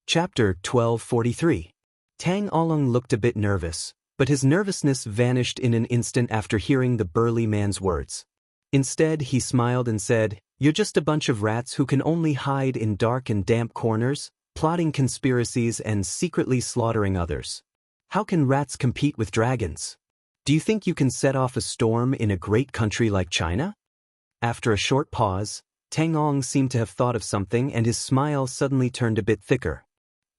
Chapter 1243. Tang Along looked a bit nervous, but his nervousness vanished in an instant after hearing the burly man's words. Instead, he smiled and said, "You're just a bunch of rats who can only hide in dark and damp corners, plotting conspiracies and secretly slaughtering others. How can rats compete with dragons? Do you think you can set off a storm in a great country like China?" After a short pause, Tang Along seemed to have thought of something, and his smile suddenly turned a bit thicker.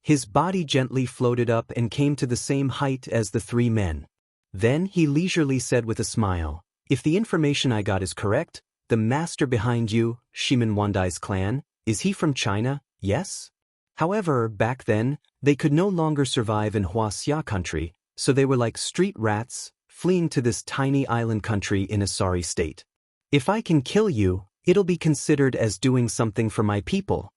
His body gently floated up and came to the same height as the three men. Then he leisurely said with a smile, "If the information I got is correct, the master behind you, Shimen Wandai's clan, is he from China, yes? However, back then, they could no longer survive in Huaxia country, so they were like street rats, fleeing to this tiny island country in a sorry state. If I can kill you, it'll be considered as doing something for my people."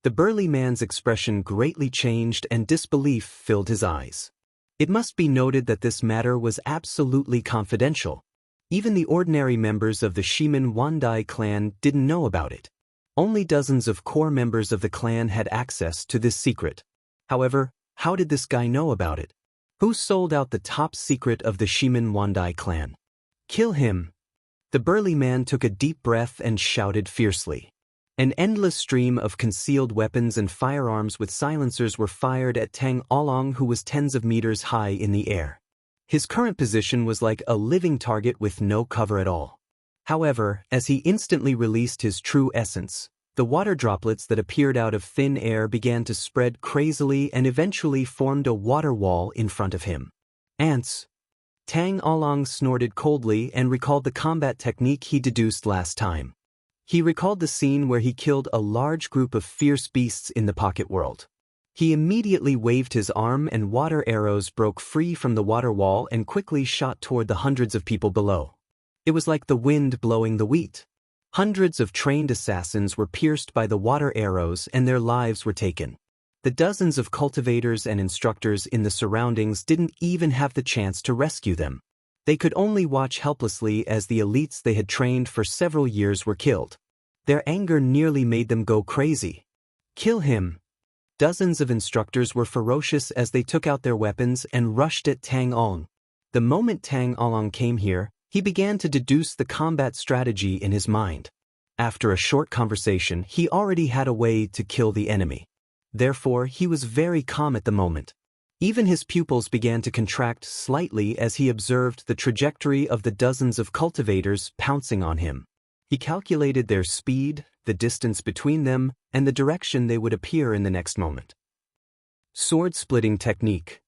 The burly man's expression greatly changed and disbelief filled his eyes. It must be noted that this matter was absolutely confidential. Even the ordinary members of the Shimen Wandai clan didn't know about it. Only dozens of core members of the clan had access to this secret. However, how did this guy know about it? Who sold out the top secret of the Shimen Wandai clan? "Kill him!" The burly man took a deep breath and shouted fiercely. An endless stream of concealed weapons and firearms with silencers were fired at Tang Along, who was tens of meters high in the air. His current position was like a living target with no cover at all. However, as he instantly released his true essence, the water droplets that appeared out of thin air began to spread crazily and eventually formed a water wall in front of him. "Ants!" Tang Along snorted coldly and recalled the combat technique he deduced last time. He recalled the scene where he killed a large group of fierce beasts in the pocket world. He immediately waved his arm and water arrows broke free from the water wall and quickly shot toward the hundreds of people below. It was like the wind blowing the wheat. Hundreds of trained assassins were pierced by the water arrows and their lives were taken. The dozens of cultivators and instructors in the surroundings didn't even have the chance to rescue them. They could only watch helplessly as the elites they had trained for several years were killed. Their anger nearly made them go crazy. "Kill him!" Dozens of instructors were ferocious as they took out their weapons and rushed at Tang Along. The moment Tang Along came here, he began to deduce the combat strategy in his mind. After a short conversation, he already had a way to kill the enemy. Therefore, he was very calm at the moment. Even his pupils began to contract slightly as he observed the trajectory of the dozens of cultivators pouncing on him. He calculated their speed, the distance between them, and the direction they would appear in the next moment. Sword-splitting technique.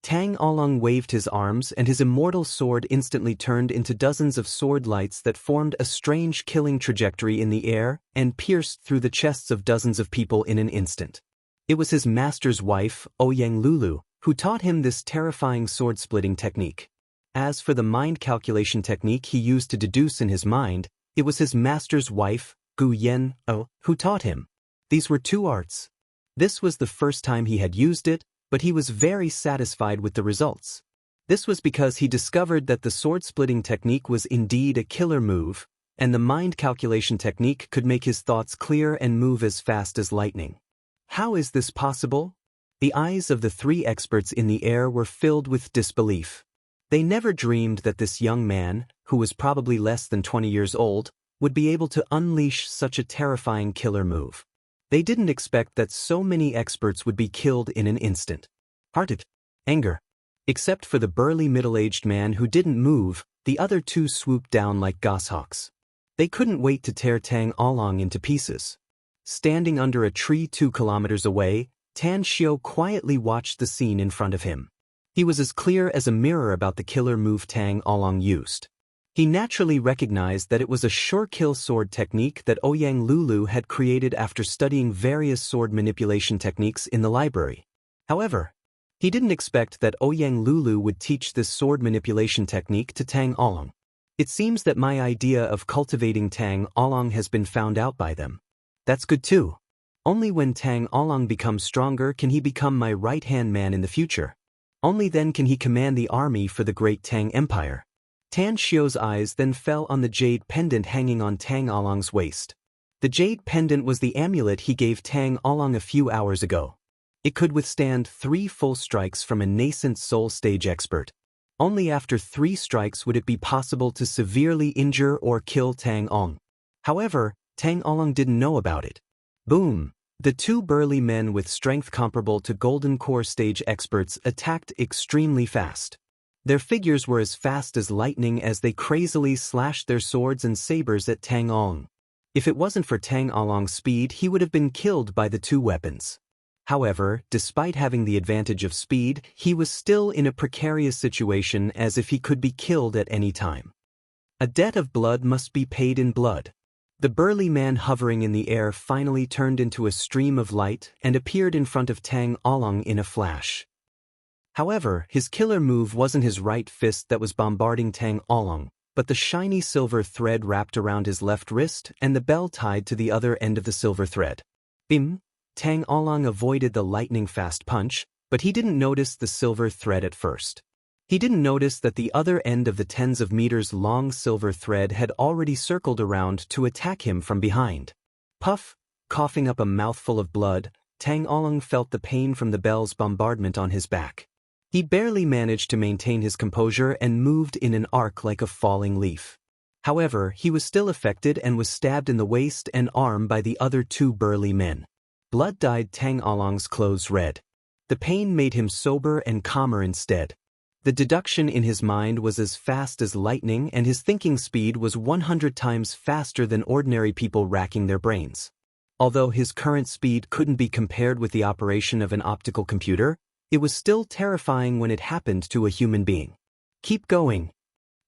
Tang Along waved his arms and his immortal sword instantly turned into dozens of sword lights that formed a strange killing trajectory in the air and pierced through the chests of dozens of people in an instant. It was his master's wife, Ouyang Lulu, who taught him this terrifying sword-splitting technique. As for the mind calculation technique he used to deduce in his mind, it was his master's wife, Gu Yen, who taught him. These were two arts. This was the first time he had used it, but he was very satisfied with the results. This was because he discovered that the sword-splitting technique was indeed a killer move, and the mind calculation technique could make his thoughts clear and move as fast as lightning. How is this possible? The eyes of the three experts in the air were filled with disbelief. They never dreamed that this young man, who was probably less than 20 years old, would be able to unleash such a terrifying killer move. They didn't expect that so many experts would be killed in an instant. Hearted. Anger. Except for the burly middle-aged man who didn't move, the other two swooped down like goshawks. They couldn't wait to tear Tang Along into pieces. Standing under a tree 2 kilometers away, Tan Xiao quietly watched the scene in front of him. He was as clear as a mirror about the killer move Tang Along used. He naturally recognized that it was a sure-kill sword technique that Ouyang Lulu had created after studying various sword manipulation techniques in the library. However, he didn't expect that Ouyang Lulu would teach this sword manipulation technique to Tang Along. "It seems that my idea of cultivating Tang Along has been found out by them. That's good too. Only when Tang Along becomes stronger can he become my right-hand man in the future. Only then can he command the army for the great Tang Empire." Tan Xiao's eyes then fell on the jade pendant hanging on Tang Along's waist. The jade pendant was the amulet he gave Tang Along a few hours ago. It could withstand 3 full strikes from a nascent soul stage expert. Only after 3 strikes would it be possible to severely injure or kill Tang Ong. However, Tang Ong didn't know about it. Boom! The 2 burly men with strength comparable to Golden Core stage experts attacked extremely fast. Their figures were as fast as lightning as they crazily slashed their swords and sabers at Tang Ong. If it wasn't for Tang Ong's speed, he would have been killed by the 2 weapons. However, despite having the advantage of speed, he was still in a precarious situation as if he could be killed at any time. A debt of blood must be paid in blood. The burly man hovering in the air finally turned into a stream of light and appeared in front of Tang Ong in a flash. However, his killer move wasn't his right fist that was bombarding Tang Ong, but the shiny silver thread wrapped around his left wrist and the bell tied to the other end of the silver thread. Bim! Tang Ong avoided the lightning-fast punch, but he didn't notice the silver thread at first. He didn't notice that the other end of the tens of meters long silver thread had already circled around to attack him from behind. Puff! Coughing up a mouthful of blood, Tang Ong felt the pain from the bell's bombardment on his back. He barely managed to maintain his composure and moved in an arc like a falling leaf. However, he was still affected and was stabbed in the waist and arm by the other 2 burly men. Blood dyed Tang Ong's clothes red. The pain made him sober and calmer instead. The deduction in his mind was as fast as lightning and his thinking speed was 100 times faster than ordinary people racking their brains. Although his current speed couldn't be compared with the operation of an optical computer, it was still terrifying when it happened to a human being. Keep going.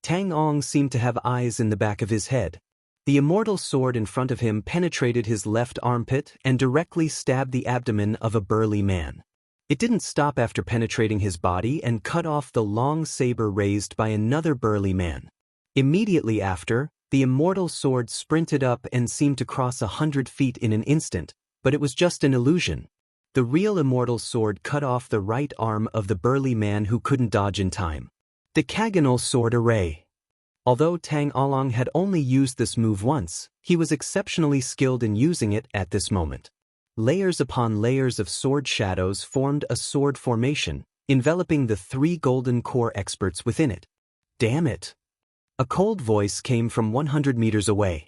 Tang Ong seemed to have eyes in the back of his head. The immortal sword in front of him penetrated his left armpit and directly stabbed the abdomen of a burly man. It didn't stop after penetrating his body and cut off the long saber raised by another burly man. Immediately after, the immortal sword sprinted up and seemed to cross 100 feet in an instant, but it was just an illusion. The real immortal sword cut off the right arm of the burly man who couldn't dodge in time. Decagonal sword array. Although Tang Ong had only used this move once, he was exceptionally skilled in using it at this moment. Layers upon layers of sword shadows formed a sword formation, enveloping the 3 Golden Core experts within it. Damn it! A cold voice came from 100 meters away.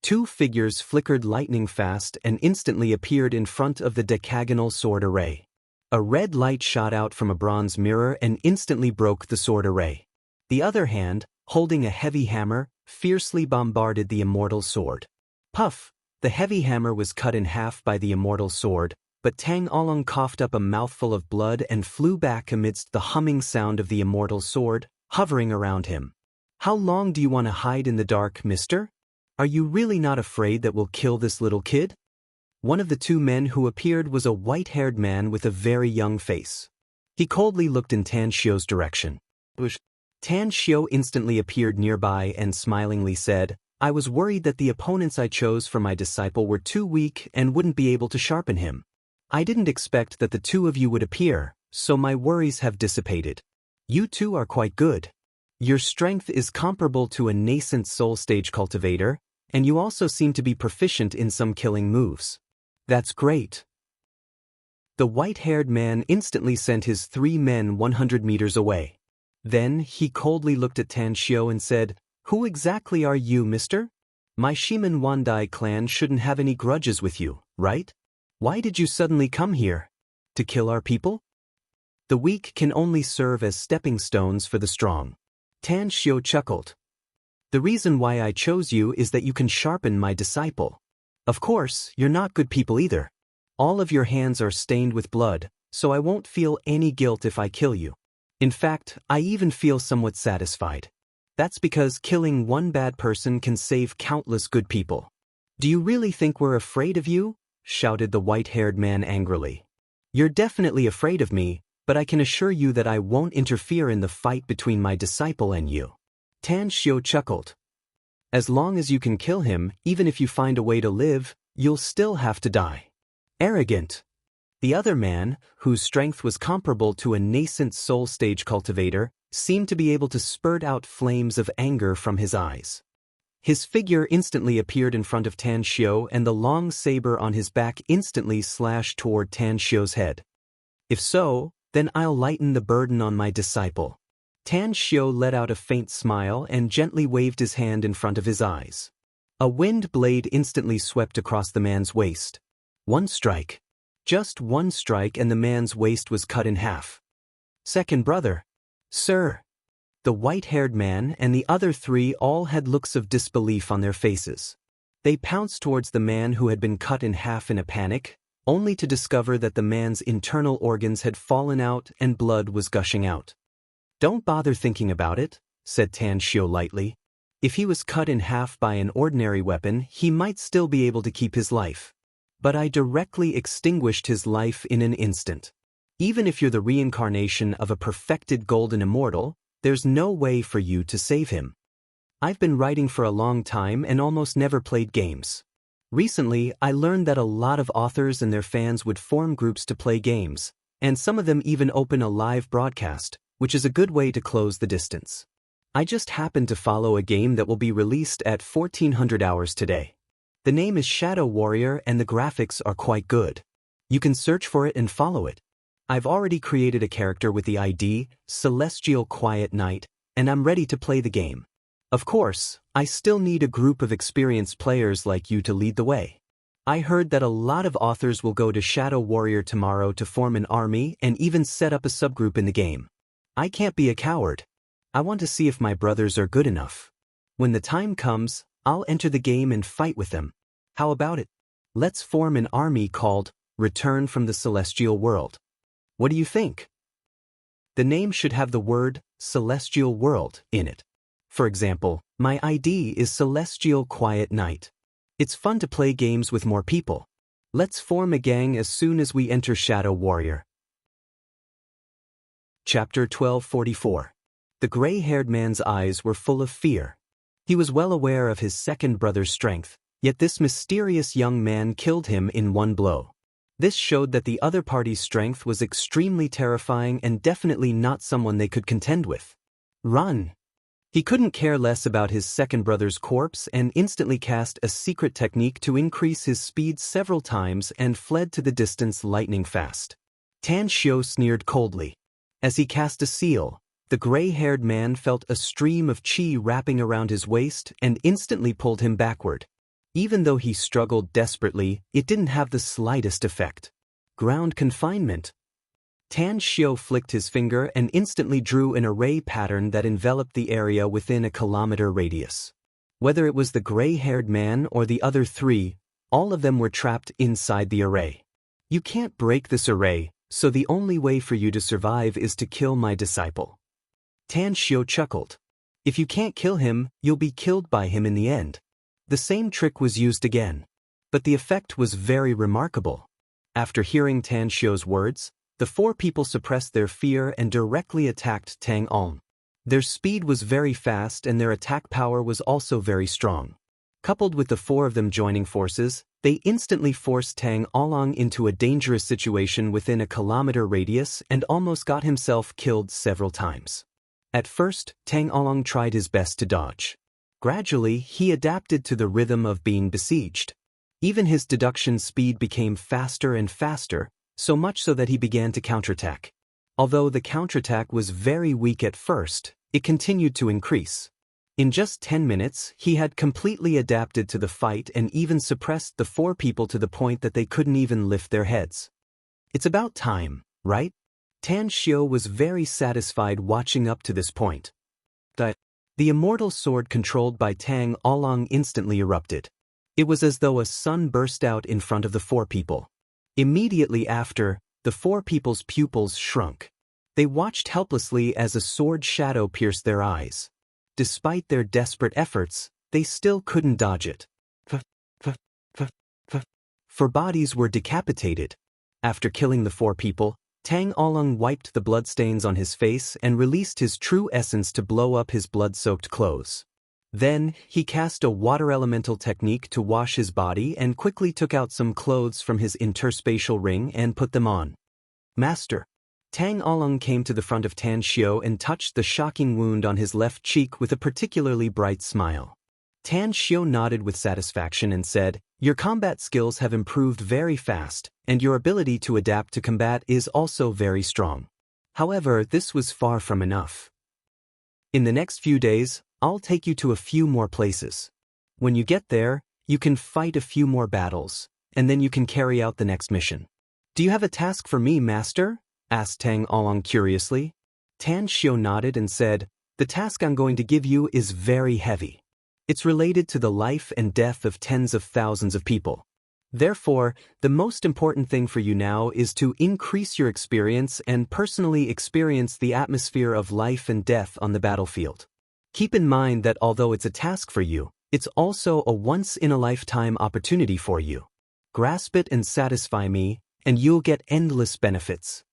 2 figures flickered lightning fast and instantly appeared in front of the decagonal sword array. A red light shot out from a bronze mirror and instantly broke the sword array. The other hand, holding a heavy hammer, fiercely bombarded the immortal sword. Puff! The heavy hammer was cut in half by the immortal sword, but Tang Ong coughed up a mouthful of blood and flew back amidst the humming sound of the immortal sword, hovering around him. How long do you want to hide in the dark, mister? Are you really not afraid that we'll kill this little kid? One of the 2 men who appeared was a white-haired man with a very young face. He coldly looked in Tan Xiu's direction. Tan Xiu instantly appeared nearby and smilingly said, I was worried that the opponents I chose for my disciple were too weak and wouldn't be able to sharpen him. I didn't expect that the 2 of you would appear, so my worries have dissipated. You 2 are quite good. Your strength is comparable to a nascent soul stage cultivator, and you also seem to be proficient in some killing moves. That's great. The white-haired man instantly sent his 3 men 100 meters away. Then he coldly looked at Tan Xiu and said, Who exactly are you, mister? My Shiman Wandai clan shouldn't have any grudges with you, right? Why did you suddenly come here? To kill our people? The weak can only serve as stepping stones for the strong. Tan Xiu chuckled. The reason why I chose you is that you can sharpen my disciple. Of course, you're not good people either. All of your hands are stained with blood, so I won't feel any guilt if I kill you. In fact, I even feel somewhat satisfied. That's because killing one bad person can save countless good people. Do you really think we're afraid of you? Shouted the white-haired man angrily. You're definitely afraid of me, but I can assure you that I won't interfere in the fight between my disciple and you. Tan Xiu chuckled. As long as you can kill him, even if you find a way to live, you'll still have to die. Arrogant. The other man, whose strength was comparable to a nascent soul stage cultivator, seemed to be able to spurt out flames of anger from his eyes. His figure instantly appeared in front of Tan Xiu and the long saber on his back instantly slashed toward Tan Xiu's head. If so, then I'll lighten the burden on my disciple. Tan Xiu let out a faint smile and gently waved his hand in front of his eyes. A wind blade instantly swept across the man's waist. One strike. Just one strike and the man's waist was cut in half. Second brother. Sir. The white-haired man and the other three all had looks of disbelief on their faces. They pounced towards the man who had been cut in half in a panic, only to discover that the man's internal organs had fallen out and blood was gushing out. Don't bother thinking about it, said Tan Xiu lightly. If he was cut in half by an ordinary weapon, he might still be able to keep his life. But I directly extinguished his life in an instant. Even if you're the reincarnation of a perfected golden immortal, there's no way for you to save him. I've been writing for a long time and almost never played games. Recently, I learned that a lot of authors and their fans would form groups to play games, and some of them even open a live broadcast, which is a good way to close the distance. I just happened to follow a game that will be released at 1400 hours today. The name is Shadow Warrior and the graphics are quite good. You can search for it and follow it. I've already created a character with the ID, Celestial Quiet Knight, and I'm ready to play the game. Of course, I still need a group of experienced players like you to lead the way. I heard that a lot of authors will go to Shadow Warrior tomorrow to form an army and even set up a subgroup in the game. I can't be a coward. I want to see if my brothers are good enough. When the time comes, I'll enter the game and fight with them. How about it? Let's form an army called Return from the Celestial World. What do you think? The name should have the word Celestial World in it. For example, my ID is Celestial Quiet Knight. It's fun to play games with more people. Let's form a gang as soon as we enter Shadow Warrior. Chapter 1244. The gray-haired man's eyes were full of fear. He was well aware of his second brother's strength, yet this mysterious young man killed him in one blow. This showed that the other party's strength was extremely terrifying and definitely not someone they could contend with. Run! He couldn't care less about his second brother's corpse and instantly cast a secret technique to increase his speed several times and fled to the distance lightning fast. Tan Xiu sneered coldly. As he cast a seal, the gray-haired man felt a stream of qi wrapping around his waist and instantly pulled him backward. Even though he struggled desperately, it didn't have the slightest effect. Ground confinement. Tan Xiu flicked his finger and instantly drew an array pattern that enveloped the area within a kilometer radius. Whether it was the gray-haired man or the other three, all of them were trapped inside the array. You can't break this array, so the only way for you to survive is to kill my disciple. Tan Xiu chuckled. If you can't kill him, you'll be killed by him in the end. The same trick was used again. But the effect was very remarkable. After hearing Tan Xiu's words, the four people suppressed their fear and directly attacked Tang Along. Their speed was very fast and their attack power was also very strong. Coupled with the four of them joining forces, they instantly forced Tang Along into a dangerous situation within a kilometer radius and almost got himself killed several times. At first, Tang Along tried his best to dodge. Gradually, he adapted to the rhythm of being besieged. Even his deduction speed became faster and faster, so much so that he began to counterattack. Although the counterattack was very weak at first, it continued to increase. In just 10 minutes, he had completely adapted to the fight and even suppressed the four people to the point that they couldn't even lift their heads. It's about time, right? Tan Xiu was very satisfied watching up to this point. The immortal sword controlled by Tang Along instantly erupted. It was as though a sun burst out in front of the four people. Immediately after, the four people's pupils shrunk. They watched helplessly as a sword shadow pierced their eyes. Despite their desperate efforts, they still couldn't dodge it. Four bodies were decapitated. After killing the four people, Tang Along wiped the bloodstains on his face and released his true essence to blow up his blood-soaked clothes. Then, he cast a water elemental technique to wash his body and quickly took out some clothes from his interspatial ring and put them on. Master. Tang Along came to the front of Tan Xiu and touched the shocking wound on his left cheek with a particularly bright smile. Tan Xiu nodded with satisfaction and said, "Your combat skills have improved very fast, and your ability to adapt to combat is also very strong." However, this was far from enough. "In the next few days, I'll take you to a few more places. When you get there, you can fight a few more battles, and then you can carry out the next mission." "Do you have a task for me, master?" asked Tang Along curiously. Tan Xiu nodded and said, "The task I'm going to give you is very heavy. It's related to the life and death of tens of thousands of people. Therefore, the most important thing for you now is to increase your experience and personally experience the atmosphere of life and death on the battlefield. Keep in mind that although it's a task for you, it's also a once-in-a-lifetime opportunity for you. Grasp it and satisfy me, and you'll get endless benefits."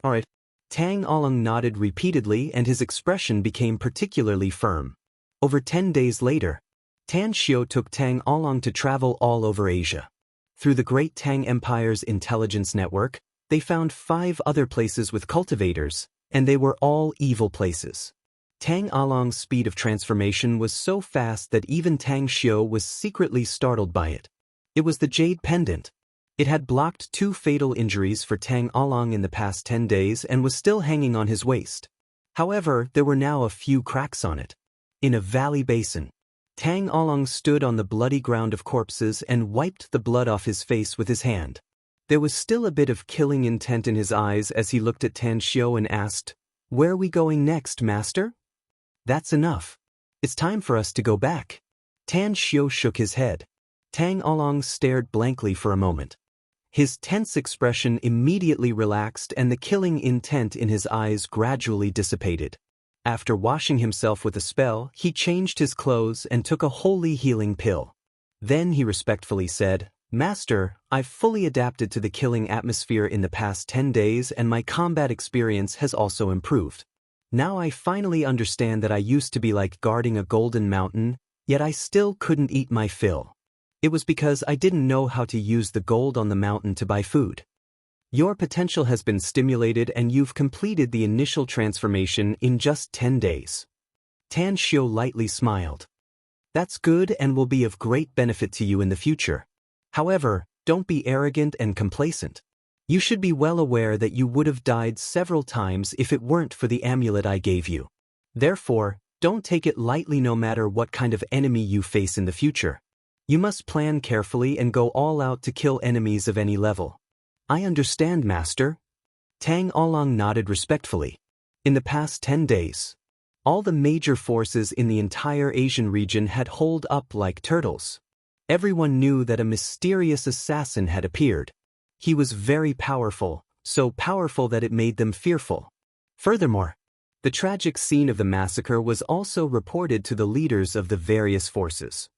"Alright." Tang Along nodded repeatedly and his expression became particularly firm. Over 10 days later, Tan Xiu took Tang Along to travel all over Asia. Through the Great Tang Empire's intelligence network, they found 5 other places with cultivators, and they were all evil places. Tang Along's speed of transformation was so fast that even Tang Xiu was secretly startled by it. It was the Jade Pendant. It had blocked 2 fatal injuries for Tang Along in the past 10 days and was still hanging on his waist. However, there were now a few cracks on it. In a valley basin, Tang Along stood on the bloody ground of corpses and wiped the blood off his face with his hand. There was still a bit of killing intent in his eyes as he looked at Tan Xiu and asked, "Where are we going next, master?" "That's enough. It's time for us to go back." Tan Xiu shook his head. Tang Along stared blankly for a moment. His tense expression immediately relaxed and the killing intent in his eyes gradually dissipated. After washing himself with a spell, he changed his clothes and took a holy healing pill. Then he respectfully said, "Master, I've fully adapted to the killing atmosphere in the past 10 days and my combat experience has also improved. Now I finally understand that I used to be like guarding a golden mountain, yet I still couldn't eat my fill. It was because I didn't know how to use the gold on the mountain to buy food. Your potential has been stimulated and you've completed the initial transformation in just 10 days. Tan Xiu lightly smiled. "That's good and will be of great benefit to you in the future. However, don't be arrogant and complacent. You should be well aware that you would have died several times if it weren't for the amulet I gave you. Therefore, don't take it lightly no matter what kind of enemy you face in the future. You must plan carefully and go all out to kill enemies of any level." "I understand, master." Tang Along nodded respectfully. In the past 10 days, all the major forces in the entire Asian region had holed up like turtles. Everyone knew that a mysterious assassin had appeared. He was very powerful, so powerful that it made them fearful. Furthermore, the tragic scene of the massacre was also reported to the leaders of the various forces.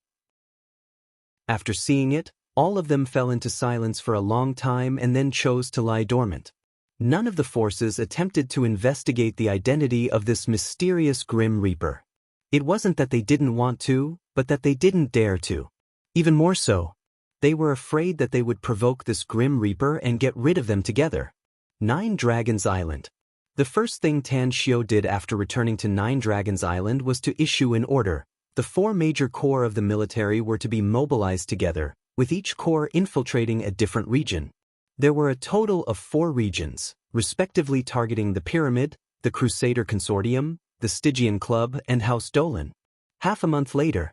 After seeing it, all of them fell into silence for a long time and then chose to lie dormant. None of the forces attempted to investigate the identity of this mysterious Grim Reaper. It wasn't that they didn't want to, but that they didn't dare to. Even more so, they were afraid that they would provoke this Grim Reaper and get rid of them together. 9 Dragons Island. The first thing Tan Xiu did after returning to 9 Dragons Island was to issue an order. The 4 major corps of the military were to be mobilized together, with each corps infiltrating a different region. There were a total of 4 regions, respectively targeting the Pyramid, the Crusader Consortium, the Stygian Club, and House Dolan. Half a month later,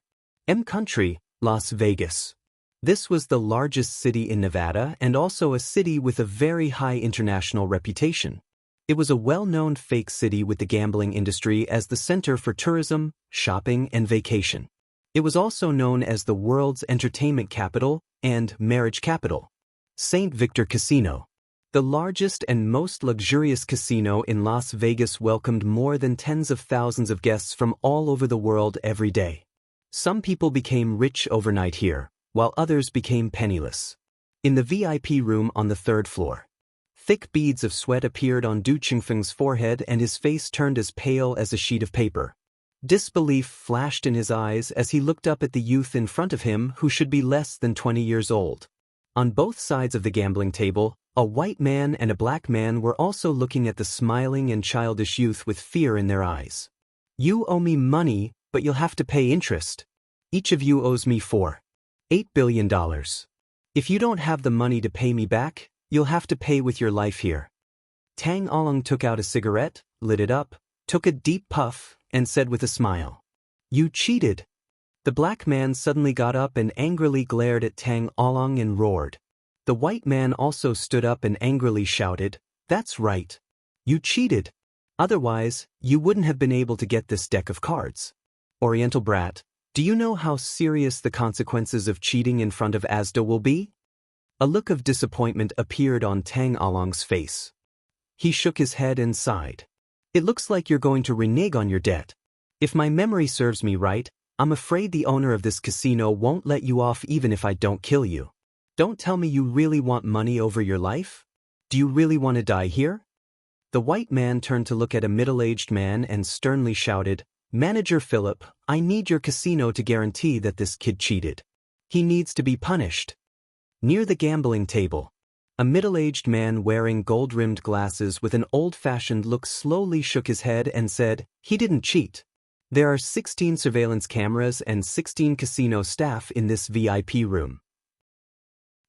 Country, Las Vegas. This was the largest city in Nevada and also a city with a very high international reputation. It was a well-known fake city with the gambling industry as the center for tourism, shopping, and vacation. It was also known as the world's entertainment capital and marriage capital. St. Victor Casino. The largest and most luxurious casino in Las Vegas welcomed more than tens of thousands of guests from all over the world every day. Some people became rich overnight here, while others became penniless. In the VIP room on the 3rd floor, thick beads of sweat appeared on Du Qingfeng's forehead and his face turned as pale as a sheet of paper. Disbelief flashed in his eyes as he looked up at the youth in front of him who should be less than 20 years old. On both sides of the gambling table, a white man and a black man were also looking at the smiling and childish youth with fear in their eyes. "You owe me money, but you'll have to pay interest." Each of you owes me $8 billion. If you don't have the money to pay me back, you'll have to pay with your life here. Tang Along took out a cigarette, lit it up, took a deep puff, and said with a smile, "You cheated." The black man suddenly got up and angrily glared at Tang Along and roared. The white man also stood up and angrily shouted, "That's right. You cheated. Otherwise, you wouldn't have been able to get this deck of cards. Oriental brat, do you know how serious the consequences of cheating in front of Asda will be?" A look of disappointment appeared on Tang Along's face. He shook his head and sighed. "It looks like you're going to renege on your debt. If my memory serves me right, I'm afraid the owner of this casino won't let you off even if I don't kill you. Don't tell me you really want money over your life? Do you really want to die here?" The white man turned to look at a middle-aged man and sternly shouted, "Manager Philip, I need your casino to guarantee that this kid cheated. He needs to be punished." Near the gambling table, a middle-aged man wearing gold-rimmed glasses with an old-fashioned look slowly shook his head and said, "He didn't cheat. There are 16 surveillance cameras and 16 casino staff in this VIP room.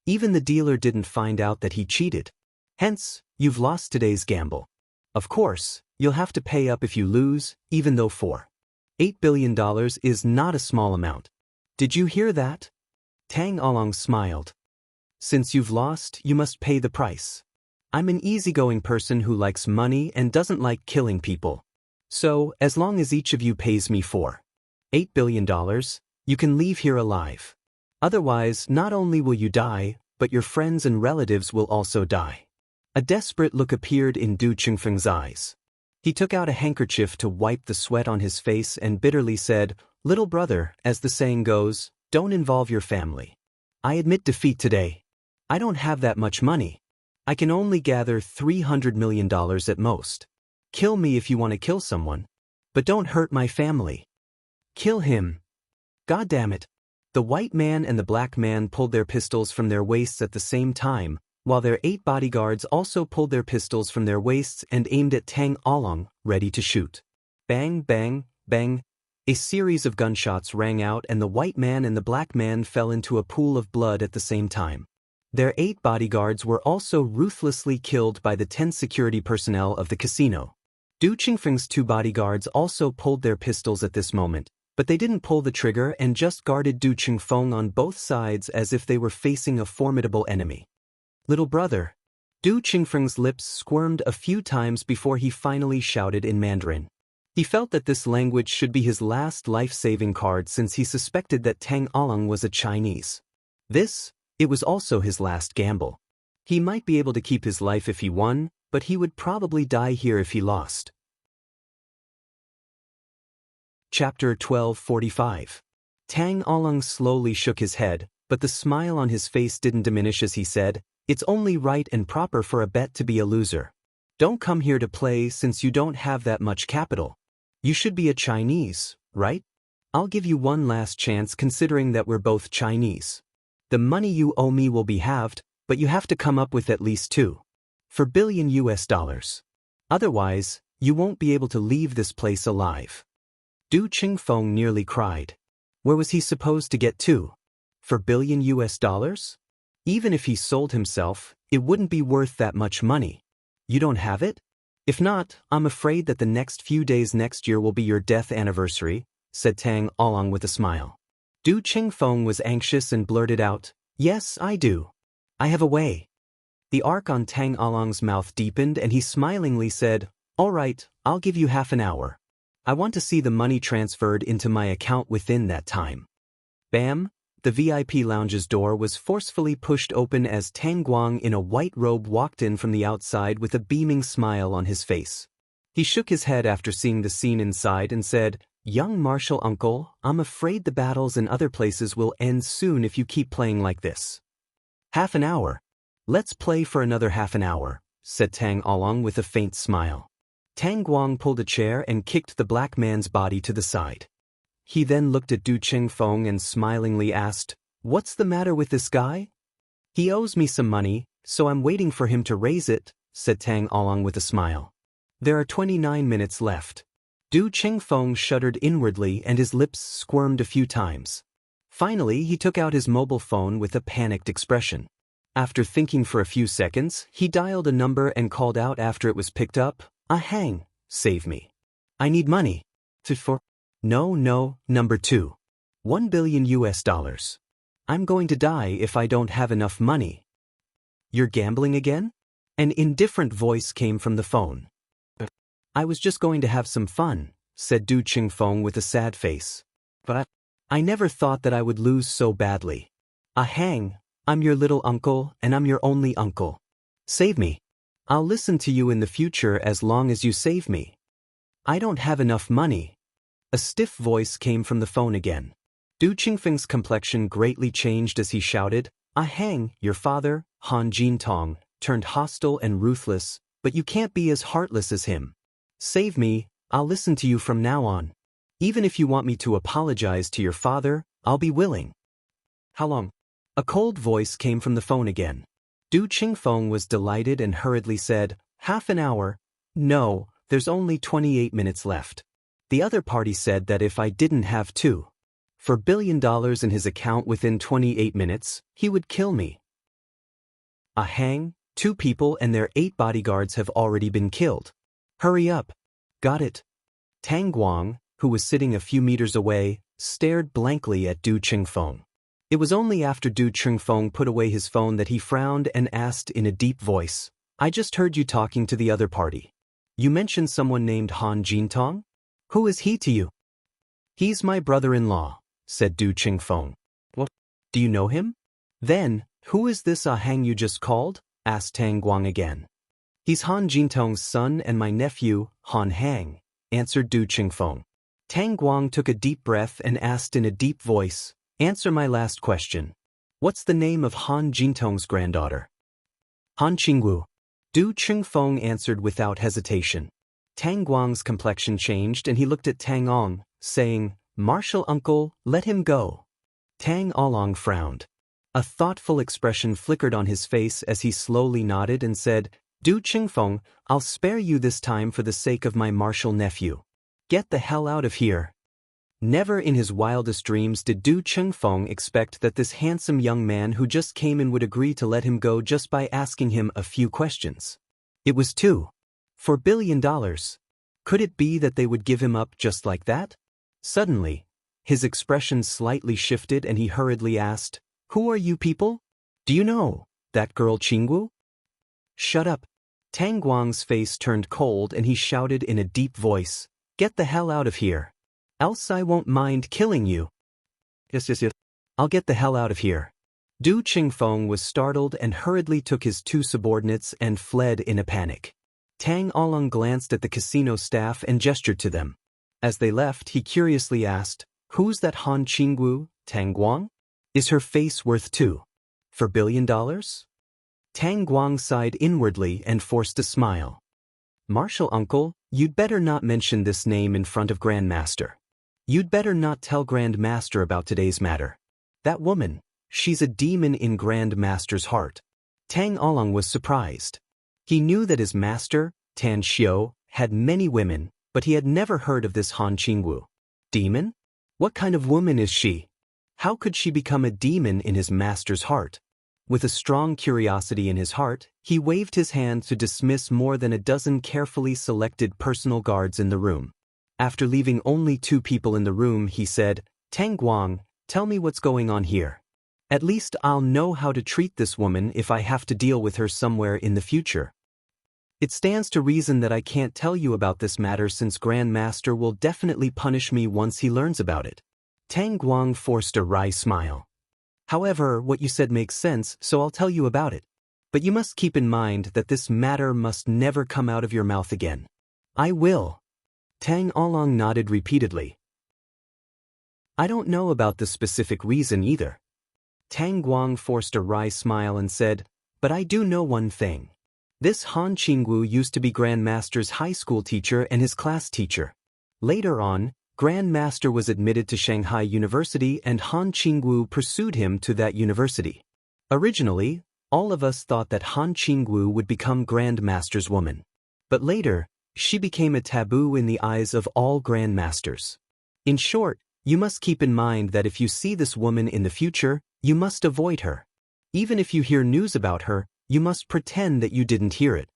Even the dealer didn't find out that he cheated. Hence, you've lost today's gamble. Of course, you'll have to pay up if you lose, even though $8 billion is not a small amount. Did you hear that?" Tang Along smiled. "Since you've lost, you must pay the price. I'm an easygoing person who likes money and doesn't like killing people. So, as long as each of you pays me $8 billion, you can leave here alive. Otherwise, not only will you die, but your friends and relatives will also die." A desperate look appeared in Du Qingfeng's eyes. He took out a handkerchief to wipe the sweat on his face and bitterly said, "Little brother, as the saying goes, don't involve your family. I admit defeat today. I don't have that much money. I can only gather $300 million at most. Kill me if you want to kill someone. But don't hurt my family. Kill him. God damn it." The white man and the black man pulled their pistols from their waists at the same time, while their 8 bodyguards also pulled their pistols from their waists and aimed at Tang Along, ready to shoot. Bang, bang, bang. A series of gunshots rang out and the white man and the black man fell into a pool of blood at the same time. Their 8 bodyguards were also ruthlessly killed by the 10 security personnel of the casino. Du Qingfeng's 2 bodyguards also pulled their pistols at this moment, but they didn't pull the trigger and just guarded Du Qingfeng on both sides as if they were facing a formidable enemy. "Little brother." Du Qingfeng's lips squirmed a few times before he finally shouted in Mandarin. He felt that this language should be his last life-saving card since he suspected that Tang Along was a Chinese. It was also his last gamble. He might be able to keep his life if he won, but he would probably die here if he lost. Chapter 1245. Tang Along slowly shook his head, but the smile on his face didn't diminish as he said, "It's only right and proper for a bet to be a loser. Don't come here to play since you don't have that much capital. You should be a Chinese, right? I'll give you one last chance considering that we're both Chinese. The money you owe me will be halved, but you have to come up with at least $2 billion US. Otherwise, you won't be able to leave this place alive." Du Qingfeng nearly cried. Where was he supposed to get $2 billion US? Even if he sold himself, it wouldn't be worth that much money. You don't have it? If not, I'm afraid that the next few days next year will be your death anniversary, said Tang Along with a smile. Du Qingfeng was anxious and blurted out, "Yes, I do. I have a way." The arc on Tang Along's mouth deepened and he smilingly said, "All right, I'll give you half an hour. I want to see the money transferred into my account within that time." Bam! The VIP lounge's door was forcefully pushed open as Tang Guang in a white robe walked in from the outside with a beaming smile on his face. He shook his head after seeing the scene inside and said, "Young martial uncle, I'm afraid the battles in other places will end soon if you keep playing like this." "Half an hour? Let's play for another half an hour," said Tang Along with a faint smile. Tang Guang pulled a chair and kicked the black man's body to the side. He then looked at Du Qingfeng and smilingly asked, "What's the matter with this guy?" "He owes me some money, so I'm waiting for him to raise it," said Tang Along with a smile. "There are 29 minutes left." Du Qingfeng shuddered inwardly and his lips squirmed a few times. Finally, he took out his mobile phone with a panicked expression. After thinking for a few seconds, he dialed a number and called out after it was picked up, "Hang, save me. I need money." For no, number 2. $1 billion US. I'm going to die if I don't have enough money. You're gambling again? An indifferent voice came from the phone. I was just going to have some fun, said Du Qingfeng with a sad face. But I never thought that I would lose so badly. Hang, I'm your little uncle and I'm your only uncle. Save me. I'll listen to you in the future as long as you save me. I don't have enough money. A stiff voice came from the phone again. Du Qingfeng's complexion greatly changed as he shouted, Hang, your father, Han Jintong, turned hostile and ruthless, but you can't be as heartless as him. Save me, I'll listen to you from now on. Even if you want me to apologize to your father, I'll be willing. How long? A cold voice came from the phone again. Du Qingfeng was delighted and hurriedly said, Half an hour? No, there's only 28 minutes left. The other party said that if I didn't have $4 billion in his account within 28 minutes, he would kill me. Hang, 2 people and their 8 bodyguards have already been killed. Hurry up. Got it. Tang Guang, who was sitting a few meters away, stared blankly at Du Qingfeng. It was only after Du Qingfeng put away his phone that he frowned and asked in a deep voice, I just heard you talking to the other party. You mentioned someone named Han Jintong? Who is he to you? He's my brother-in-law, said Du Qingfeng. What? Do you know him? Then, who is this Hang you just called? Asked Tang Guang again. He's Han Jintong's son and my nephew, Han Hang, answered Du Qingfeng. Tang Guang took a deep breath and asked in a deep voice, Answer my last question. What's the name of Han Jintong's granddaughter? Han Qingwu. Du Qingfeng answered without hesitation. Tang Guang's complexion changed and he looked at Tang Ong, saying, Martial uncle, let him go. Tang Oolong frowned. A thoughtful expression flickered on his face as he slowly nodded and said, Du Qingfeng, I'll spare you this time for the sake of my martial nephew. Get the hell out of here. Never in his wildest dreams did Du Qingfeng expect that this handsome young man who just came in would agree to let him go just by asking him a few questions. It was $4 billion. Could it be that they would give him up just like that? Suddenly, his expression slightly shifted and he hurriedly asked, Who are you people? Do you know that girl Qingwu? Shut up. Tang Guang's face turned cold and he shouted in a deep voice, Get the hell out of here. Else I won't mind killing you. Yes. I'll get the hell out of here. Du Qingfeng was startled and hurriedly took his 2 subordinates and fled in a panic. Tang Oolong glanced at the casino staff and gestured to them. As they left, he curiously asked, Who's that Han Qingwu, Tang Guang? Is her face worth $4 billion? Tang Guang sighed inwardly and forced a smile. Martial uncle, you'd better not mention this name in front of Grandmaster. You'd better not tell Grandmaster about today's matter. That woman, she's a demon in Grandmaster's heart. Tang Oolong was surprised. He knew that his master, Tan Xiu, had many women, but he had never heard of this Han Qingwu. Demon? What kind of woman is she? How could she become a demon in his master's heart? With a strong curiosity in his heart, he waved his hand to dismiss more than a dozen carefully selected personal guards in the room. After leaving only 2 people in the room, he said, Tang Guang, tell me what's going on here. At least I'll know how to treat this woman if I have to deal with her somewhere in the future. It stands to reason that I can't tell you about this matter since Grandmaster will definitely punish me once he learns about it. Tang Guang forced a wry smile. However, what you said makes sense, so I'll tell you about it. But you must keep in mind that this matter must never come out of your mouth again. I will. Tang Oolong nodded repeatedly. I don't know about the specific reason either. Tang Guang forced a wry smile and said, But I do know one thing. This Han Qingwu used to be Grandmaster's high school teacher and his class teacher. Later on, Grandmaster was admitted to Shanghai University and Han Qingwu pursued him to that university. Originally, all of us thought that Han Qingwu would become Grandmaster's woman. But later, she became a taboo in the eyes of all Grandmasters. In short, You must keep in mind that if you see this woman in the future, you must avoid her. Even if you hear news about her, you must pretend that you didn't hear it."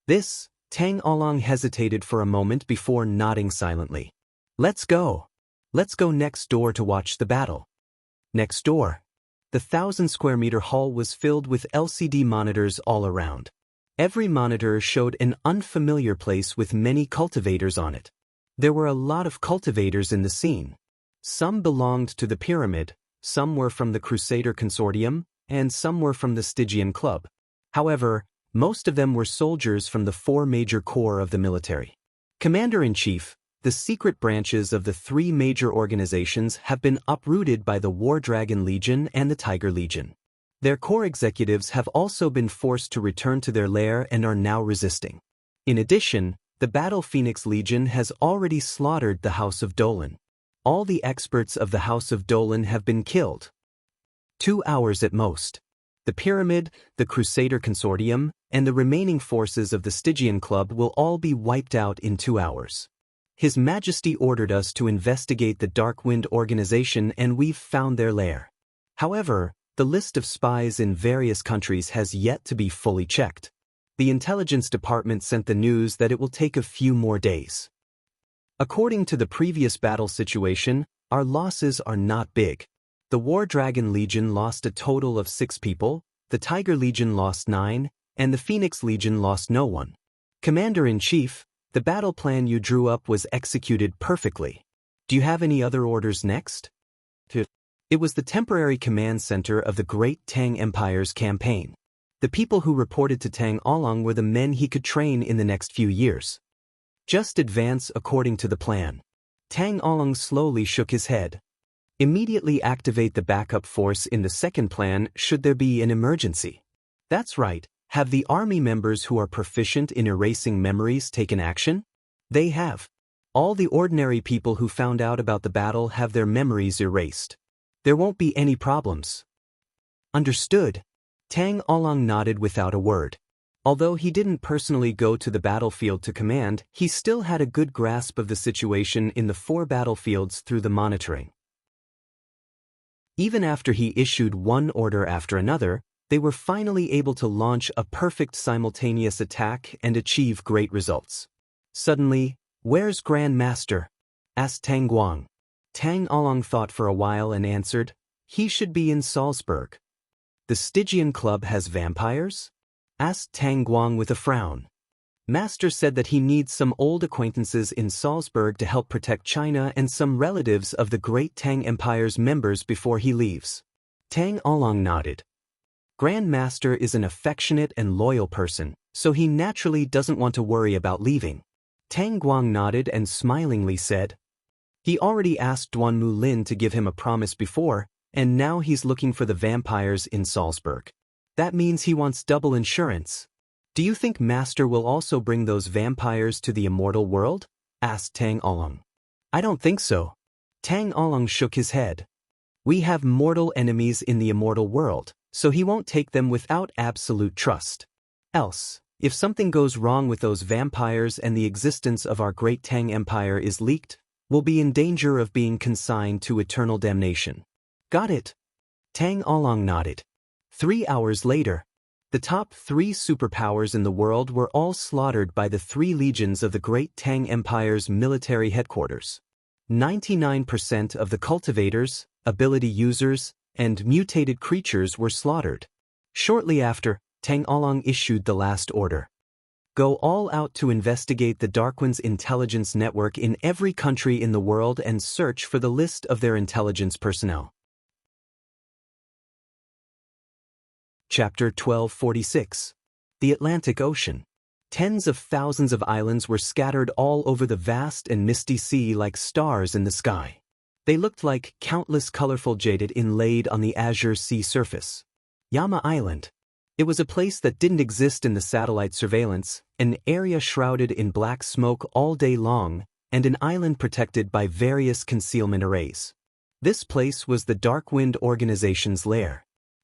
This, Tang Along hesitated for a moment before nodding silently. "Let's go. Let's go next door to watch the battle." Next door. The 1,000-square-meter hall was filled with LCD monitors all around. Every monitor showed an unfamiliar place with many cultivators on it. There were a lot of cultivators in the scene. Some belonged to the pyramid, some were from the Crusader Consortium, and some were from the Stygian Club. However, most of them were soldiers from the 4 major corps of the military. Commander-in-Chief, the secret branches of the 3 major organizations have been uprooted by the War Dragon Legion and the Tiger Legion. Their core executives have also been forced to return to their lair and are now resisting. In addition, the Battle Phoenix Legion has already slaughtered the House of Dolan. All the experts of the House of Dolan have been killed. 2 hours at most. The Pyramid, the Crusader Consortium, and the remaining forces of the Stygian Club will all be wiped out in 2 hours. His Majesty ordered us to investigate the Darkwind organization and we've found their lair. However, the list of spies in various countries has yet to be fully checked. The intelligence department sent the news that it will take a few more days. According to the previous battle situation, our losses are not big. The War Dragon Legion lost a total of 6 people, the Tiger Legion lost 9, and the Phoenix Legion lost no one. Commander-in-Chief, the battle plan you drew up was executed perfectly. Do you have any other orders next? It was the temporary command center of the Great Tang Empire's campaign. The people who reported to Tang Along were the men he could train in the next few years. Just advance according to the plan. Tang Along slowly shook his head. Immediately activate the backup force in the second plan should there be an emergency. That's right, have the army members who are proficient in erasing memories taken action? They have. All the ordinary people who found out about the battle have their memories erased. There won't be any problems. Understood. Tang Along nodded without a word. Although he didn't personally go to the battlefield to command, he still had a good grasp of the situation in the 4 battlefields through the monitoring. Even after he issued one order after another, they were finally able to launch a perfect simultaneous attack and achieve great results. Suddenly, "Where's Grand Master?" asked Tang Guang. Tang Along thought for a while and answered, "He should be in Salzburg." "The Stygian Club has vampires?" asked Tang Guang with a frown. "Master said that he needs some old acquaintances in Salzburg to help protect China and some relatives of the Great Tang Empire's members before he leaves." Tang Along nodded. Grand Master is an affectionate and loyal person, so he naturally doesn't want to worry about leaving. Tang Guang nodded and smilingly said, "He already asked Duan Mulin to give him a promise before, and now he's looking for the vampires in Salzburg. That means he wants double insurance. Do you think Master will also bring those vampires to the immortal world?" asked Tang Along. "I don't think so." Tang Along shook his head. "We have mortal enemies in the immortal world, so he won't take them without absolute trust. Else, if something goes wrong with those vampires and the existence of our Great Tang Empire is leaked, we'll be in danger of being consigned to eternal damnation." "Got it." Tang Along nodded. 3 hours later, the top 3 superpowers in the world were all slaughtered by the 3 legions of the Great Tang Empire's military headquarters. 99% of the cultivators, ability users, and mutated creatures were slaughtered. Shortly after, Tang Along issued the last order. "Go all out to investigate the Darkwind's intelligence network in every country in the world and search for the list of their intelligence personnel." Chapter 1246. The Atlantic Ocean. Tens of thousands of islands were scattered all over the vast and misty sea like stars in the sky. They looked like countless colorful jade inlaid on the azure sea surface. Yama Island. It was a place that didn't exist in the satellite surveillance, an area shrouded in black smoke all day long, and an island protected by various concealment arrays. This place was the Darkwind organization's lair.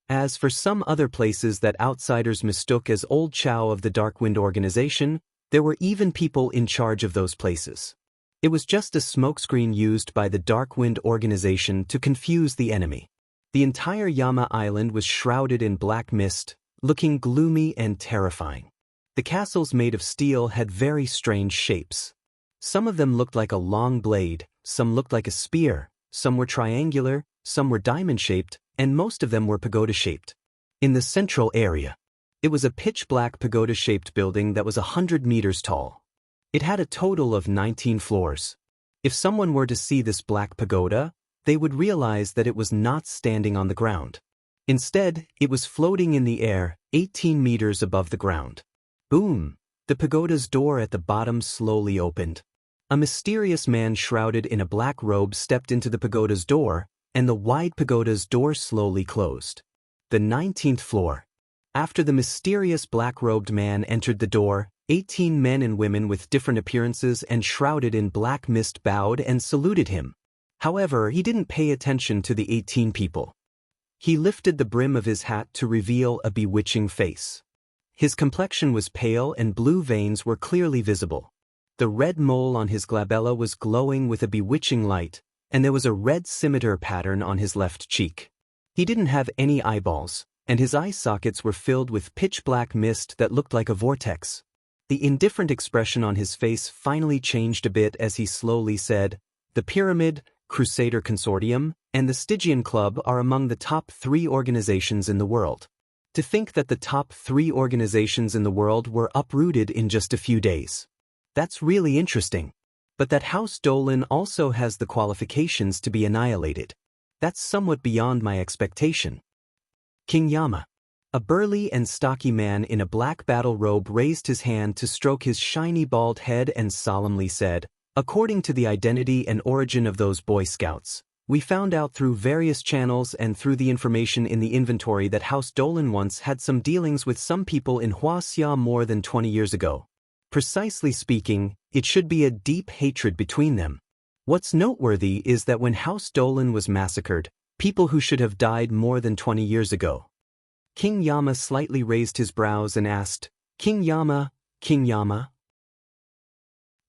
As for some other places that outsiders mistook as old chow of the Darkwind organization, there were even people in charge of those places. It was just a smokescreen used by the Dark Wind organization to confuse the enemy. The entire Yama Island was shrouded in black mist, looking gloomy and terrifying. The castles made of steel had very strange shapes. Some of them looked like a long blade, some looked like a spear, some were triangular, some were diamond-shaped, and most of them were pagoda-shaped. In the central area, it was a pitch-black pagoda-shaped building that was 100 meters tall. It had a total of 19 floors. If someone were to see this black pagoda, they would realize that it was not standing on the ground. Instead, it was floating in the air, 18 meters above the ground. Boom! The pagoda's door at the bottom slowly opened. A mysterious man shrouded in a black robe stepped into the pagoda's door, and the wide pagoda's door slowly closed. The 19th floor. After the mysterious black-robed man entered the door, 18 men and women with different appearances and shrouded in black mist bowed and saluted him. However, he didn't pay attention to the 18 people. He lifted the brim of his hat to reveal a bewitching face. His complexion was pale and blue veins were clearly visible. The red mole on his glabella was glowing with a bewitching light, and there was a red scimitar pattern on his left cheek. He didn't have any eyeballs, and his eye sockets were filled with pitch-black mist that looked like a vortex. The indifferent expression on his face finally changed a bit as he slowly said, "The Pyramid, Crusader Consortium, and the Stygian Club are among the top 3 organizations in the world. To think that the top 3 organizations in the world were uprooted in just a few days. That's really interesting. But that House Dolan also has the qualifications to be annihilated. That's somewhat beyond my expectation." King Yama. A burly and stocky man in a black battle robe raised his hand to stroke his shiny bald head and solemnly said, "According to the identity and origin of those Boy Scouts, we found out through various channels and through the information in the inventory that House Dolan once had some dealings with some people in Huaxia more than 20 years ago. Precisely speaking, it should be a deep hatred between them. What's noteworthy is that when House Dolan was massacred, people who should have died more than 20 years ago." King Yama slightly raised his brows and asked, King Yama?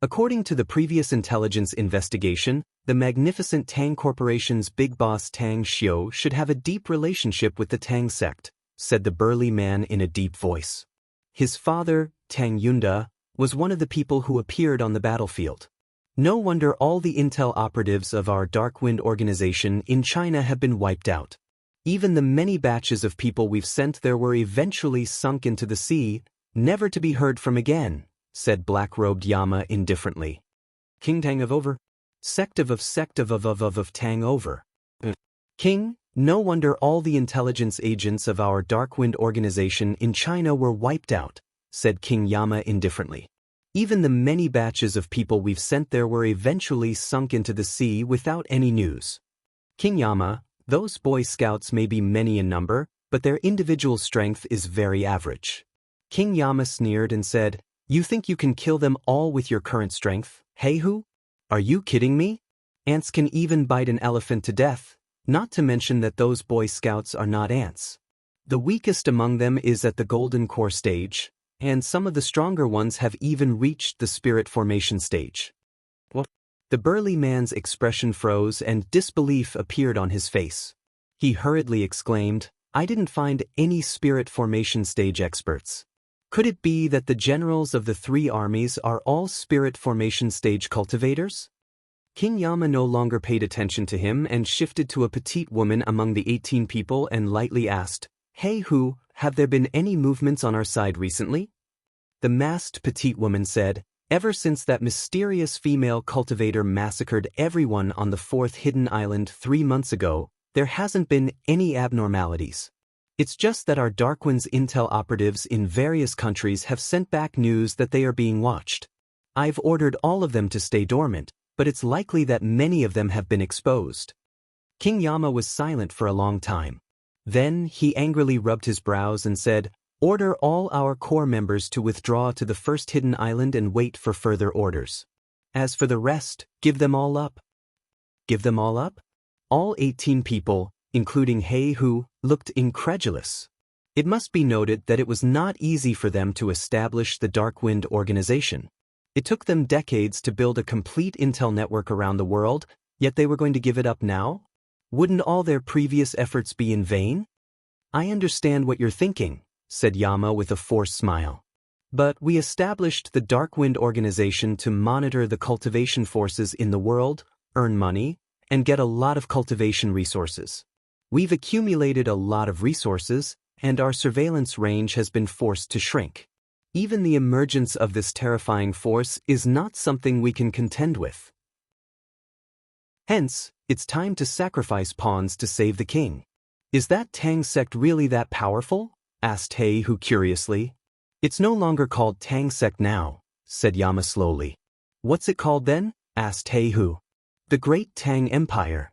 According to the previous intelligence investigation, the magnificent Tang Corporation's big boss Tang Xiu should have a deep relationship with the Tang sect, said the burly man in a deep voice. His father, Tang Yunda, was one of the people who appeared on the battlefield. No wonder all the intel operatives of our Darkwind organization in China have been wiped out. Even the many batches of people we've sent there were eventually sunk into the sea, never to be heard from again, said black-robed Yama indifferently. King Tang of over? Sect of Tang over. King, no wonder all the intelligence agents of our Darkwind organization in China were wiped out, said King Yama indifferently. Even the many batches of people we've sent there were eventually sunk into the sea without any news. King Yama, those Boy Scouts may be many in number, but their individual strength is very average. King Yama sneered and said, "You think you can kill them all with your current strength, hey who? Are you kidding me? Ants can even bite an elephant to death, not to mention that those Boy Scouts are not ants. The weakest among them is at the Golden Core stage, and some of the stronger ones have even reached the spirit formation stage." What? The burly man's expression froze and disbelief appeared on his face. He hurriedly exclaimed, "I didn't find any spirit formation stage experts. Could it be that the generals of the 3 armies are all spirit formation stage cultivators?" King Yama no longer paid attention to him and shifted to a petite woman among the 18 people and lightly asked, "Hey who, have there been any movements on our side recently?" The masked petite woman said, "Ever since that mysterious female cultivator massacred everyone on the 4th hidden island 3 months ago, there hasn't been any abnormalities. It's just that our Darkwind's intel operatives in various countries have sent back news that they are being watched. I've ordered all of them to stay dormant, but it's likely that many of them have been exposed." King Yama was silent for a long time. Then he angrily rubbed his brows and said, "Order all our core members to withdraw to the 1st hidden island and wait for further orders. As for the rest, give them all up." Give them all up? All 18 people, including He Hu, looked incredulous. It must be noted that it was not easy for them to establish the Darkwind organization. It took them decades to build a complete intel network around the world, yet they were going to give it up now? Wouldn't all their previous efforts be in vain? I understand what you're thinking, said Yama with a forced smile. But we established the Darkwind organization to monitor the cultivation forces in the world, earn money, and get a lot of cultivation resources. We've accumulated a lot of resources, and our surveillance range has been forced to shrink. Even the emergence of this terrifying force is not something we can contend with. Hence, it's time to sacrifice pawns to save the king. Is that Tang sect really that powerful? Asked He-Hu curiously. It's no longer called Tang sect now, said Yama slowly. What's it called then? Asked He-Hu. The Great Tang Empire.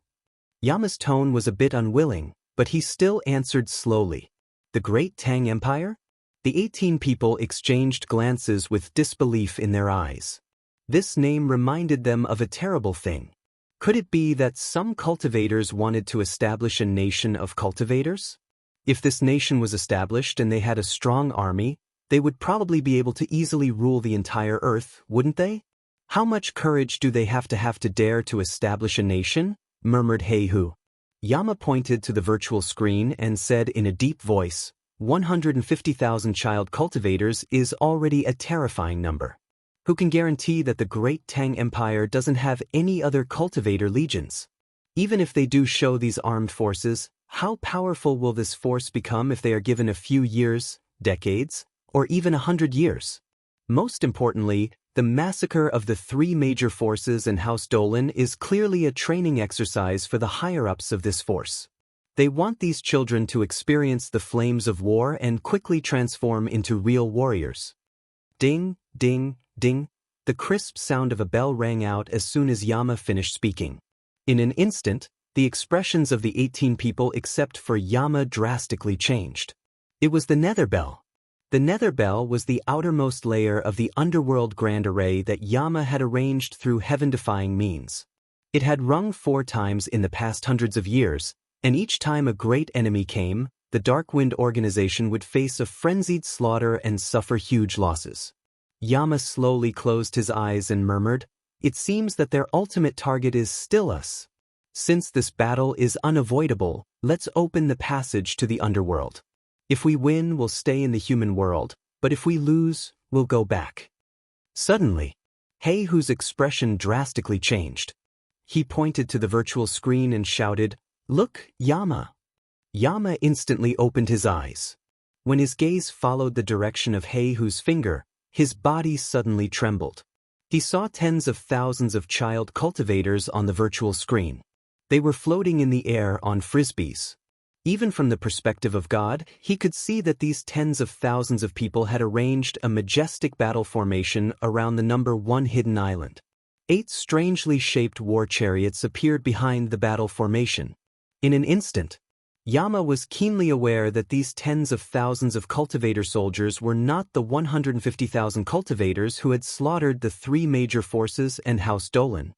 Yama's tone was a bit unwilling, but he still answered slowly. The Great Tang Empire? The 18 people exchanged glances with disbelief in their eyes. This name reminded them of a terrible thing. Could it be that some cultivators wanted to establish a nation of cultivators? If this nation was established and they had a strong army, they would probably be able to easily rule the entire earth, wouldn't they? How much courage do they have to dare to establish a nation? Murmured He-Hu. Yama pointed to the virtual screen and said in a deep voice, 150,000 child cultivators is already a terrifying number. Who can guarantee that the Great Tang Empire doesn't have any other cultivator legions? Even if they do show these armed forces, how powerful will this force become if they are given a few years, decades, or even 100 years? Most importantly, the massacre of the 3 major forces in House Dolan is clearly a training exercise for the higher-ups of this force. They want these children to experience the flames of war and quickly transform into real warriors. Ding, ding, ding. The crisp sound of a bell rang out as soon as Yama finished speaking. In an instant, the expressions of the 18 people except for Yama drastically changed. It was the Nether Bell. The Nether Bell was the outermost layer of the underworld grand array that Yama had arranged through heaven-defying means. It had rung 4 times in the past hundreds of years, and each time a great enemy came, the Darkwind organization would face a frenzied slaughter and suffer huge losses. Yama slowly closed his eyes and murmured, "It seems that their ultimate target is still us. Since this battle is unavoidable, let's open the passage to the underworld. If we win, we'll stay in the human world, but if we lose, we'll go back." Suddenly, He-Hu's expression drastically changed. He pointed to the virtual screen and shouted, "Look, Yama!" Yama instantly opened his eyes. When his gaze followed the direction of He-Hu's finger, his body suddenly trembled. He saw tens of thousands of child cultivators on the virtual screen. They were floating in the air on frisbees. Even from the perspective of God, he could see that these tens of thousands of people had arranged a majestic battle formation around the number 1 hidden island. 8 strangely shaped war chariots appeared behind the battle formation. In an instant, Yama was keenly aware that these tens of thousands of cultivator soldiers were not the 150,000 cultivators who had slaughtered the 3 major forces and House Dolan.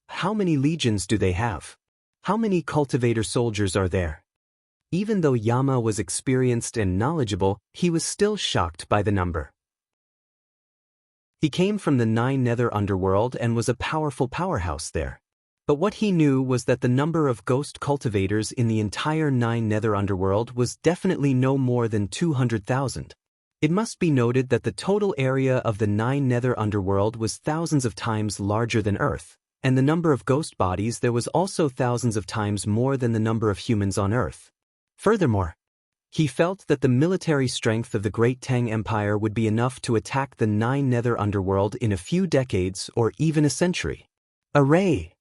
How many legions do they have? How many cultivator soldiers are there? Even though Yama was experienced and knowledgeable, he was still shocked by the number. He came from the 9 Nether Underworld and was a powerful powerhouse there. But what he knew was that the number of ghost cultivators in the entire 9 Nether Underworld was definitely no more than 200,000. It must be noted that the total area of the 9 Nether Underworld was thousands of times larger than Earth, and the number of ghost bodies there was also thousands of times more than the number of humans on Earth. Furthermore, he felt that the military strength of the Great Tang Empire would be enough to attack the 9 Nether Underworld in a few decades or even a century. Array!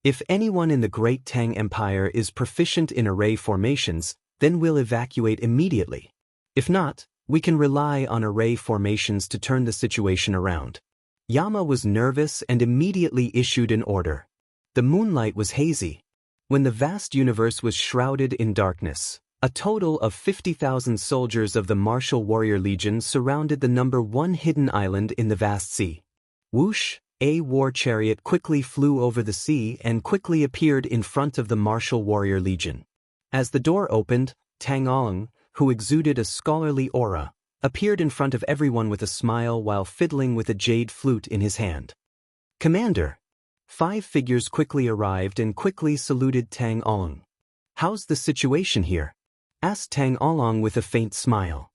If anyone in the Great Tang Empire is proficient in array formations, then we'll evacuate immediately. If not, we can rely on array formations to turn the situation around. Yama was nervous and immediately issued an order. The moonlight was hazy. When the vast universe was shrouded in darkness, a total of 50,000 soldiers of the Martial Warrior Legion surrounded the number 1 hidden island in the vast sea. Whoosh! A war chariot quickly flew over the sea and quickly appeared in front of the Martial Warrior Legion. As the door opened, Tang Ong, who exuded a scholarly aura, appeared in front of everyone with a smile while fiddling with a jade flute in his hand. "Commander!" 5 figures quickly arrived and quickly saluted Tang Along. "How's the situation here?" asked Tang Along with a faint smile.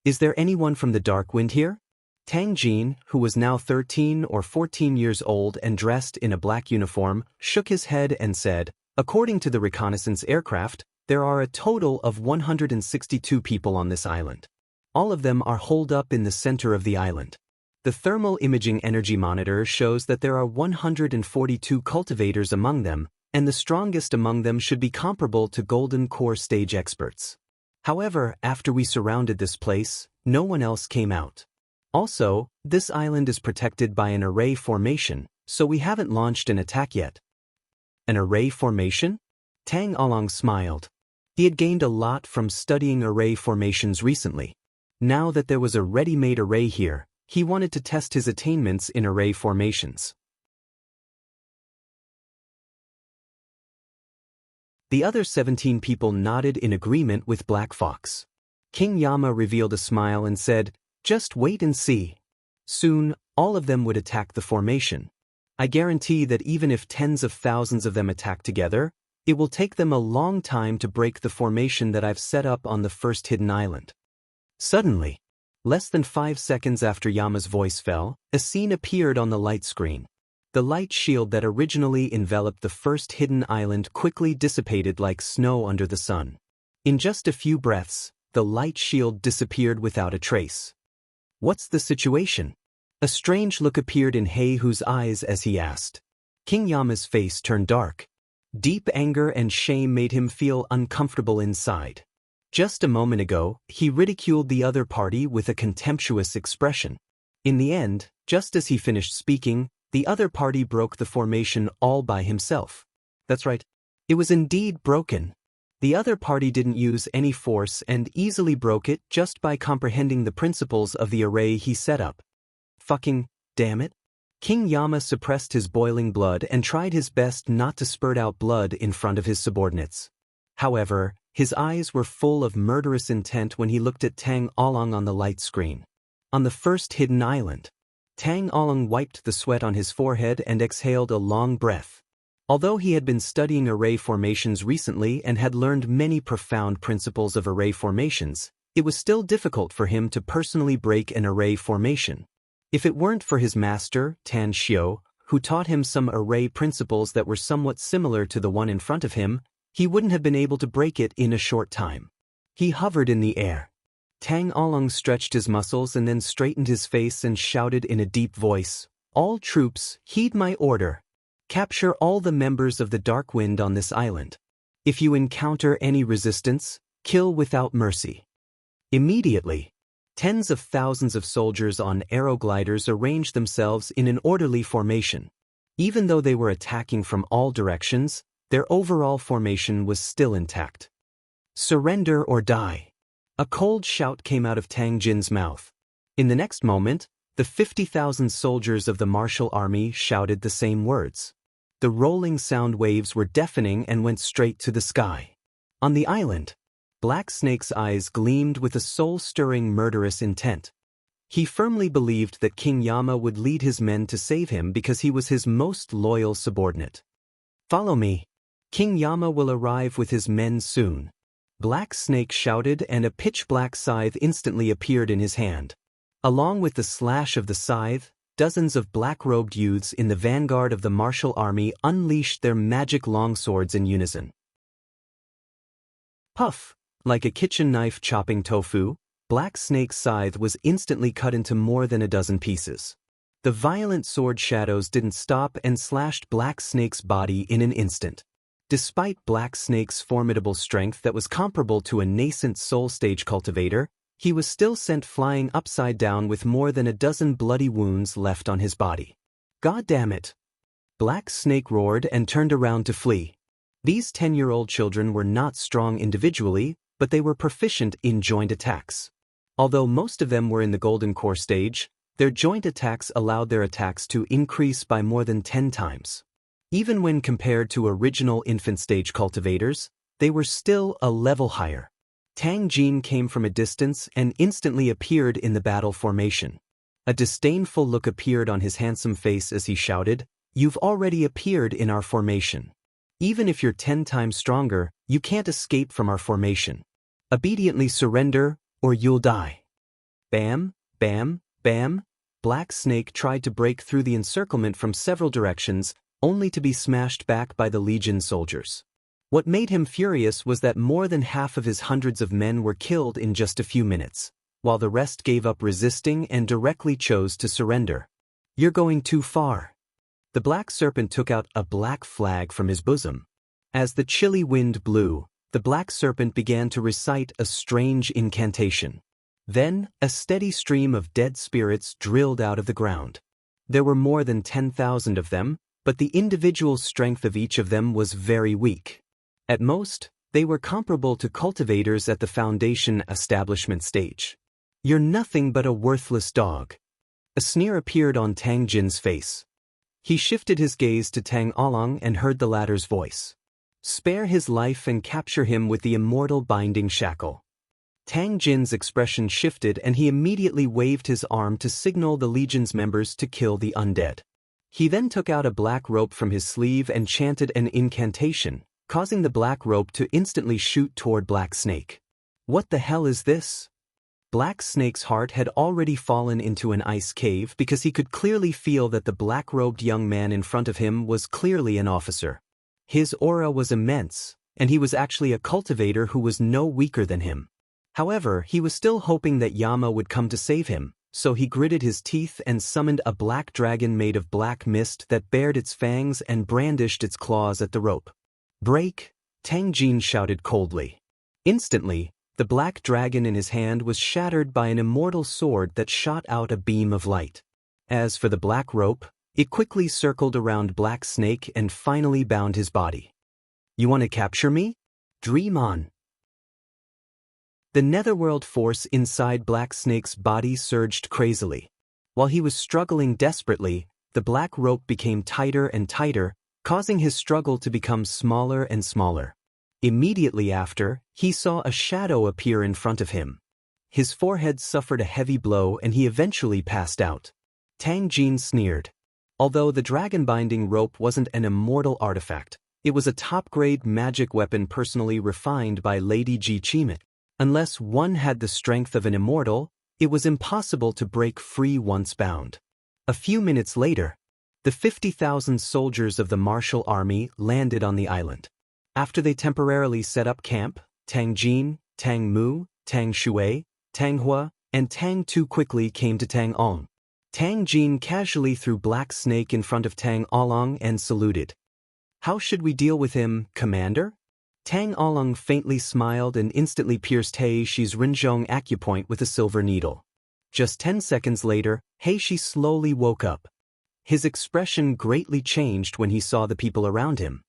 "Is there anyone from the Dark Wind here?" Tang Jin, who was now 13 or 14 years old and dressed in a black uniform, shook his head and said, "According to the reconnaissance aircraft, there are a total of 162 people on this island. All of them are holed up in the center of the island. The thermal imaging energy monitor shows that there are 142 cultivators among them, and the strongest among them should be comparable to Golden Core stage experts. However, after we surrounded this place, no one else came out. Also, this island is protected by an array formation, so we haven't launched an attack yet." "An array formation?" Tang Along smiled. He had gained a lot from studying array formations recently. Now that there was a ready-made array here, he wanted to test his attainments in array formations. The other 17 people nodded in agreement with Black Fox. King Yama revealed a smile and said, "Just wait and see. Soon, all of them would attack the formation. I guarantee that even if tens of thousands of them attack together, it will take them a long time to break the formation that I've set up on the first hidden island." Suddenly, less than 5 seconds after Yama's voice fell, a scene appeared on the light screen. The light shield that originally enveloped the first hidden island quickly dissipated like snow under the sun. In just a few breaths, the light shield disappeared without a trace. "What's the situation?" A strange look appeared in Heihu's eyes as he asked. King Yama's face turned dark. Deep anger and shame made him feel uncomfortable inside. Just a moment ago, he ridiculed the other party with a contemptuous expression. In the end, just as he finished speaking, the other party broke the formation all by himself. That's right. It was indeed broken. The other party didn't use any force and easily broke it just by comprehending the principles of the array he set up. Fucking damn it. King Yama suppressed his boiling blood and tried his best not to spurt out blood in front of his subordinates. However, his eyes were full of murderous intent when he looked at Tang Along on the light screen. On the first hidden island, Tang Along wiped the sweat on his forehead and exhaled a long breath. Although he had been studying array formations recently and had learned many profound principles of array formations, it was still difficult for him to personally break an array formation. If it weren't for his master, Tan Xiu, who taught him some array principles that were somewhat similar to the one in front of him, he wouldn't have been able to break it in a short time. He hovered in the air. Tang Along stretched his muscles and then straightened his face and shouted in a deep voice, "All troops, heed my order. Capture all the members of the Dark Wind on this island. If you encounter any resistance, kill without mercy." Immediately, tens of thousands of soldiers on aerogliders arranged themselves in an orderly formation. Even though they were attacking from all directions, their overall formation was still intact. "Surrender or die." A cold shout came out of Tang Jin's mouth. In the next moment, the 50,000 soldiers of the martial army shouted the same words. The rolling sound waves were deafening and went straight to the sky. On the island, Black Snake's eyes gleamed with a soul-stirring murderous intent. He firmly believed that King Yama would lead his men to save him because he was his most loyal subordinate. "Follow me. King Yama will arrive with his men soon." Black Snake shouted, and a pitch-black scythe instantly appeared in his hand. Along with the slash of the scythe, dozens of black-robed youths in the vanguard of the martial army unleashed their magic longswords in unison. Puff! Like a kitchen knife chopping tofu, Black Snake's scythe was instantly cut into more than a dozen pieces. The violent sword shadows didn't stop and slashed Black Snake's body in an instant. Despite Black Snake's formidable strength that was comparable to a nascent soul stage cultivator, he was still sent flying upside down with more than a dozen bloody wounds left on his body. "God damn it!" Black Snake roared and turned around to flee. These 10-year-old children were not strong individually, but they were proficient in joint attacks. Although most of them were in the Golden Core stage, their joint attacks allowed their attacks to increase by more than 10 times. Even when compared to original infant stage cultivators, they were still a level higher. Tang Jin came from a distance and instantly appeared in the battle formation. A disdainful look appeared on his handsome face as he shouted, "You've already appeared in our formation. Even if you're 10 times stronger, you can't escape from our formation. Obediently surrender, or you'll die." Bam, bam, bam. Black Snake tried to break through the encirclement from several directions, only to be smashed back by the Legion soldiers. What made him furious was that more than half of his hundreds of men were killed in just a few minutes, while the rest gave up resisting and directly chose to surrender. "You're going too far." The Black Serpent took out a black flag from his bosom. As the chilly wind blew, the Black Serpent began to recite a strange incantation. Then, a steady stream of dead spirits drilled out of the ground. There were more than 10,000 of them, but the individual strength of each of them was very weak. At most, they were comparable to cultivators at the foundation establishment stage. "You're nothing but a worthless dog." A sneer appeared on Tang Jin's face. He shifted his gaze to Tang Along and heard the latter's voice. "Spare his life and capture him with the immortal binding shackle." Tang Jin's expression shifted and he immediately waved his arm to signal the Legion's members to kill the undead. He then took out a black rope from his sleeve and chanted an incantation, causing the black rope to instantly shoot toward Black Snake. "What the hell is this?" Black Snake's heart had already fallen into an ice cave because he could clearly feel that the black-robed young man in front of him was clearly an officer. His aura was immense, and he was actually a cultivator who was no weaker than him. However, he was still hoping that Yama would come to save him, so he gritted his teeth and summoned a black dragon made of black mist that bared its fangs and brandished its claws at the rope. "Break!" Tang Jin shouted coldly. Instantly, the black dragon in his hand was shattered by an immortal sword that shot out a beam of light. As for the black rope, it quickly circled around Black Snake and finally bound his body. "You want to capture me? Dream on." The netherworld force inside Black Snake's body surged crazily. While he was struggling desperately, the black rope became tighter and tighter, causing his struggle to become smaller and smaller. Immediately after, he saw a shadow appear in front of him. His forehead suffered a heavy blow and he eventually passed out. Tang Jin sneered. Although the dragon binding rope wasn't an immortal artifact, it was a top-grade magic weapon personally refined by Lady Ji Chimit. Unless one had the strength of an immortal, it was impossible to break free once bound. A few minutes later, the 50,000 soldiers of the martial army landed on the island. After they temporarily set up camp, Tang Jin, Tang Mu, Tang Shui, Tang Hua, and Tang Tu quickly came to Tang Ong. Tang Jin casually threw Black Snake in front of Tang Along and saluted. "How should we deal with him, Commander?" Tang Along faintly smiled and instantly pierced He Shi's Rinzhong acupoint with a silver needle. Just 10 seconds later, He Shi slowly woke up. His expression greatly changed when he saw the people around him.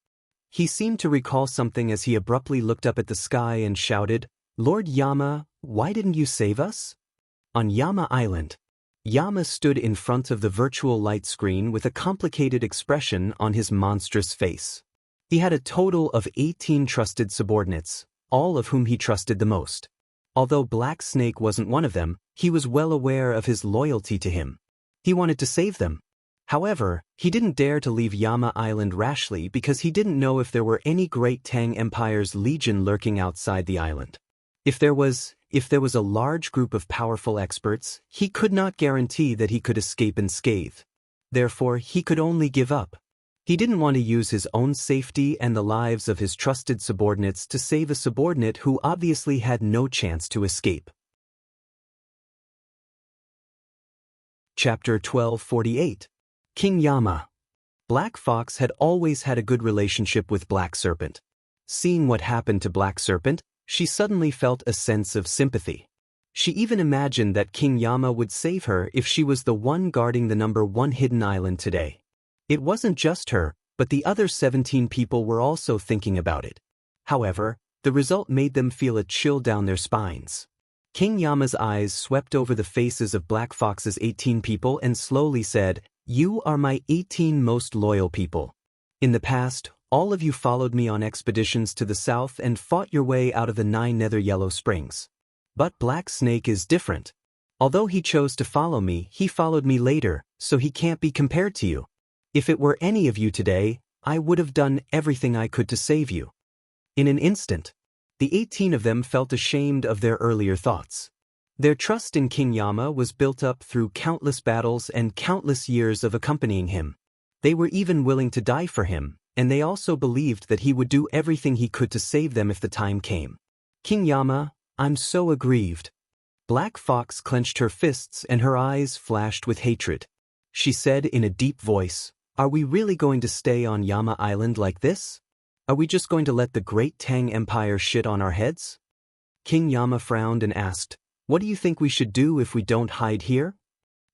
He seemed to recall something as he abruptly looked up at the sky and shouted, "Lord Yama, why didn't you save us?" On Yama Island, Yama stood in front of the virtual light screen with a complicated expression on his monstrous face. He had a total of 18 trusted subordinates, all of whom he trusted the most. Although Black Snake wasn't one of them, he was well aware of his loyalty to him. He wanted to save them. However, he didn't dare to leave Yama Island rashly because he didn't know if there were any Great Tang Empire's legion lurking outside the island. If there was a large group of powerful experts, he could not guarantee that he could escape unscathed. Therefore, he could only give up. He didn't want to use his own safety and the lives of his trusted subordinates to save a subordinate who obviously had no chance to escape. Chapter 1248. King Yama. Black Fox had always had a good relationship with Black Serpent. Seeing what happened to Black Serpent, she suddenly felt a sense of sympathy. She even imagined that King Yama would save her if she was the one guarding the #1 hidden island today. It wasn't just her, but the other 17 people were also thinking about it. However, the result made them feel a chill down their spines. King Yama's eyes swept over the faces of Black Fox's 18 people and slowly said, "You are my 18 most loyal people. In the past, all of you followed me on expeditions to the south and fought your way out of the 9 nether yellow springs. But Black Snake is different. Although he chose to follow me, he followed me later, so he can't be compared to you. If it were any of you today, I would have done everything I could to save you." In an instant, the 18 of them felt ashamed of their earlier thoughts. Their trust in King Yama was built up through countless battles and countless years of accompanying him. They were even willing to die for him, and they also believed that he would do everything he could to save them if the time came. "King Yama, I'm so aggrieved." Black Fox clenched her fists and her eyes flashed with hatred. She said in a deep voice, "Are we really going to stay on Yama Island like this? Are we just going to let the great Tang Empire shit on our heads?" King Yama frowned and asked, "What do you think we should do if we don't hide here?"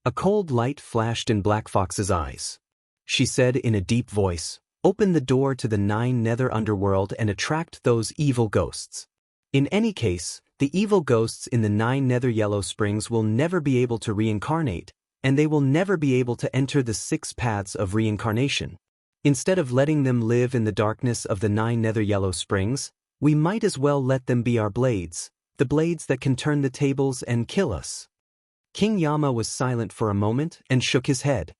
A cold light flashed in Black Fox's eyes. She said in a deep voice, "Open the door to the 9 nether underworld and attract those evil ghosts. In any case, the evil ghosts in the 9 nether yellow springs will never be able to reincarnate, and they will never be able to enter the 6 paths of reincarnation. Instead of letting them live in the darkness of the 9 nether yellow springs, we might as well let them be our blades, the blades that can turn the tables and kill us." King Yama was silent for a moment and shook his head.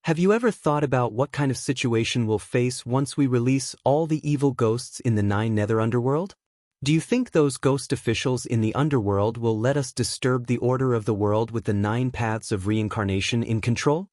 "Have you ever thought about what kind of situation we'll face once we release all the evil ghosts in the 9 nether underworld? Do you think those ghost officials in the underworld will let us disturb the order of the world with the 9 paths of reincarnation in control?"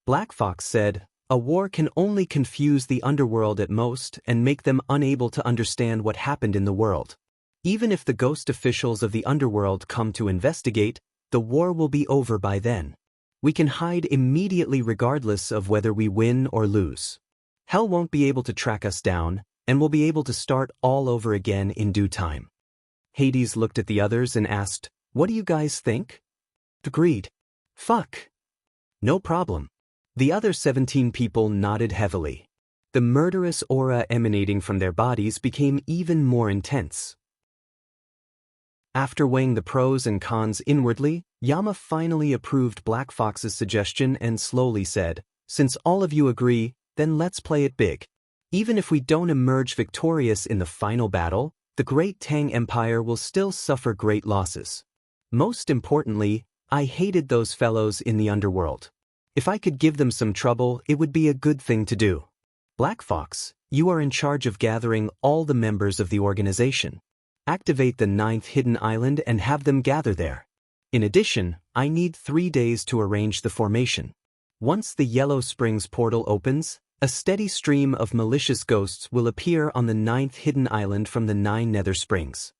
Black Fox said, "A war can only confuse the underworld at most and make them unable to understand what happened in the world. Even if the ghost officials of the underworld come to investigate, the war will be over by then. We can hide immediately regardless of whether we win or lose. Hell won't be able to track us down, and we'll be able to start all over again in due time." Hades looked at the others and asked, "What do you guys think?" Agreed. "Fuck. No problem." The other 17 people nodded heavily. The murderous aura emanating from their bodies became even more intense. After weighing the pros and cons inwardly, Yama finally approved Black Fox's suggestion and slowly said, "Since all of you agree, then let's play it big. Even if we don't emerge victorious in the final battle, the great Tang Empire will still suffer great losses. Most importantly, I hated those fellows in the underworld. If I could give them some trouble, it would be a good thing to do. Black Fox, you are in charge of gathering all the members of the organization. Activate the 9th hidden island and have them gather there. In addition, I need 3 days to arrange the formation. Once the Yellow Springs portal opens, a steady stream of malicious ghosts will appear on the 9th hidden island from the 9 nether springs."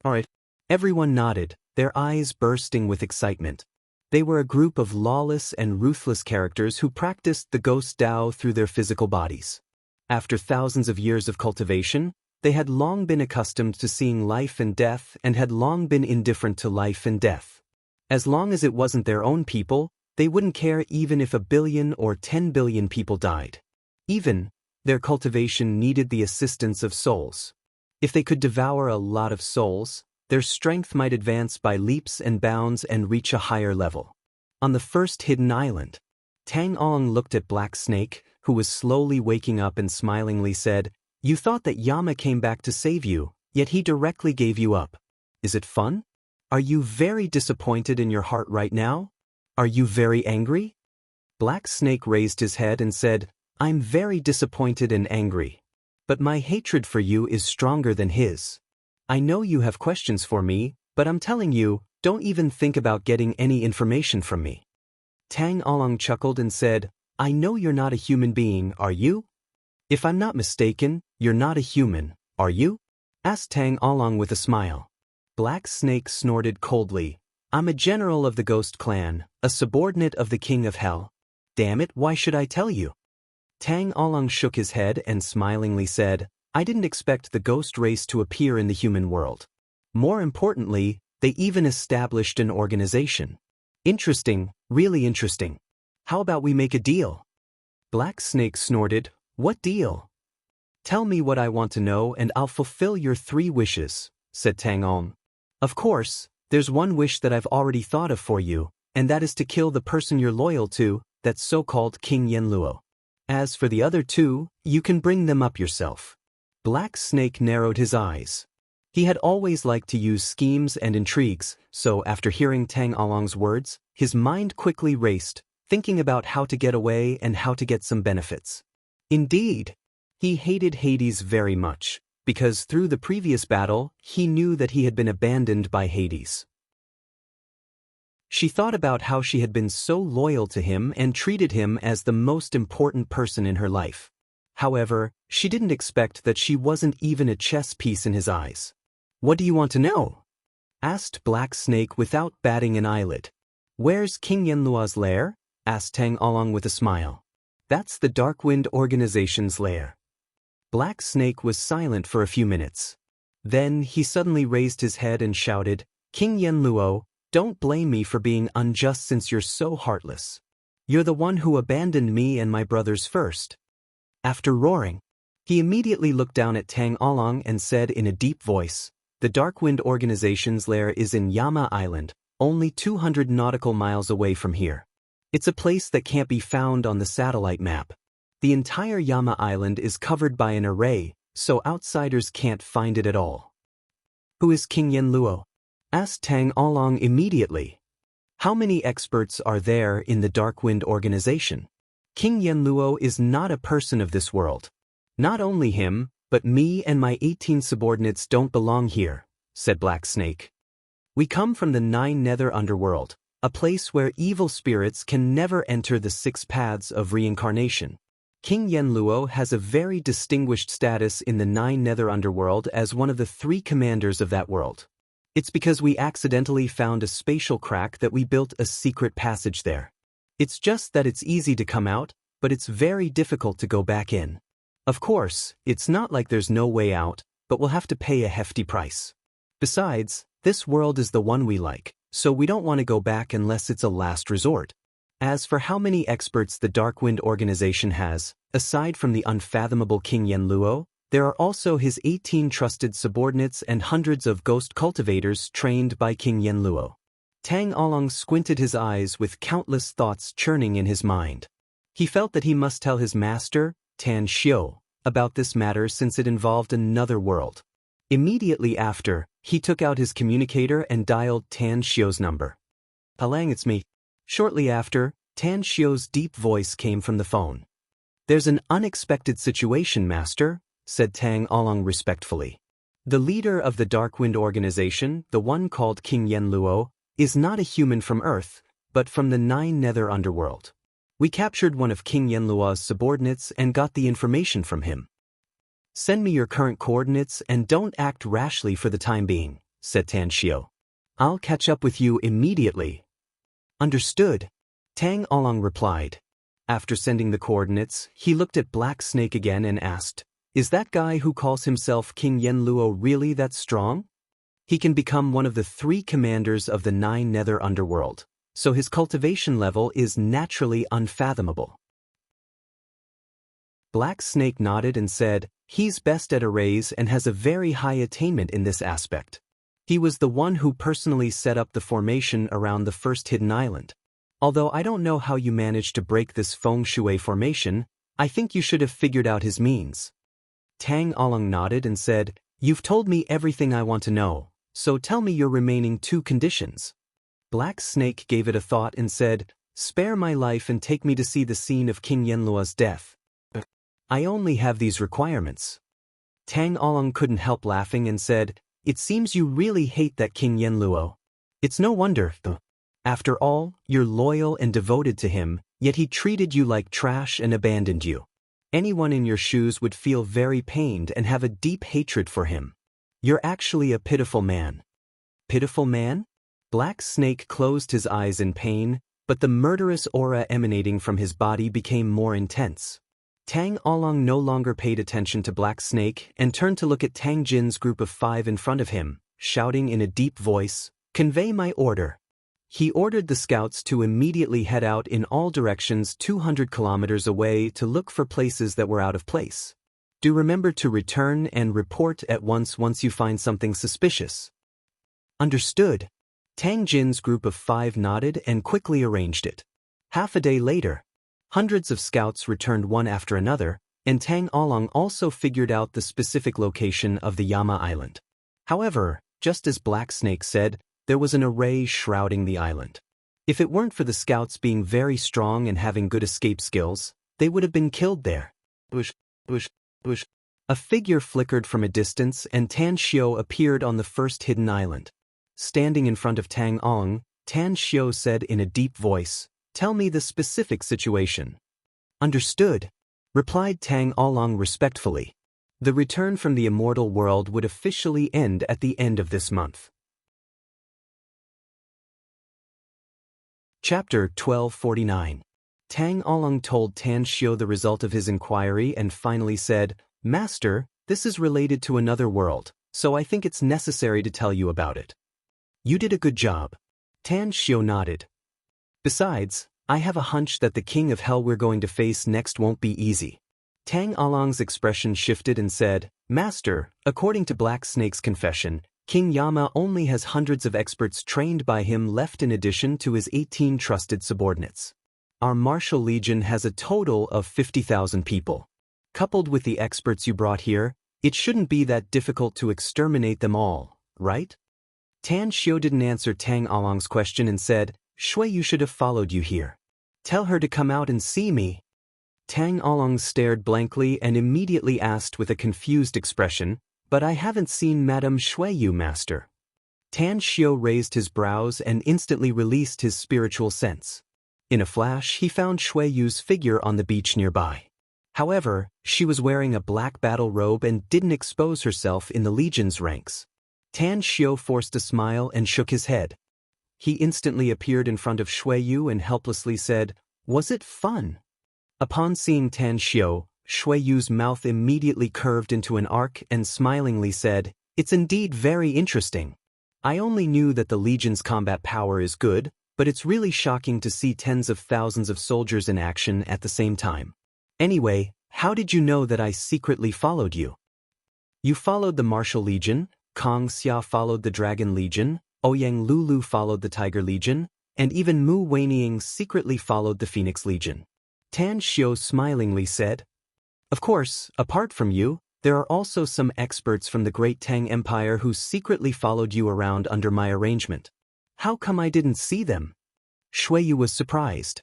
Alright. Everyone nodded, their eyes bursting with excitement. They were a group of lawless and ruthless characters who practiced the ghost Tao through their physical bodies. After thousands of years of cultivation, they had long been accustomed to seeing life and death and had long been indifferent to life and death. As long as it wasn't their own people, they wouldn't care even if 1 billion or 10 billion people died. Even, their cultivation needed the assistance of souls. If they could devour a lot of souls, their strength might advance by leaps and bounds and reach a higher level. On the first hidden island, Tang Ong looked at Black Snake, who was slowly waking up and smilingly said, "You thought that Yama came back to save you, yet he directly gave you up. Is it fun? Are you very disappointed in your heart right now? Are you very angry?" Black Snake raised his head and said, "I'm very disappointed and angry. But my hatred for you is stronger than his. I know you have questions for me, but I'm telling you, don't even think about getting any information from me." Tang Along chuckled and said, "I know you're not a human being, are you? If I'm not mistaken, you're not a human, are you?" asked Tang Along with a smile. Black Snake snorted coldly, "I'm a general of the Ghost Clan, a subordinate of the King of Hell. Damn it, why should I tell you?" Tang Along shook his head and smilingly said, "I didn't expect the ghost race to appear in the human world. More importantly, they even established an organization. Interesting, really interesting. How about we make a deal?" Black Snake snorted, "What deal?" "Tell me what I want to know and I'll fulfill your 3 wishes, said Tang Ong. "Of course, there's one wish that I've already thought of for you, and that is to kill the person you're loyal to, that so-called King Yenluo. As for the other two, you can bring them up yourself. Black Snake narrowed his eyes. He had always liked to use schemes and intrigues, so after hearing Tang Along's words, his mind quickly raced, thinking about how to get away and how to get some benefits. Indeed, he hated Hades very much, because through the previous battle, he knew that he had been abandoned by Hades. She thought about how she had been so loyal to him and treated him as the most important person in her life. However, she didn't expect that she wasn't even a chess piece in his eyes. "What do you want to know?" asked Black Snake without batting an eyelid. "Where's King Yenlua's lair?" asked Tang Along with a smile. "That's the Darkwind Organization's lair." Black Snake was silent for a few minutes. Then he suddenly raised his head and shouted, "King Yenluo, don't blame me for being unjust since you're so heartless. You're the one who abandoned me and my brothers first." After roaring, he immediately looked down at Tang Along and said in a deep voice, "The Darkwind Organization's lair is in Yama Island, only 200 nautical miles away from here. It's a place that can't be found on the satellite map. The entire Yama Island is covered by an array, so outsiders can't find it at all." "Who is King Yenluo?" asked Tang Along immediately. "How many experts are there in the Darkwind Organization? King Yenluo is not a person of this world. Not only him, but me and my 18 subordinates don't belong here," said Black Snake. "We come from the 9 Nether Underworld, a place where evil spirits can never enter the 6 paths of reincarnation. King Yenluo has a very distinguished status in the 9 Nether Underworld as one of the 3 commanders of that world. It's because we accidentally found a spatial crack that we built a secret passage there. It's just that it's easy to come out, but it's very difficult to go back in. Of course, it's not like there's no way out, but we'll have to pay a hefty price. Besides, this world is the one we like, so we don't want to go back unless it's a last resort. As for how many experts the Darkwind Organization has, aside from the unfathomable King Yenluo, there are also his 18 trusted subordinates and hundreds of ghost cultivators trained by King Yenluo." Tang Along squinted his eyes with countless thoughts churning in his mind. He felt that he must tell his master, Tan Xiu, about this matter since it involved another world. Immediately after, he took out his communicator and dialed Tan Xiu's number. "Palang, it's me." Shortly after, Tan Xiu's deep voice came from the phone. "There's an unexpected situation, Master," said Tang Along respectfully. "The leader of the Darkwind Organization, the one called King Yenluo, is not a human from Earth, but from the 9 Nether Underworld. We captured one of King Yenluo's subordinates and got the information from him. Send me your current coordinates and don't act rashly for the time being," said Tan Xiu. "I'll catch up with you immediately." "Understood," Tang Along replied. After sending the coordinates, he looked at Black Snake again and asked, "Is that guy who calls himself King Yenluo really that strong? He can become one of the 3 commanders of the 9 Nether Underworld, so his cultivation level is naturally unfathomable." Black Snake nodded and said, "He's best at arrays and has a very high attainment in this aspect. He was the one who personally set up the formation around the first hidden island. Although I don't know how you managed to break this feng shui formation, I think you should have figured out his means." Tang Along nodded and said, "You've told me everything I want to know, so tell me your remaining 2 conditions." Black Snake gave it a thought and said, "Spare my life and take me to see the scene of King Yenluo's death. I only have these requirements." Tang Along couldn't help laughing and said, "It seems you really hate that King Yenluo. It's no wonder. After all, you're loyal and devoted to him, yet he treated you like trash and abandoned you. Anyone in your shoes would feel very pained and have a deep hatred for him. You're actually a pitiful man." "Pitiful man?" Black Snake closed his eyes in pain, but the murderous aura emanating from his body became more intense. Tang Along no longer paid attention to Black Snake and turned to look at Tang Jin's group of 5 in front of him, shouting in a deep voice, "Convey my order." He ordered the scouts to immediately head out in all directions 200 kilometers away to look for places that were out of place. "Do remember to return and report at once you find something suspicious." "Understood." Tang Jin's group of 5 nodded and quickly arranged it. Half a day later, Hundreds of scouts returned one after another, and Tang Along also figured out the specific location of the Yama Island. However, just as Black Snake said, there was an array shrouding the island. If it weren't for the scouts being very strong and having good escape skills, they would have been killed there. Bush, bush, bush. A figure flickered from a distance and Tan Xiao appeared on the first hidden island. Standing in front of Tang Ong, Tan Xiao said in a deep voice, "Tell me the specific situation." "Understood," replied Tang Along respectfully. The return from the immortal world would officially end at the end of this month. Chapter 1249. Tang Along told Tan Xiao the result of his inquiry and finally said, "Master, this is related to another world, so I think it's necessary to tell you about it." "You did a good job." Tan Xiao nodded. "Besides, I have a hunch that the king of hell we're going to face next won't be easy." Tang Along's expression shifted and said, "Master, according to Black Snake's confession, King Yama only has hundreds of experts trained by him left in addition to his 18 trusted subordinates. Our martial legion has a total of 50,000 people. Coupled with the experts you brought here, it shouldn't be that difficult to exterminate them all, right?" Tan Xiao didn't answer Tang Along's question and said, "Shui Yu should have followed you here. Tell her to come out and see me." Tang Along stared blankly and immediately asked with a confused expression, "But I haven't seen Madame Shui Yu, master." Tan Xiao raised his brows and instantly released his spiritual sense. In a flash, he found Shui Yu's figure on the beach nearby. However, she was wearing a black battle robe and didn't expose herself in the Legion's ranks. Tan Xiao forced a smile and shook his head. He instantly appeared in front of Shui Yu and helplessly said, "Was it fun?" Upon seeing Tan Xiao, Shui Yu's mouth immediately curved into an arc and smilingly said, "It's indeed very interesting. I only knew that the Legion's combat power is good, but it's really shocking to see tens of thousands of soldiers in action at the same time. Anyway, how did you know that I secretly followed you?" "You followed the Martial Legion, Kong Xia followed the Dragon Legion, Ouyang Lulu followed the Tiger Legion, and even Mu Weiniang secretly followed the Phoenix Legion." Tan Xiao smilingly said, "Of course, apart from you, there are also some experts from the Great Tang Empire who secretly followed you around under my arrangement. How come I didn't see them?" Shui Yu was surprised.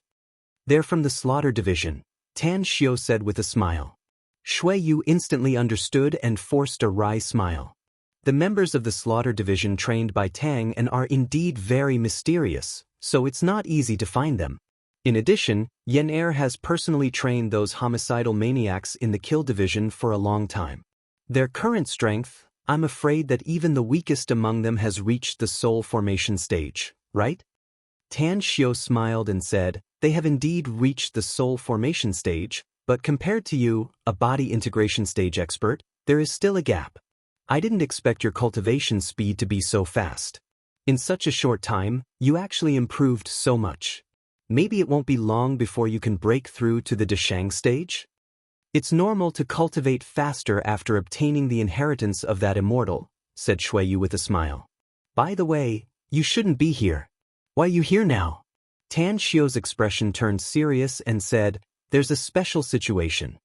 "They're from the Slaughter Division," Tan Xiao said with a smile. Shui Yu instantly understood and forced a wry smile. The members of the Slaughter Division trained by Tang and are indeed very mysterious, so it's not easy to find them. In addition, Yen Er has personally trained those homicidal maniacs in the Kill Division for a long time. Their current strength, I'm afraid that even the weakest among them has reached the soul formation stage, right?" Tan Xiao smiled and said, "They have indeed reached the soul formation stage, but compared to you, a body integration stage expert, there is still a gap. I didn't expect your cultivation speed to be so fast. In such a short time, you actually improved so much. Maybe it won't be long before you can break through to the Deshang stage? It's normal to cultivate faster after obtaining the inheritance of that immortal," said Shui Yu with a smile. "By the way, you shouldn't be here. Why are you here now?" Tan Xiao's expression turned serious and said, "There's a special situation.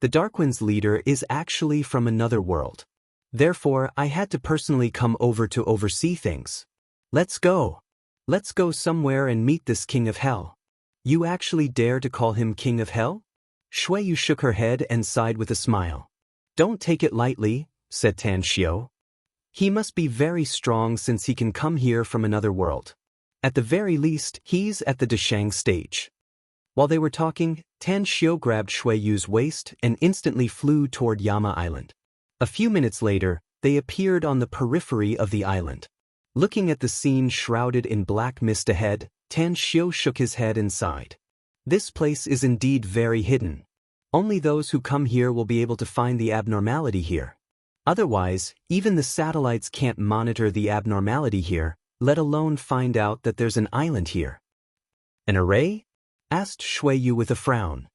The Darkwind's leader is actually from another world. Therefore, I had to personally come over to oversee things. Let's go. Let's go somewhere and meet this King of Hell." "You actually dare to call him King of Hell?" Shui Yu shook her head and sighed with a smile. "Don't take it lightly," said Tan Xiao. "He must be very strong since he can come here from another world. At the very least, he's at the Deshang stage." While they were talking, Tan Xiao grabbed Shui Yu's waist and instantly flew toward Yama Island. A few minutes later, they appeared on the periphery of the island. Looking at the scene shrouded in black mist ahead, Tan Xiao shook his head and sighed. This place is indeed very hidden. Only those who come here will be able to find the abnormality here. Otherwise, even the satellites can't monitor the abnormality here, let alone find out that there's an island here. "An array?" asked Shui Yu with a frown.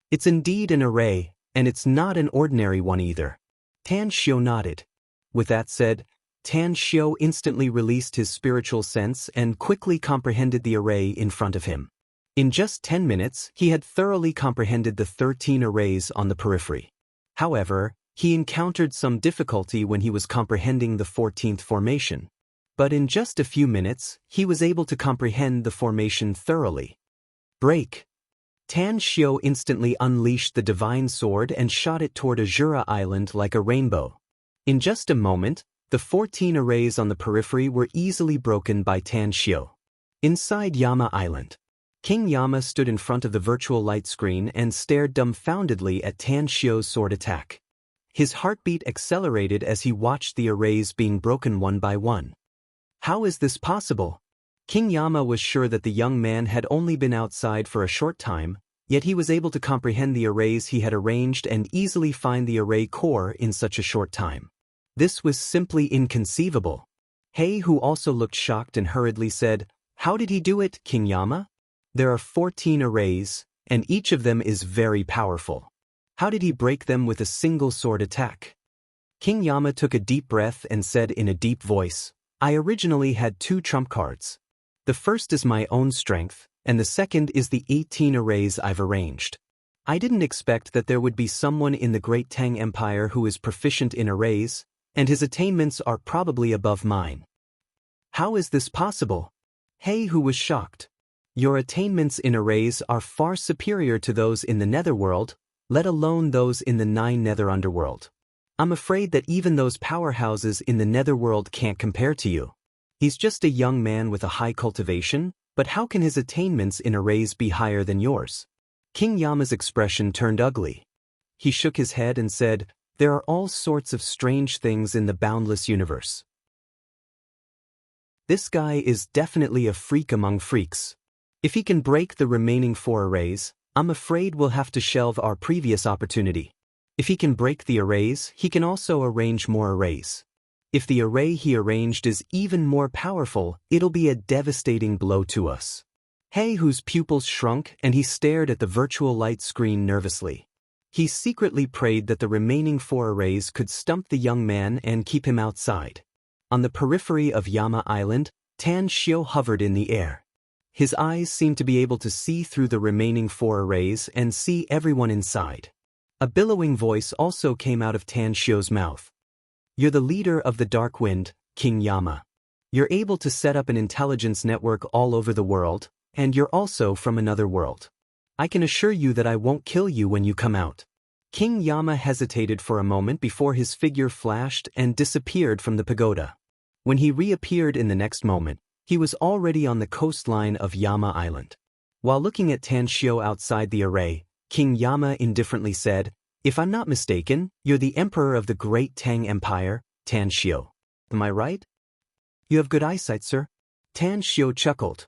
"It's indeed an array, and it's not an ordinary one either." Tan Xiao nodded. With that said, Tan Xiao instantly released his spiritual sense and quickly comprehended the array in front of him. In just 10 minutes, he had thoroughly comprehended the 13 arrays on the periphery. However, he encountered some difficulty when he was comprehending the 14th formation. But in just a few minutes, he was able to comprehend the formation thoroughly. Break! Tan Xiao instantly unleashed the divine sword and shot it toward Azura Island like a rainbow. In just a moment, the 14 arrays on the periphery were easily broken by Tan Xiao. Inside Yama Island, King Yama stood in front of the virtual light screen and stared dumbfoundedly at Tan Xiao's sword attack. His heartbeat accelerated as he watched the arrays being broken one by one. How is this possible? King Yama was sure that the young man had only been outside for a short time, yet he was able to comprehend the arrays he had arranged and easily find the array core in such a short time. This was simply inconceivable. Hei, who also looked shocked and hurriedly said, "How did he do it, King Yama? There are 14 arrays, and each of them is very powerful. How did he break them with a single sword attack?" King Yama took a deep breath and said in a deep voice, "I originally had 2 trump cards. The first is my own strength, and the second is the 18 arrays I've arranged. I didn't expect that there would be someone in the Great Tang Empire who is proficient in arrays, and his attainments are probably above mine." "How is this possible?" Hei, who was shocked. "Your attainments in arrays are far superior to those in the netherworld, let alone those in the 9 nether underworld. I'm afraid that even those powerhouses in the netherworld can't compare to you. He's just a young man with a high cultivation, but how can his attainments in arrays be higher than yours?" King Yama's expression turned ugly. He shook his head and said, "There are all sorts of strange things in the boundless universe. This guy is definitely a freak among freaks. If he can break the remaining 4 arrays, I'm afraid we'll have to shelve our previous opportunity. If he can break the arrays, he can also arrange more arrays. If the array he arranged is even more powerful, it'll be a devastating blow to us." Hei, whose pupils shrunk and he stared at the virtual light screen nervously. He secretly prayed that the remaining 4 arrays could stump the young man and keep him outside. On the periphery of Yama Island, Tan Xiao hovered in the air. His eyes seemed to be able to see through the remaining 4 arrays and see everyone inside. A billowing voice also came out of Tan Xiao's mouth. "You're the leader of the Dark Wind, King Yama. You're able to set up an intelligence network all over the world, and you're also from another world. I can assure you that I won't kill you when you come out." King Yama hesitated for a moment before his figure flashed and disappeared from the pagoda. When he reappeared in the next moment, he was already on the coastline of Yama Island. While looking at Tan Xiao outside the array, King Yama indifferently said, "If I'm not mistaken, you're the emperor of the Great Tang Empire, Tan Xiao. Am I right?" "You have good eyesight, sir." Tan Xiao chuckled.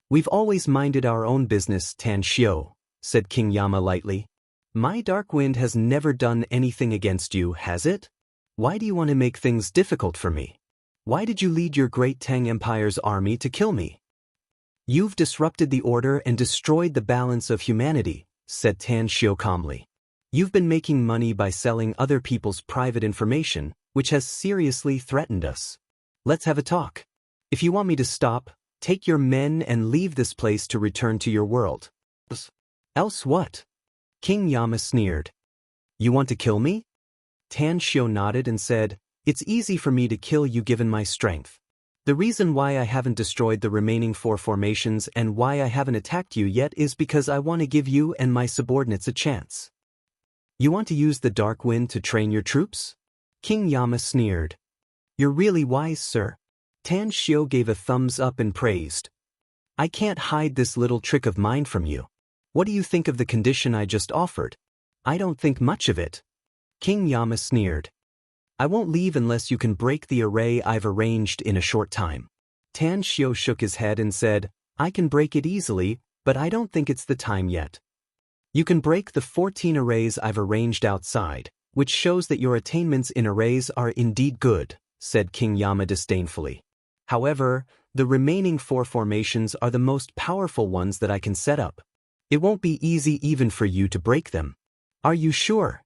"We've always minded our own business, Tan Xiao," said King Yama lightly. "My Dark Wind has never done anything against you, has it? Why do you want to make things difficult for me? Why did you lead your Great Tang Empire's army to kill me?" "You've disrupted the order and destroyed the balance of humanity," said Tan Xiao calmly. "You've been making money by selling other people's private information, which has seriously threatened us. Let's have a talk. If you want me to stop, take your men and leave this place to return to your world. Else what?" King Yama sneered. "You want to kill me?" Tan Xiao nodded and said, "It's easy for me to kill you given my strength. The reason why I haven't destroyed the remaining 4 formations and why I haven't attacked you yet is because I want to give you and my subordinates a chance." "You want to use the Dark Wind to train your troops?" King Yama sneered. "You're really wise, sir." Tan Xiao gave a thumbs up and praised. "I can't hide this little trick of mine from you. What do you think of the condition I just offered?" "I don't think much of it." King Yama sneered. "I won't leave unless you can break the array I've arranged in a short time." Tan Xiao shook his head and said, "I can break it easily, but I don't think it's the time yet." "You can break the 14 arrays I've arranged outside, which shows that your attainments in arrays are indeed good," said King Yama disdainfully. "However, the remaining 4 formations are the most powerful ones that I can set up. It won't be easy even for you to break them." "Are you sure?"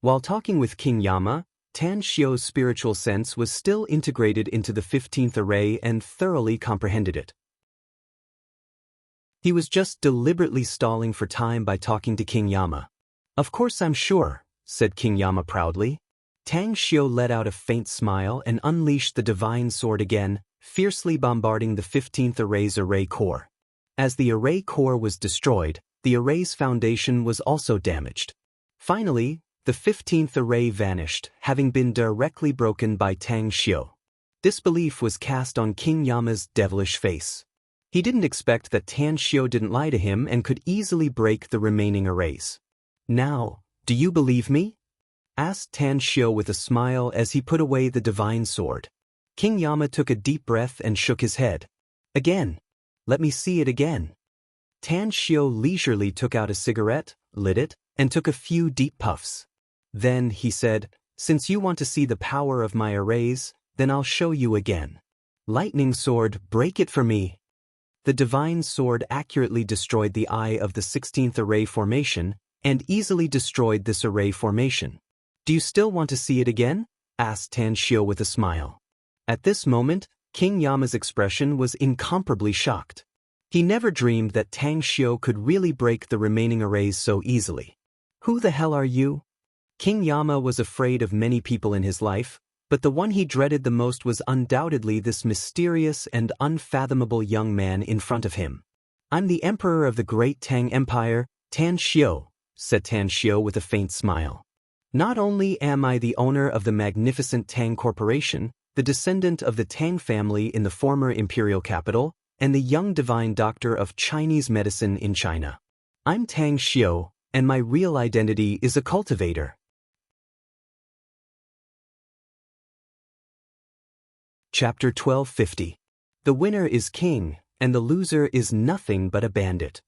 While talking with King Yama, Tan Xiao's spiritual sense was still integrated into the 15th array and thoroughly comprehended it. He was just deliberately stalling for time by talking to King Yama. "Of course I'm sure," said King Yama proudly. Tang Xiu let out a faint smile and unleashed the divine sword again, fiercely bombarding the 15th array's array core. As the array core was destroyed, the array's foundation was also damaged. Finally, the 15th array vanished, having been directly broken by Tang Xiu. Disbelief was cast on King Yama's devilish face. He didn't expect that Tang Xiu didn't lie to him and could easily break the remaining arrays. "Now, do you believe me?" asked Tang Xiu with a smile as he put away the divine sword. King Yama took a deep breath and shook his head. "Again. Let me see it again." Tang Xiu leisurely took out a cigarette, lit it, and took a few deep puffs. Then he said, "Since you want to see the power of my arrays, then I'll show you again. Lightning sword, break it for me." The divine sword accurately destroyed the eye of the 16th array formation and easily destroyed this array formation. "Do you still want to see it again?" asked Tang Xiu with a smile. At this moment, King Yama's expression was incomparably shocked. He never dreamed that Tang Xiu could really break the remaining arrays so easily. "Who the hell are you?" King Yama was afraid of many people in his life, but the one he dreaded the most was undoubtedly this mysterious and unfathomable young man in front of him. "I'm the emperor of the great Tang Empire, Tang Xiu," said Tang Xiu with a faint smile. "Not only am I the owner of the magnificent Tang Corporation, the descendant of the Tang family in the former imperial capital, and the young divine doctor of Chinese medicine in China. I'm Tang Xiu, and my real identity is a cultivator." Chapter 1250. The winner is king, and the loser is nothing but a bandit.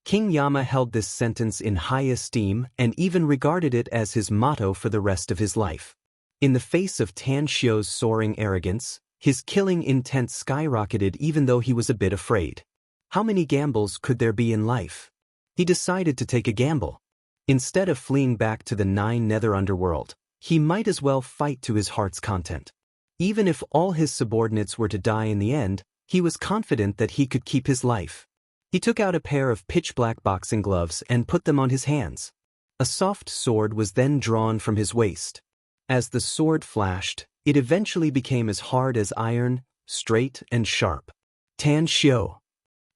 King Yama held this sentence in high esteem and even regarded it as his motto for the rest of his life. In the face of Tang Xiu's soaring arrogance, his killing intent skyrocketed even though he was a bit afraid. How many gambles could there be in life? He decided to take a gamble. Instead of fleeing back to the 9 nether underworld, he might as well fight to his heart's content. Even if all his subordinates were to die in the end, he was confident that he could keep his life. He took out a pair of pitch-black boxing gloves and put them on his hands. A soft sword was then drawn from his waist. As the sword flashed, it eventually became as hard as iron, straight and sharp. "Tang Xiu."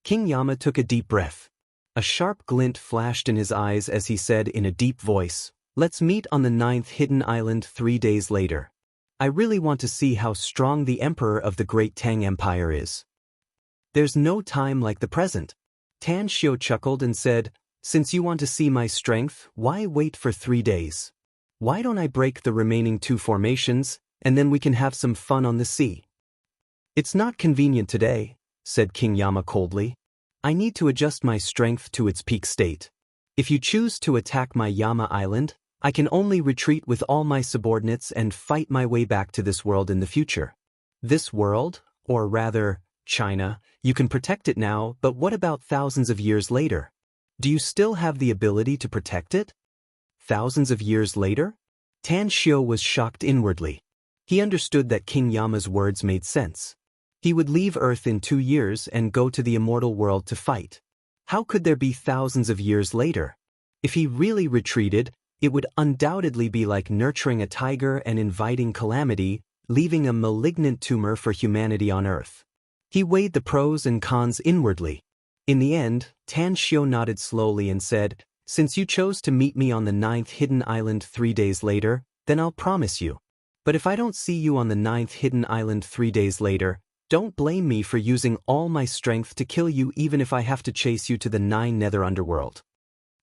King Yama took a deep breath. A sharp glint flashed in his eyes as he said in a deep voice, "Let's meet on the 9th hidden island 3 days later. I really want to see how strong the emperor of the great Tang Empire is." "There's no time like the present." Tang Xiu chuckled and said, "Since you want to see my strength, why wait for 3 days? Why don't I break the remaining 2 formations, and then we can have some fun on the sea?" "It's not convenient today," said King Yama coldly. "I need to adjust my strength to its peak state. If you choose to attack my Yama Island, I can only retreat with all my subordinates and fight my way back to this world in the future. This world, or rather, China, you can protect it now, but what about thousands of years later? Do you still have the ability to protect it?" "Thousands of years later?" Tang Xiu was shocked inwardly. He understood that King Yama's words made sense. He would leave Earth in 2 years and go to the immortal world to fight. How could there be thousands of years later? If he really retreated, it would undoubtedly be like nurturing a tiger and inviting calamity, leaving a malignant tumor for humanity on Earth. He weighed the pros and cons inwardly. In the end, Tang Xiu nodded slowly and said, "Since you chose to meet me on the 9th hidden island 3 days later, then I'll promise you. But if I don't see you on the 9th hidden island 3 days later, don't blame me for using all my strength to kill you even if I have to chase you to the 9 nether underworld."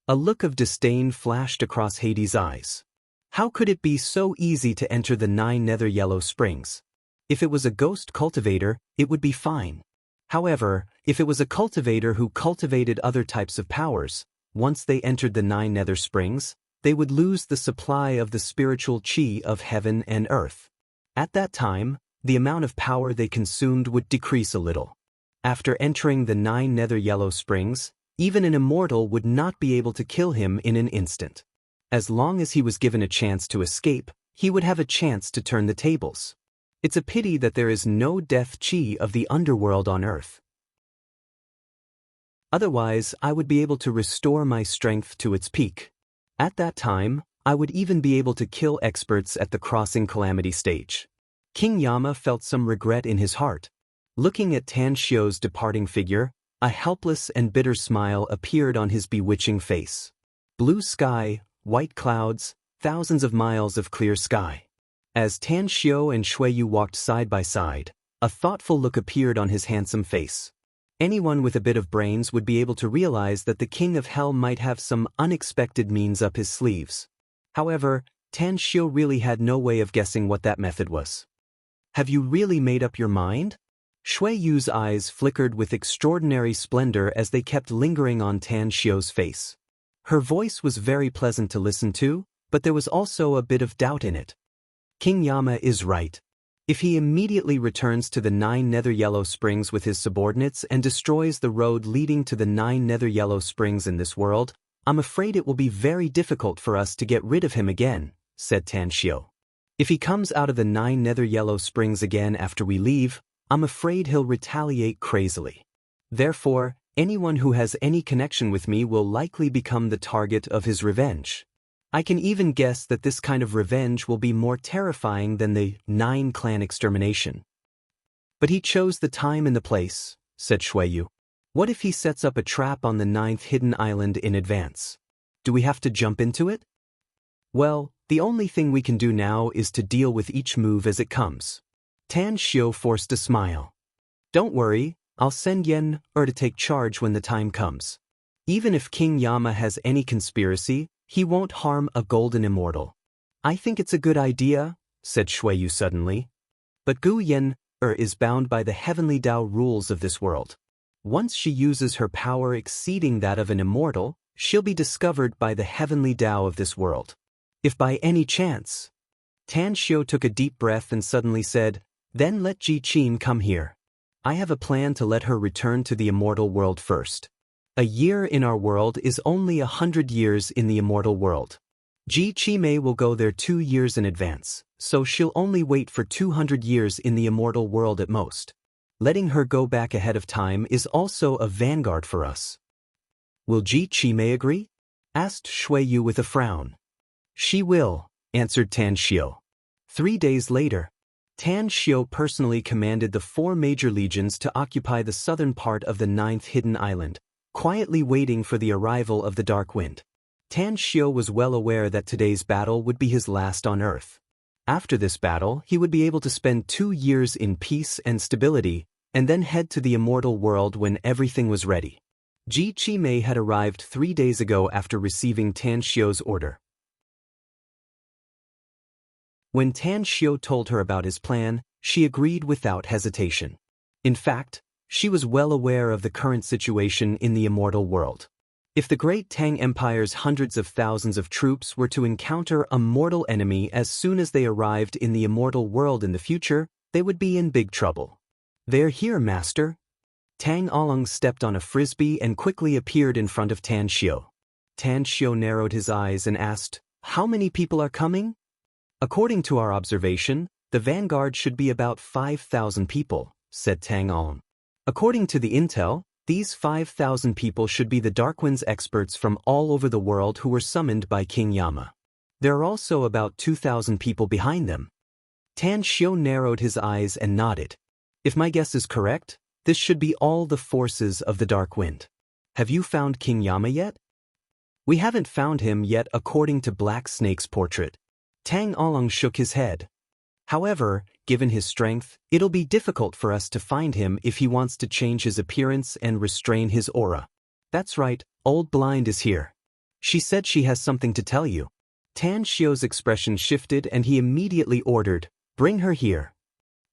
A look of disdain flashed across Hades' eyes. How could it be so easy to enter the 9 nether yellow springs? If it was a ghost cultivator, it would be fine. However, if it was a cultivator who cultivated other types of powers, once they entered the 9 nether springs, they would lose the supply of the spiritual chi of heaven and earth. At that time, the amount of power they consumed would decrease a little. After entering the 9 nether yellow springs, even an immortal would not be able to kill him in an instant. As long as he was given a chance to escape, he would have a chance to turn the tables. It's a pity that there is no death chi of the underworld on Earth. Otherwise, I would be able to restore my strength to its peak. At that time, I would even be able to kill experts at the crossing calamity stage. King Yama felt some regret in his heart. Looking at Tan Shio's departing figure, a helpless and bitter smile appeared on his bewitching face. Blue sky, white clouds, thousands of miles of clear sky. As Tan Shio and Shuiyu walked side by side, a thoughtful look appeared on his handsome face. Anyone with a bit of brains would be able to realize that the King of Hell might have some unexpected means up his sleeves. However, Tan Shio really had no way of guessing what that method was. Have you really made up your mind? Shuiyu's eyes flickered with extraordinary splendor as they kept lingering on Tan Shio's face. Her voice was very pleasant to listen to, but there was also a bit of doubt in it. King Yama is right. If he immediately returns to the 9 Nether Yellow Springs with his subordinates and destroys the road leading to the 9 Nether Yellow Springs in this world, I'm afraid it will be very difficult for us to get rid of him again, said Tan Shio. If he comes out of the 9 Nether Yellow Springs again after we leave, I'm afraid he'll retaliate crazily. Therefore, anyone who has any connection with me will likely become the target of his revenge. I can even guess that this kind of revenge will be more terrifying than the 9 clan extermination. But he chose the time and the place, said Shuiyu. What if he sets up a trap on the 9th hidden island in advance? Do we have to jump into it? Well, the only thing we can do now is to deal with each move as it comes. Tan Shio forced a smile. Don't worry, I'll send Yen to take charge when the time comes. Even if King Yama has any conspiracy, he won't harm a golden immortal. I think it's a good idea, said Shuiyu suddenly. But Gu Yen is bound by the heavenly Tao rules of this world. Once she uses her power exceeding that of an immortal, she'll be discovered by the heavenly Tao of this world. If by any chance... Tan Shio took a deep breath and suddenly said, then let Ji Qin come here. I have a plan to let her return to the immortal world first. A year in our world is only 100 years in the immortal world. Ji Qimei will go there 2 years in advance, so she'll only wait for 200 years in the immortal world at most. Letting her go back ahead of time is also a vanguard for us. Will Ji Qimei agree? Asked Shuiyu with a frown. She will, answered Tan Shio. 3 days later, Tan Shio personally commanded the 4 major legions to occupy the southern part of the 9th hidden island, quietly waiting for the arrival of the Dark Wind. Tan Shio was well aware that today's battle would be his last on Earth. After this battle, he would be able to spend 2 years in peace and stability, and then head to the immortal world when everything was ready. Ji Qimei had arrived 3 days ago after receiving Tan Shio's order. When Tan Shio told her about his plan, she agreed without hesitation. In fact, she was well aware of the current situation in the immortal world. If the great Tang Empire's hundreds of thousands of troops were to encounter a mortal enemy as soon as they arrived in the immortal world in the future, they would be in big trouble. They're here, master. Tang Along stepped on a frisbee and quickly appeared in front of Tan Shio. Tan Shio narrowed his eyes and asked, how many people are coming? According to our observation, the vanguard should be about 5,000 people, said Tang Along. According to the intel, these 5,000 people should be the Darkwind's experts from all over the world who were summoned by King Yama. There are also about 2,000 people behind them. Tan Shio narrowed his eyes and nodded. If my guess is correct, this should be all the forces of the Dark Wind. Have you found King Yama yet? We haven't found him yet according to Black Snake's portrait. Tang Along shook his head. However, given his strength, it'll be difficult for us to find him if he wants to change his appearance and restrain his aura. That's right, Old Blind is here. She said she has something to tell you. Tan Shio's expression shifted and he immediately ordered, bring her here.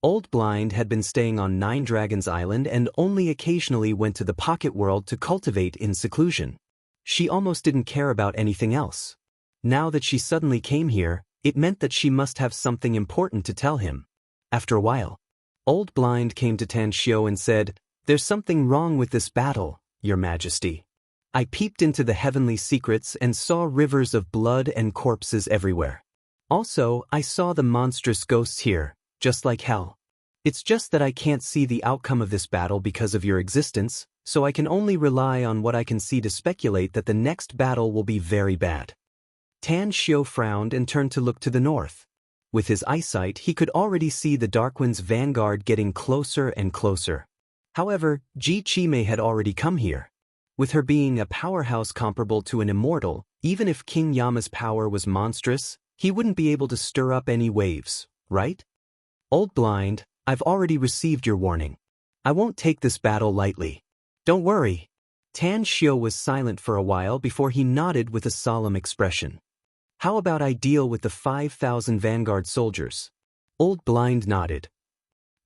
Old Blind had been staying on 9 Dragons Island and only occasionally went to the pocket world to cultivate in seclusion. She almost didn't care about anything else. Now that she suddenly came here, it meant that she must have something important to tell him. After a while, Old Blind came to Tan Shio and said, there's something wrong with this battle, Your Majesty. I peeped into the heavenly secrets and saw rivers of blood and corpses everywhere. Also, I saw the monstrous ghosts here, just like hell. It's just that I can't see the outcome of this battle because of your existence, so I can only rely on what I can see to speculate that the next battle will be very bad. Tan Xiao frowned and turned to look to the north. With his eyesight, he could already see the Darkwind's vanguard getting closer and closer. However, Ji Qimei had already come here. With her being a powerhouse comparable to an immortal, even if King Yama's power was monstrous, he wouldn't be able to stir up any waves, right? Old Blind, I've already received your warning. I won't take this battle lightly. Don't worry. Tan Xiao was silent for a while before he nodded with a solemn expression. How about I deal with the 5,000 vanguard soldiers? Old Blind nodded.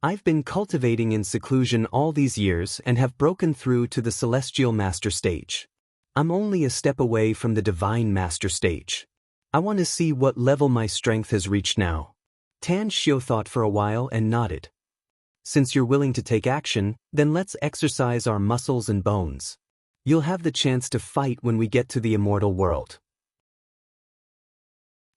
I've been cultivating in seclusion all these years and have broken through to the Celestial Master stage. I'm only a step away from the Divine Master stage. I want to see what level my strength has reached now. Tan Xiao thought for a while and nodded. Since you're willing to take action, then let's exercise our muscles and bones. You'll have the chance to fight when we get to the immortal world.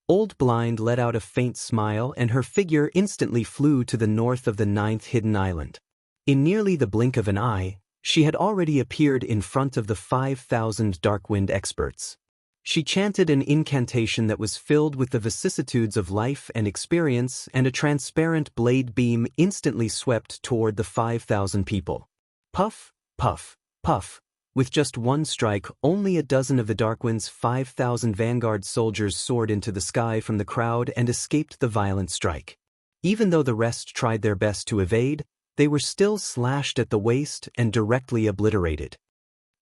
Old Blind let out a faint smile and her figure instantly flew to the north of the 9th hidden island. In nearly the blink of an eye, she had already appeared in front of the 5,000 Darkwind experts. She chanted an incantation that was filled with the vicissitudes of life and experience, and a transparent blade beam instantly swept toward the 5,000 people. Puff, puff, puff. With just one strike, only a dozen of the Darkwind's 5,000 vanguard soldiers soared into the sky from the crowd and escaped the violent strike. Even though the rest tried their best to evade, they were still slashed at the waist and directly obliterated.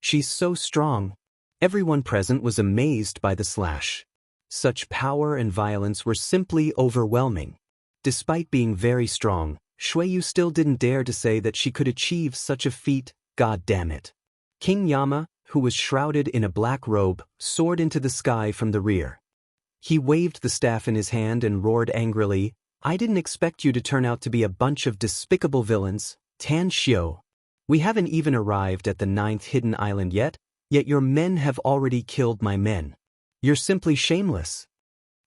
She's so strong. Everyone present was amazed by the slash. Such power and violence were simply overwhelming. Despite being very strong, Shuiyu still didn't dare to say that she could achieve such a feat. God damn it. King Yama, who was shrouded in a black robe, soared into the sky from the rear. He waved the staff in his hand and roared angrily, I didn't expect you to turn out to be a bunch of despicable villains, Tan Xiao. We haven't even arrived at the 9th hidden island yet your men have already killed my men. You're simply shameless.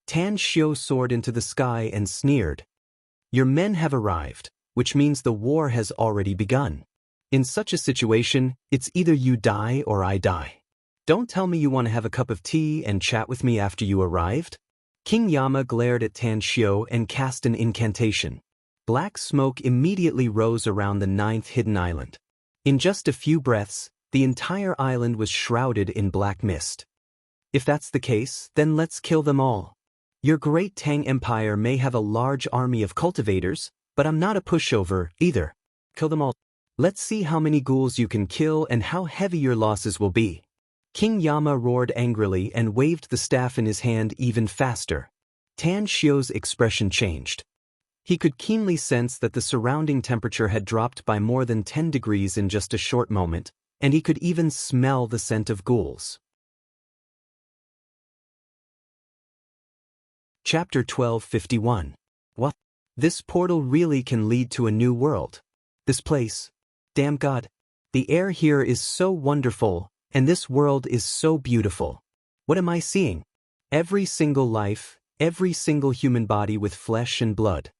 Tan Xiao soared into the sky and sneered. Your men have arrived, which means the war has already begun. In such a situation, it's either you die or I die. Don't tell me you want to have a cup of tea and chat with me after you arrived. King Yama glared at Tan Xiao and cast an incantation. Black smoke immediately rose around the 9th hidden island. In just a few breaths, the entire island was shrouded in black mist. If that's the case, then let's kill them all. Your great Tang Empire may have a large army of cultivators, but I'm not a pushover either. Kill them all. Let's see how many ghouls you can kill and how heavy your losses will be. King Yama roared angrily and waved the staff in his hand even faster. Tan Xiao's expression changed. He could keenly sense that the surrounding temperature had dropped by more than 10 degrees in just a short moment, and he could even smell the scent of ghouls. Chapter 1251. What? This portal really can lead to a new world. This place. Damn God. The air here is so wonderful, and this world is so beautiful. What am I seeing? Every single life, every single human body with flesh and blood.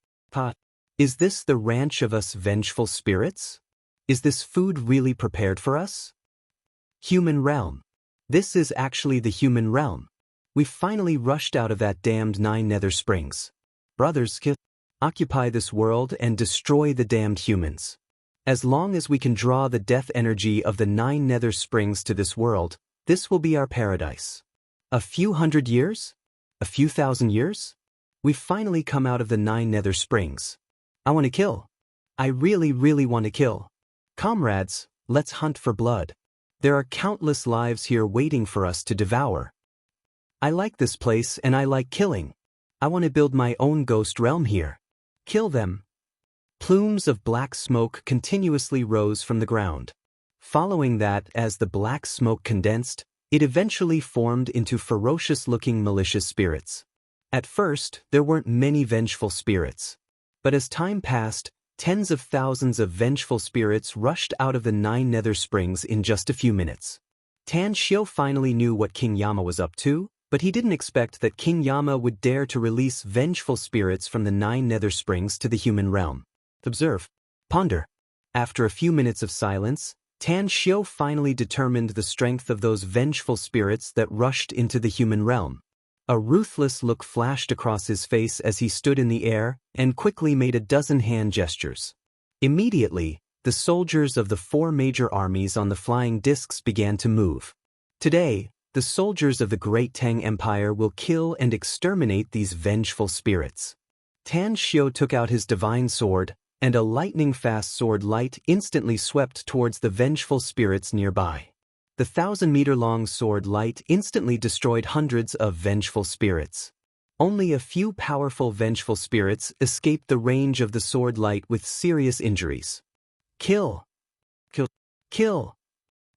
Is this the ranch of us vengeful spirits? Is this food really prepared for us? Human realm. This is actually the human realm. We've finally rushed out of that damned 9 nether springs. Brothers, occupy this world and destroy the damned humans. As long as we can draw the death energy of the 9 nether springs to this world, this will be our paradise. A few hundred years? A few thousand years? We've finally come out of the 9 nether springs. I want to kill. I really, really want to kill. Comrades, let's hunt for blood. There are countless lives here waiting for us to devour. I like this place and I like killing. I want to build my own ghost realm here. Kill them. Plumes of black smoke continuously rose from the ground. Following that, as the black smoke condensed, it eventually formed into ferocious-looking malicious spirits. At first, there weren't many vengeful spirits. But as time passed, tens of thousands of vengeful spirits rushed out of the 9 nether springs in just a few minutes. Tan Xiao finally knew what King Yama was up to, but he didn't expect that King Yama would dare to release vengeful spirits from the 9 nether springs to the human realm. observe, ponder. After a few minutes of silence, Tan Xiu finally determined the strength of those vengeful spirits that rushed into the human realm. A ruthless look flashed across his face as he stood in the air and quickly made a dozen hand gestures. Immediately, the soldiers of the 4 major armies on the flying discs began to move. Today, the soldiers of the Great Tang Empire will kill and exterminate these vengeful spirits. Tan Xiu took out his divine sword, and a lightning-fast sword light instantly swept towards the vengeful spirits nearby. The 1,000-meter-long sword light instantly destroyed hundreds of vengeful spirits. Only a few powerful vengeful spirits escaped the range of the sword light with serious injuries. Kill! Kill! Kill!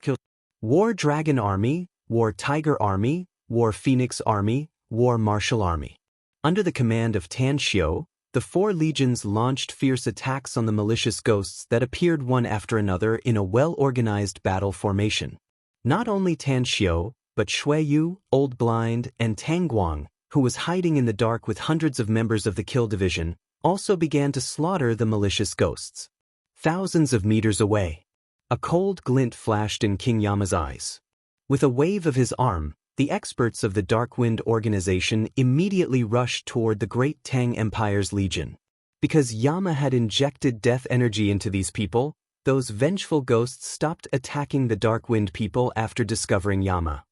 Kill! War Dragon Army, War Tiger Army, War Phoenix Army, War Martial Army. Under the command of Tan Xiu, the 4 legions launched fierce attacks on the malicious ghosts that appeared one after another in a well-organized battle formation. Not only Tan Xiu, but Shui Yu, Old Blind, and Tang Guang, who was hiding in the dark with hundreds of members of the Kill Division, also began to slaughter the malicious ghosts. Thousands of meters away, a cold glint flashed in King Yama's eyes. With a wave of his arm, the experts of the Dark Wind organization immediately rushed toward the Great Tang Empire's legion. Because Yama had injected death energy into these people, those vengeful ghosts stopped attacking the Dark Wind people after discovering Yama.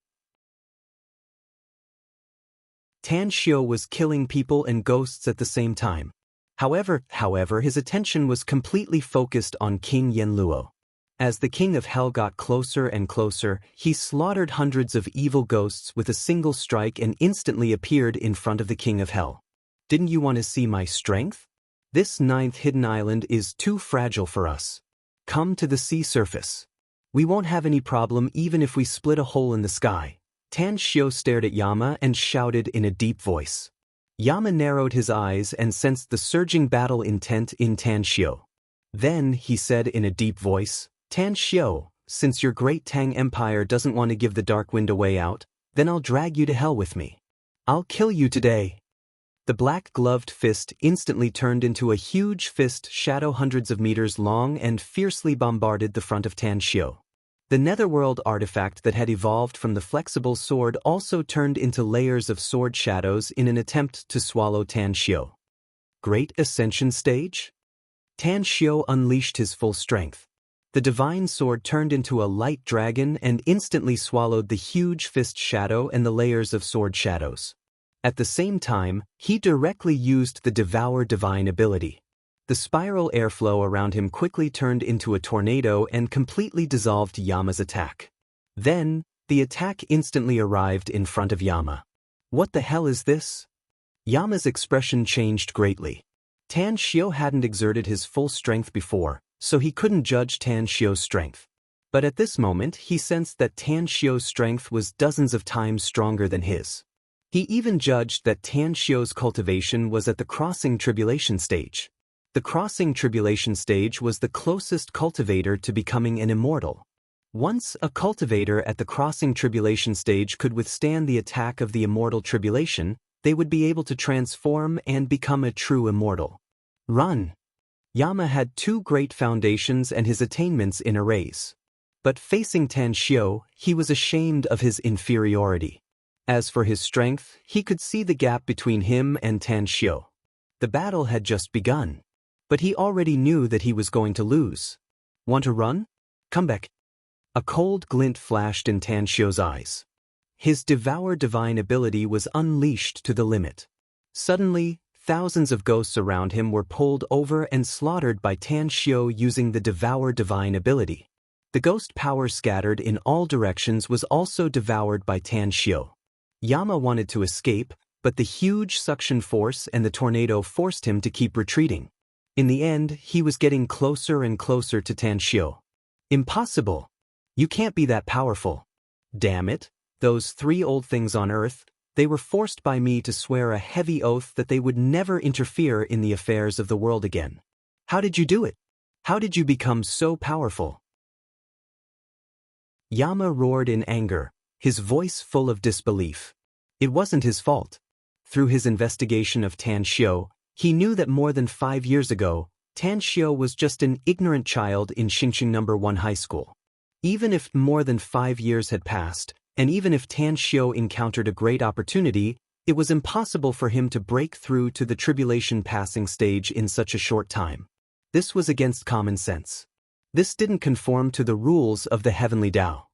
Tan Xiu was killing people and ghosts at the same time. However, his attention was completely focused on King Yanluo. As the King of Hell got closer and closer, he slaughtered hundreds of evil ghosts with a single strike and instantly appeared in front of the King of Hell. Didn't you want to see my strength? This 9th hidden island is too fragile for us. Come to the sea surface. We won't have any problem even if we split a hole in the sky. Tan Xiu stared at Yama and shouted in a deep voice. Yama narrowed his eyes and sensed the surging battle intent in Tan Xiu. Then he said in a deep voice, Tan Xiu, since your Great Tang Empire doesn't want to give the Dark Wind a way out, then I'll drag you to hell with me. I'll kill you today. The black-gloved fist instantly turned into a huge fist shadow hundreds of meters long and fiercely bombarded the front of Tan Xiu. The netherworld artifact that had evolved from the flexible sword also turned into layers of sword shadows in an attempt to swallow Tan Xiu. Great Ascension Stage? Tan Xiu unleashed his full strength. The divine sword turned into a light dragon and instantly swallowed the huge fist shadow and the layers of sword shadows. At the same time, he directly used the Devour Divine ability. The spiral airflow around him quickly turned into a tornado and completely dissolved Yama's attack. Then, the attack instantly arrived in front of Yama. What the hell is this? Yama's expression changed greatly. Tan Xiu hadn't exerted his full strength before, so he couldn't judge Tan Xiu's strength. But at this moment, he sensed that Tan Xiu's strength was dozens of times stronger than his. He even judged that Tan Xiu's cultivation was at the Crossing Tribulation stage. The Crossing Tribulation stage was the closest cultivator to becoming an immortal. Once a cultivator at the Crossing Tribulation stage could withstand the attack of the immortal tribulation, they would be able to transform and become a true immortal. Run! Yama had 2 great foundations and his attainments in arrays. But facing Tan Xiu, he was ashamed of his inferiority. As for his strength, he could see the gap between him and Tan Xiu. The battle had just begun. But he already knew that he was going to lose. Want to run? Come back. A cold glint flashed in Tan Xiu's eyes. His Devour Divine ability was unleashed to the limit. Suddenly, thousands of ghosts around him were pulled over and slaughtered by Tan Xiu using the Devour Divine ability. The ghost power scattered in all directions was also devoured by Tan Xiu. Yama wanted to escape, but the huge suction force and the tornado forced him to keep retreating. In the end, he was getting closer and closer to Tan Xiu. Impossible! You can't be that powerful. Damn it, those 3 old things on Earth, they were forced by me to swear a heavy oath that they would never interfere in the affairs of the world again. How did you do it? How did you become so powerful? Yama roared in anger, his voice full of disbelief. It wasn't his fault. Through his investigation of Tan Xiu, he knew that more than 5 years ago, Tan Xiao was just an ignorant child in Xingqing No. 1 High School. Even if more than 5 years had passed, and even if Tan Xiao encountered a great opportunity, it was impossible for him to break through to the tribulation passing stage in such a short time. This was against common sense. This didn't conform to the rules of the heavenly Tao.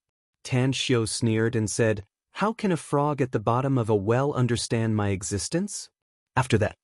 Tan Xiao sneered and said, "How can a frog at the bottom of a well understand my existence?" After that,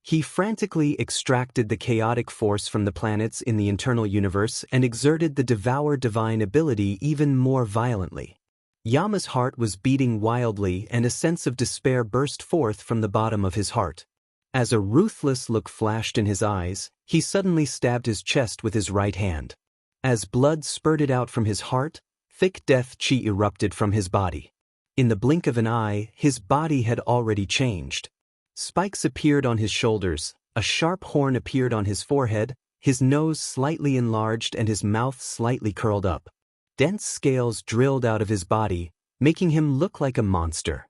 he frantically extracted the chaotic force from the planets in the internal universe and exerted the devour divine ability even more violently. Yama's heart was beating wildly and a sense of despair burst forth from the bottom of his heart. As a ruthless look flashed in his eyes, he suddenly stabbed his chest with his right hand. As blood spurted out from his heart, thick death qi erupted from his body. In the blink of an eye, his body had already changed. Spikes appeared on his shoulders, a sharp horn appeared on his forehead, his nose slightly enlarged and his mouth slightly curled up. Dense scales drilled out of his body, making him look like a monster.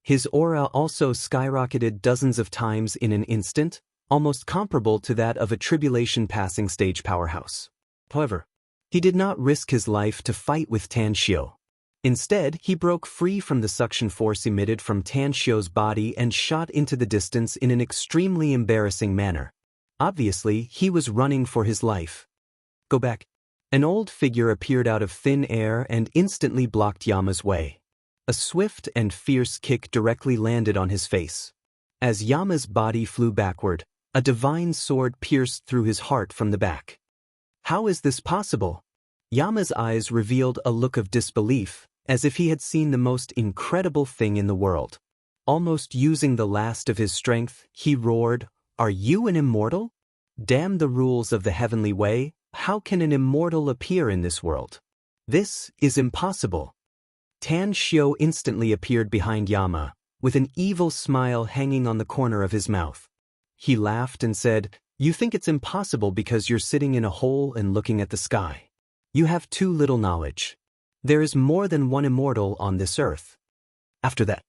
His aura also skyrocketed dozens of times in an instant, almost comparable to that of a tribulation passing stage powerhouse. However, he did not risk his life to fight with Tan Xiao. Instead, he broke free from the suction force emitted from Tan Xiao's body and shot into the distance in an extremely embarrassing manner. Obviously, he was running for his life. Go back. An old figure appeared out of thin air and instantly blocked Yama's way. A swift and fierce kick directly landed on his face. As Yama's body flew backward, a divine sword pierced through his heart from the back. How is this possible? Yama's eyes revealed a look of disbelief, as if he had seen the most incredible thing in the world. Almost using the last of his strength, he roared, "Are you an immortal? Damn the rules of the heavenly way, how can an immortal appear in this world? This is impossible." Tan Xiao instantly appeared behind Yama, with an evil smile hanging on the corner of his mouth. He laughed and said, "You think it's impossible because you're sitting in a hole and looking at the sky. You have too little knowledge. There is more than one immortal on this earth." After that,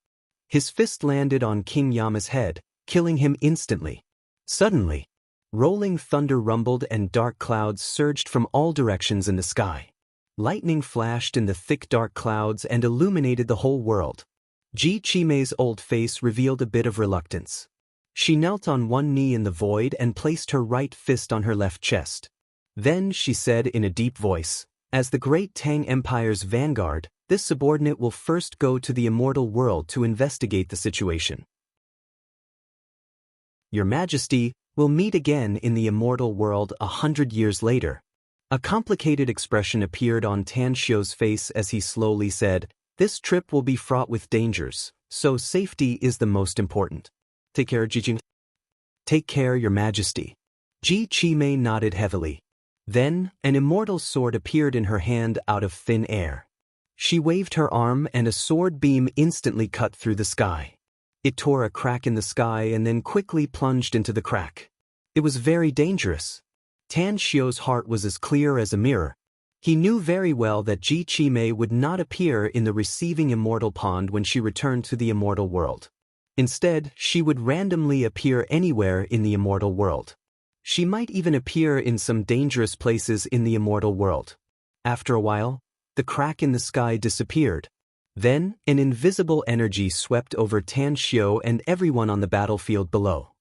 his fist landed on King Yama's head, killing him instantly. Suddenly, rolling thunder rumbled and dark clouds surged from all directions in the sky. Lightning flashed in the thick dark clouds and illuminated the whole world. Ji Qimei's old face revealed a bit of reluctance. She knelt on one knee in the void and placed her right fist on her left chest. Then she said in a deep voice, "As the great Tang Empire's vanguard, this subordinate will first go to the immortal world to investigate the situation. Your Majesty will meet again in the immortal world 100 years later." A complicated expression appeared on Tan Xiao's face as he slowly said, "This trip will be fraught with dangers, so safety is the most important. Take care, Ji Qimei." "Take care, Your Majesty." Ji Qimei nodded heavily. Then, an immortal sword appeared in her hand out of thin air. She waved her arm and a sword beam instantly cut through the sky. It tore a crack in the sky and then quickly plunged into the crack. It was very dangerous. Tan Xiao's heart was as clear as a mirror. He knew very well that Ji Qimei would not appear in the receiving immortal pond when she returned to the immortal world. Instead, she would randomly appear anywhere in the immortal world. She might even appear in some dangerous places in the immortal world. After a while, the crack in the sky disappeared. Then, an invisible energy swept over Tan Xiao and everyone on the battlefield below.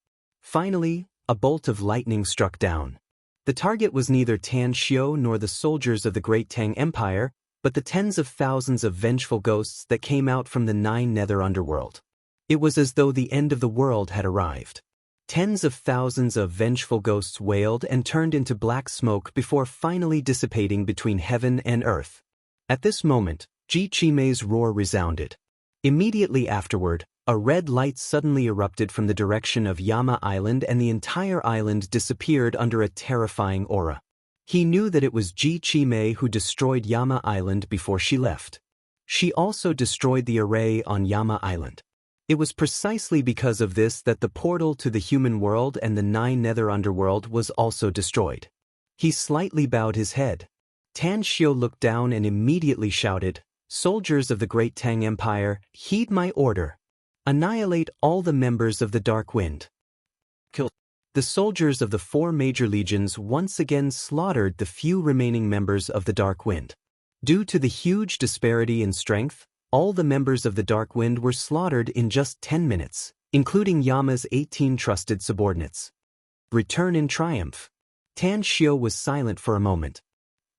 Finally, a bolt of lightning struck down. The target was neither Tan Xiao nor the soldiers of the Great Tang Empire, but the tens of thousands of vengeful ghosts that came out from the 9 nether underworld. It was as though the end of the world had arrived. Tens of thousands of vengeful ghosts wailed and turned into black smoke before finally dissipating between heaven and earth. At this moment, Ji Qimei's roar resounded. Immediately afterward, a red light suddenly erupted from the direction of Yama Island and the entire island disappeared under a terrifying aura. He knew that it was Ji Qimei who destroyed Yama Island before she left. She also destroyed the array on Yama Island. It was precisely because of this that the portal to the human world and the 9 nether underworld was also destroyed. He slightly bowed his head. Tan Xiao looked down and immediately shouted, "Soldiers of the Great Tang Empire, heed my order. Annihilate all the members of the Dark Wind. Kill." The soldiers of the 4 major legions once again slaughtered the few remaining members of the Dark Wind. Due to the huge disparity in strength, all the members of the Dark Wind were slaughtered in just 10 minutes, including Yama's 18 trusted subordinates. Return in triumph. Tan Xiao was silent for a moment.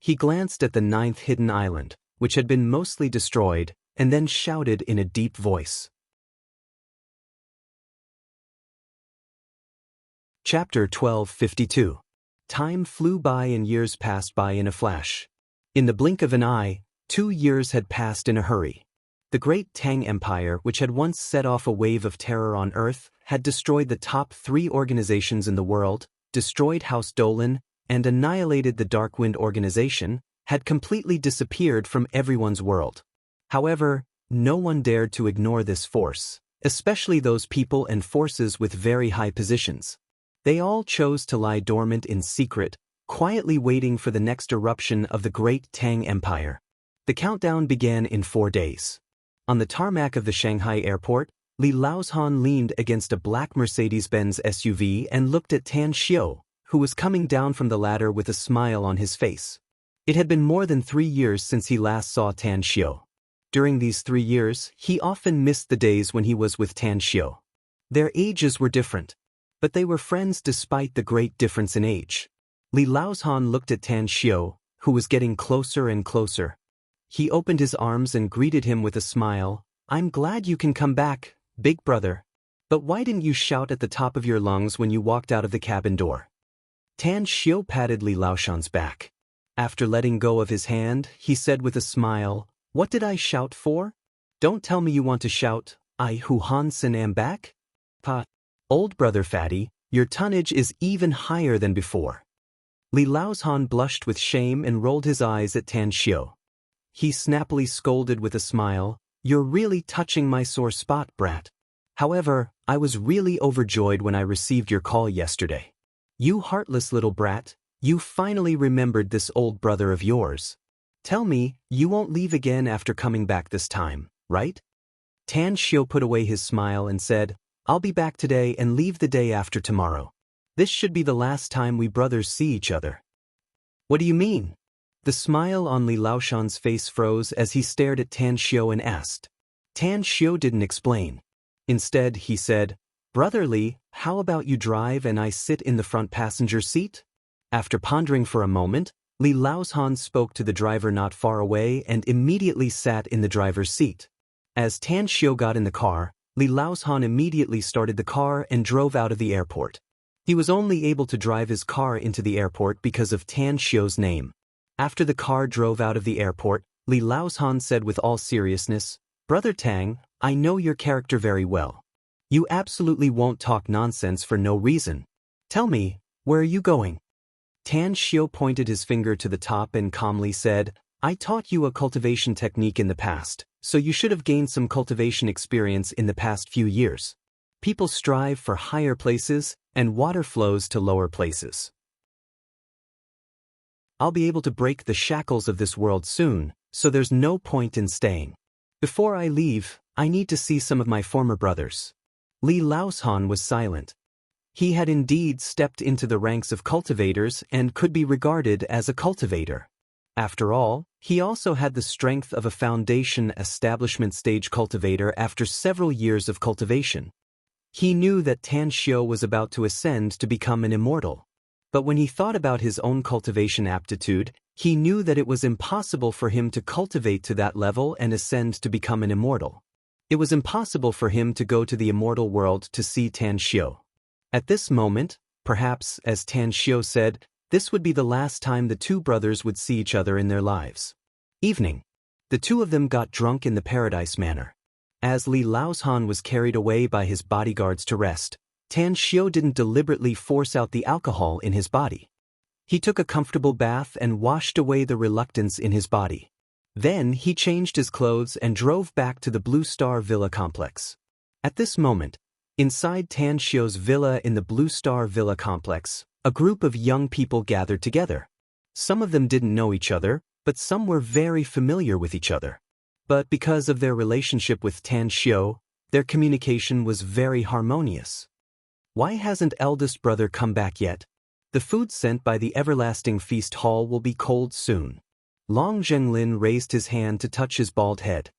He glanced at the 9th hidden island, which had been mostly destroyed, and then shouted in a deep voice. Chapter 1252. Time flew by and years passed by in a flash. In the blink of an eye, 2 years had passed in a hurry. The great Tang Empire, which had once set off a wave of terror on Earth, had destroyed the top 3 organizations in the world, destroyed House Dolan, and annihilated the Darkwind organization, had completely disappeared from everyone's world. However, no one dared to ignore this force, especially those people and forces with very high positions. They all chose to lie dormant in secret, quietly waiting for the next eruption of the great Tang Empire. The countdown began in 4 days. On the tarmac of the Shanghai airport, Li Laozhan leaned against a black Mercedes-Benz SUV and looked at Tan Xiao, who was coming down from the ladder with a smile on his face. It had been more than 3 years since he last saw Tan Xiao. During these 3 years, he often missed the days when he was with Tan Xiao. Their ages were different, but they were friends despite the great difference in age. Li Laozhan looked at Tan Xiao, who was getting closer and closer. He opened his arms and greeted him with a smile. "I'm glad you can come back, big brother. But why didn't you shout at the top of your lungs when you walked out of the cabin door?" Tan Xiao patted Li Laozhan's back. After letting go of his hand, he said with a smile, "What did I shout for? Don't tell me you want to shout, 'I Hu Hansen am back'? Pa. Old brother Fatty, your tonnage is even higher than before." Li Laozhan blushed with shame and rolled his eyes at Tan Xiao. He snappily scolded with a smile, "You're really touching my sore spot, brat. However, I was really overjoyed when I received your call yesterday. You heartless little brat, you finally remembered this old brother of yours. Tell me, you won't leave again after coming back this time, right?" Tan Xiao put away his smile and said, "I'll be back today and leave the day after tomorrow. This should be the last time we brothers see each other." "What do you mean?" The smile on Li Laozhan's face froze as he stared at Tan Xiao and asked. Tan Xiao didn't explain. Instead, he said, "Brother Li, how about you drive and I sit in the front passenger seat?" After pondering for a moment, Li Laozhan spoke to the driver not far away and immediately sat in the driver's seat. As Tan Xiao got in the car, Li Laozhan immediately started the car and drove out of the airport. He was only able to drive his car into the airport because of Tan Xiao's name. After the car drove out of the airport, Li Laozhan said with all seriousness, "Brother Tang, I know your character very well. You absolutely won't talk nonsense for no reason. Tell me, where are you going?" Tan Xiao pointed his finger to the top and calmly said, "I taught you a cultivation technique in the past, so you should have gained some cultivation experience in the past few years. People strive for higher places, and water flows to lower places. I'll be able to break the shackles of this world soon, so there's no point in staying. Before I leave, I need to see some of my former brothers." Li Laozhan was silent. He had indeed stepped into the ranks of cultivators and could be regarded as a cultivator. After all, he also had the strength of a foundation establishment stage cultivator after several years of cultivation. He knew that Tan Xiao was about to ascend to become an immortal. But when he thought about his own cultivation aptitude, he knew that it was impossible for him to cultivate to that level and ascend to become an immortal. It was impossible for him to go to the immortal world to see Tan Xiao. At this moment, perhaps, as Tan Xiao said, this would be the last time the 2 brothers would see each other in their lives. Evening. The 2 of them got drunk in the Paradise Manor. As Li Laozhan was carried away by his bodyguards to rest, Tan Xiao didn't deliberately force out the alcohol in his body. He took a comfortable bath and washed away the reluctance in his body. Then he changed his clothes and drove back to the Blue Star Villa complex. At this moment, inside Tan Xiao's villa in the Blue Star Villa complex, a group of young people gathered together. Some of them didn't know each other, but some were very familiar with each other. But because of their relationship with Tan Xiao, their communication was very harmonious. Why hasn't eldest brother come back yet? The food sent by the everlasting feast hall will be cold soon. Long Zhenglin raised his hand to touch his bald head.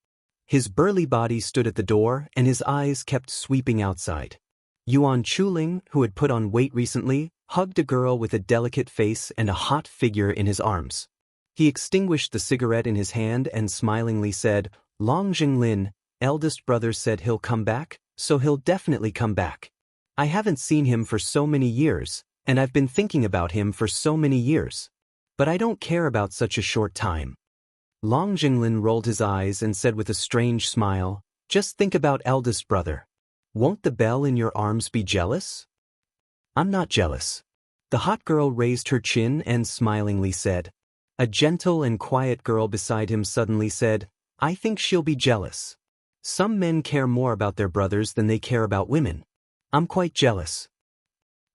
His burly body stood at the door and his eyes kept sweeping outside. Yuan Chuling, who had put on weight recently, hugged a girl with a delicate face and a hot figure in his arms. He extinguished the cigarette in his hand and smilingly said, Long Zhenglin, eldest brother said he'll come back, so he'll definitely come back. I haven't seen him for so many years, and I've been thinking about him for so many years. But I don't care about such a short time. Long Zhenglin rolled his eyes and said with a strange smile, Just think about eldest brother. Won't the belle in your arms be jealous? I'm not jealous. The hot girl raised her chin and smilingly said. A gentle and quiet girl beside him suddenly said, I think she'll be jealous. Some men care more about their brothers than they care about women. I'm quite jealous.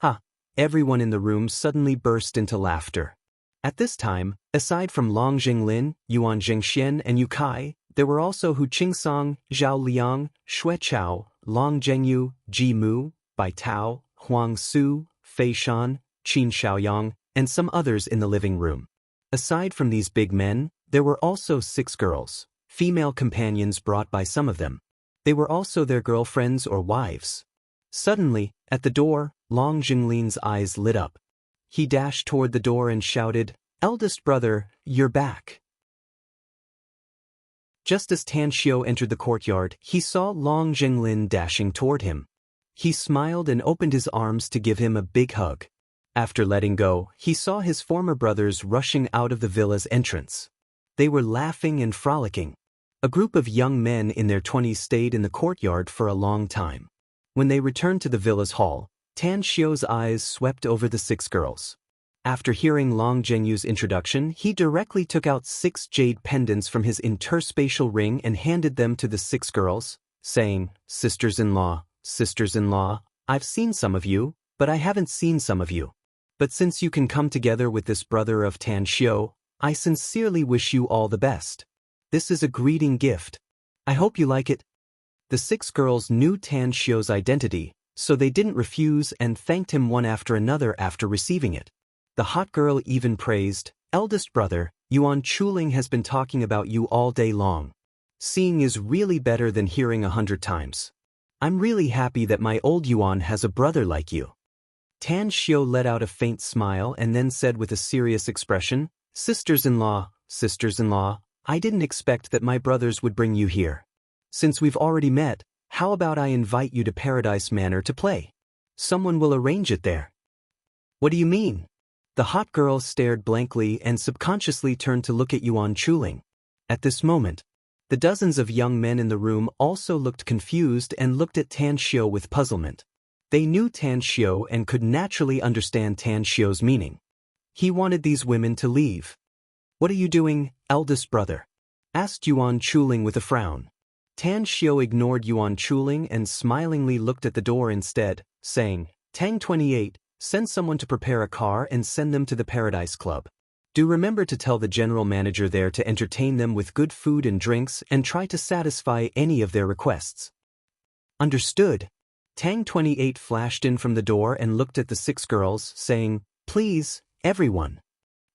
Ha! Everyone in the room suddenly burst into laughter. At this time, aside from Long Zhenglin, Yuan Zhengxian and Yu Kai, there were also Hu Qingsong, Zhao Liang, Xue Chao, Long Zhengyu, Ji Mu, Bai Tao, Huang Su, Fei Shan, Qin Xiaoyang, and some others in the living room. Aside from these big men, there were also 6 girls, female companions brought by some of them. They were also their girlfriends or wives. Suddenly, at the door, Long Zhenglin's eyes lit up. He dashed toward the door and shouted, Eldest brother, you're back. Just as Tan Xiu entered the courtyard, he saw Long Zhenglin dashing toward him. He smiled and opened his arms to give him a big hug. After letting go, he saw his former brothers rushing out of the villa's entrance. They were laughing and frolicking. A group of young men in their 20s stayed in the courtyard for a long time. When they returned to the villa's hall, Tan Xiu's eyes swept over the 6 girls. After hearing Long Zhengyu's introduction, he directly took out 6 jade pendants from his interspatial ring and handed them to the 6 girls, saying, Sisters-in-law, I've seen some of you, but I haven't seen some of you. But since you can come together with this brother of Tan Xiu, I sincerely wish you all the best. This is a greeting gift. I hope you like it. The 6 girls knew Tan Xiu's identity, so they didn't refuse and thanked him one after another after receiving it. The hot girl even praised, Eldest brother, Yuan Chuling has been talking about you all day long. Seeing is really better than hearing 100 times. I'm really happy that my old Yuan has a brother like you. Tan Xiu let out a faint smile and then said with a serious expression, Sisters-in-law, I didn't expect that my brothers would bring you here. Since we've already met, how about I invite you to Paradise Manor to play? Someone will arrange it there. What do you mean? The hot girl stared blankly and subconsciously turned to look at Yuan Chuling. At this moment, the dozens of young men in the room also looked confused and looked at Tan Xiu with puzzlement. They knew Tan Xiu and could naturally understand Tan Xiu's meaning. He wanted these women to leave. What are you doing, eldest brother? Asked Yuan Chuling with a frown. Tan Xiu ignored Yuan Chuling and smilingly looked at the door instead, saying, Tang 28, send someone to prepare a car and send them to the Paradise Club. Do remember to tell the general manager there to entertain them with good food and drinks and try to satisfy any of their requests. Understood. Tang 28 flashed in from the door and looked at the 6 girls, saying, Please, everyone.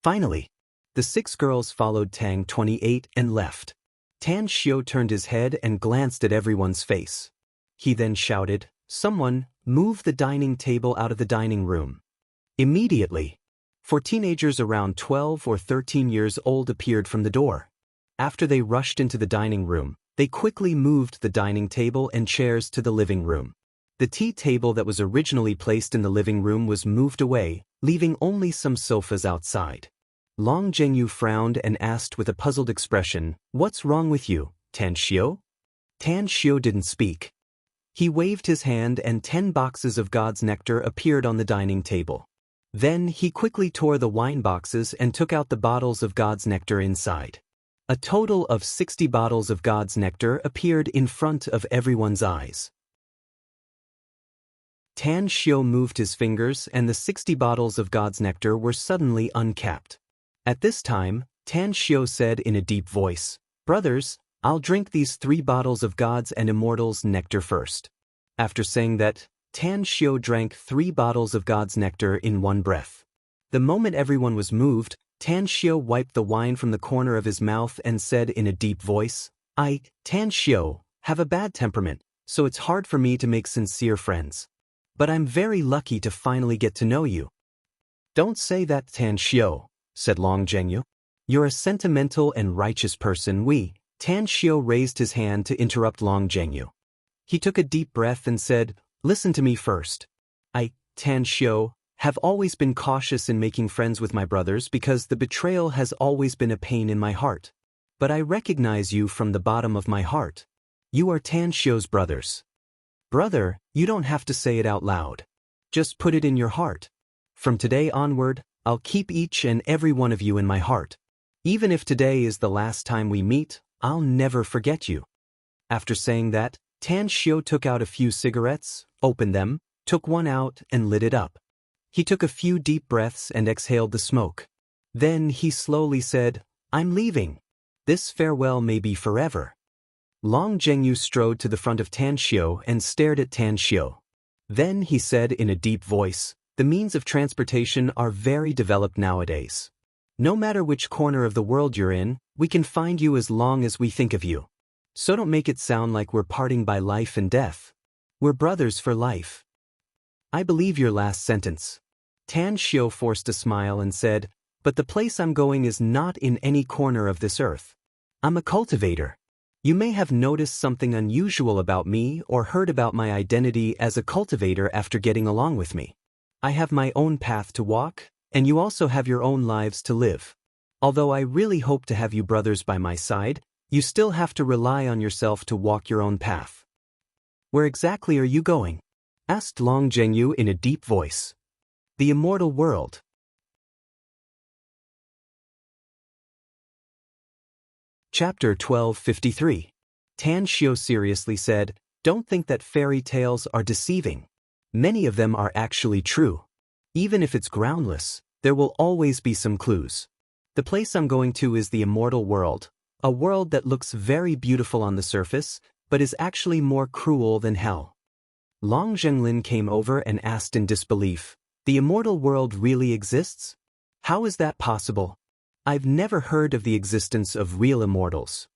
Finally, the 6 girls followed Tang 28 and left. Tan Xiu turned his head and glanced at everyone's face. He then shouted, Someone, move the dining table out of the dining room. Immediately, 4 teenagers around 12 or 13 years old appeared from the door. After they rushed into the dining room, they quickly moved the dining table and chairs to the living room. The tea table that was originally placed in the living room was moved away, leaving only some sofas outside. Long Zhengyu frowned and asked with a puzzled expression, What's wrong with you, Tan Xiu? Tan Xiu didn't speak. He waved his hand and 10 boxes of God's nectar appeared on the dining table. Then he quickly tore the wine boxes and took out the bottles of God's nectar inside. A total of 60 bottles of God's nectar appeared in front of everyone's eyes. Tan Xiu moved his fingers and the 60 bottles of God's nectar were suddenly uncapped. At this time, Tan Xiu said in a deep voice, Brothers, I'll drink these 3 bottles of God's and Immortals' nectar first. After saying that, Tan Xiu drank 3 bottles of God's nectar in one breath. The moment everyone was moved, Tan Xiu wiped the wine from the corner of his mouth and said in a deep voice, Tan Xiu, have a bad temperament, so it's hard for me to make sincere friends. But I'm very lucky to finally get to know you. Don't say that, Tan Xiu, said Long Zhengyu. You're a sentimental and righteous person. Tan Xiu raised his hand to interrupt Long Zhengyu. He took a deep breath and said, listen to me first. Tan Xiu, have always been cautious in making friends with my brothers because the betrayal has always been a pain in my heart. But I recognize you from the bottom of my heart. You are Tan Xiu's brothers. Brother, you don't have to say it out loud. Just put it in your heart. From today onward, I'll keep each and every one of you in my heart. Even if today is the last time we meet, I'll never forget you. After saying that, Tan Xiu took out a few cigarettes, opened them, took one out and lit it up. He took a few deep breaths and exhaled the smoke. Then he slowly said, I'm leaving. This farewell may be forever. Long Zhengyu strode to the front of Tan Xiu and stared at Tan Xiu. Then he said in a deep voice, the means of transportation are very developed nowadays. No matter which corner of the world you're in, we can find you as long as we think of you. So don't make it sound like we're parting by life and death. We're brothers for life. I believe your last sentence. Tan Xiu forced a smile and said, but the place I'm going is not in any corner of this earth. I'm a cultivator. You may have noticed something unusual about me or heard about my identity as a cultivator after getting along with me. I have my own path to walk, and you also have your own lives to live. Although I really hope to have you brothers by my side, you still have to rely on yourself to walk your own path. Where exactly are you going? Asked Long Zhengyu in a deep voice. The immortal world. Chapter 1253. Tan Xiu seriously said, don't think that fairy tales are deceiving. Many of them are actually true. Even if it's groundless, there will always be some clues. The place I'm going to is the immortal world, a world that looks very beautiful on the surface, but is actually more cruel than hell. Long Zhenglin came over and asked in disbelief, the immortal world really exists? How is that possible? I've never heard of the existence of real immortals.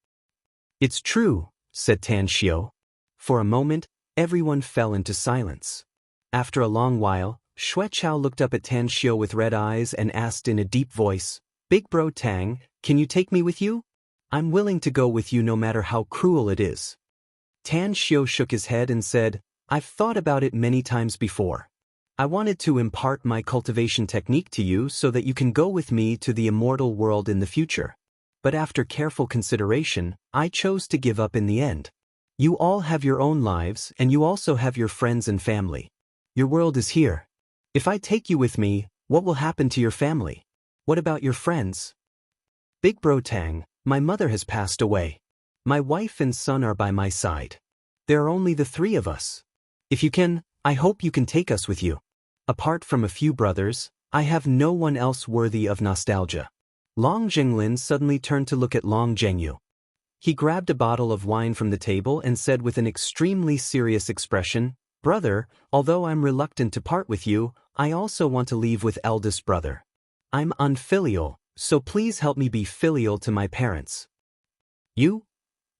It's true, said Tan Xiu. For a moment, everyone fell into silence. After a long while, Xue Chao looked up at Tan Xiu with red eyes and asked in a deep voice, Big Bro Tang, can you take me with you? I'm willing to go with you no matter how cruel it is. Tan Xiu shook his head and said, I've thought about it many times before. I wanted to impart my cultivation technique to you so that you can go with me to the immortal world in the future. But after careful consideration, I chose to give up in the end. You all have your own lives and you also have your friends and family. Your world is here. If I take you with me, what will happen to your family? What about your friends? Big Bro Tang, my mother has passed away. My wife and son are by my side. There are only the 3 of us. If you can, I hope you can take us with you. Apart from a few brothers, I have no one else worthy of nostalgia. Long Zhenglin suddenly turned to look at Long Zhengyu. He grabbed a bottle of wine from the table and said with an extremely serious expression, Brother, although I'm reluctant to part with you, I also want to leave with eldest brother. I'm unfilial, so please help me be filial to my parents. You?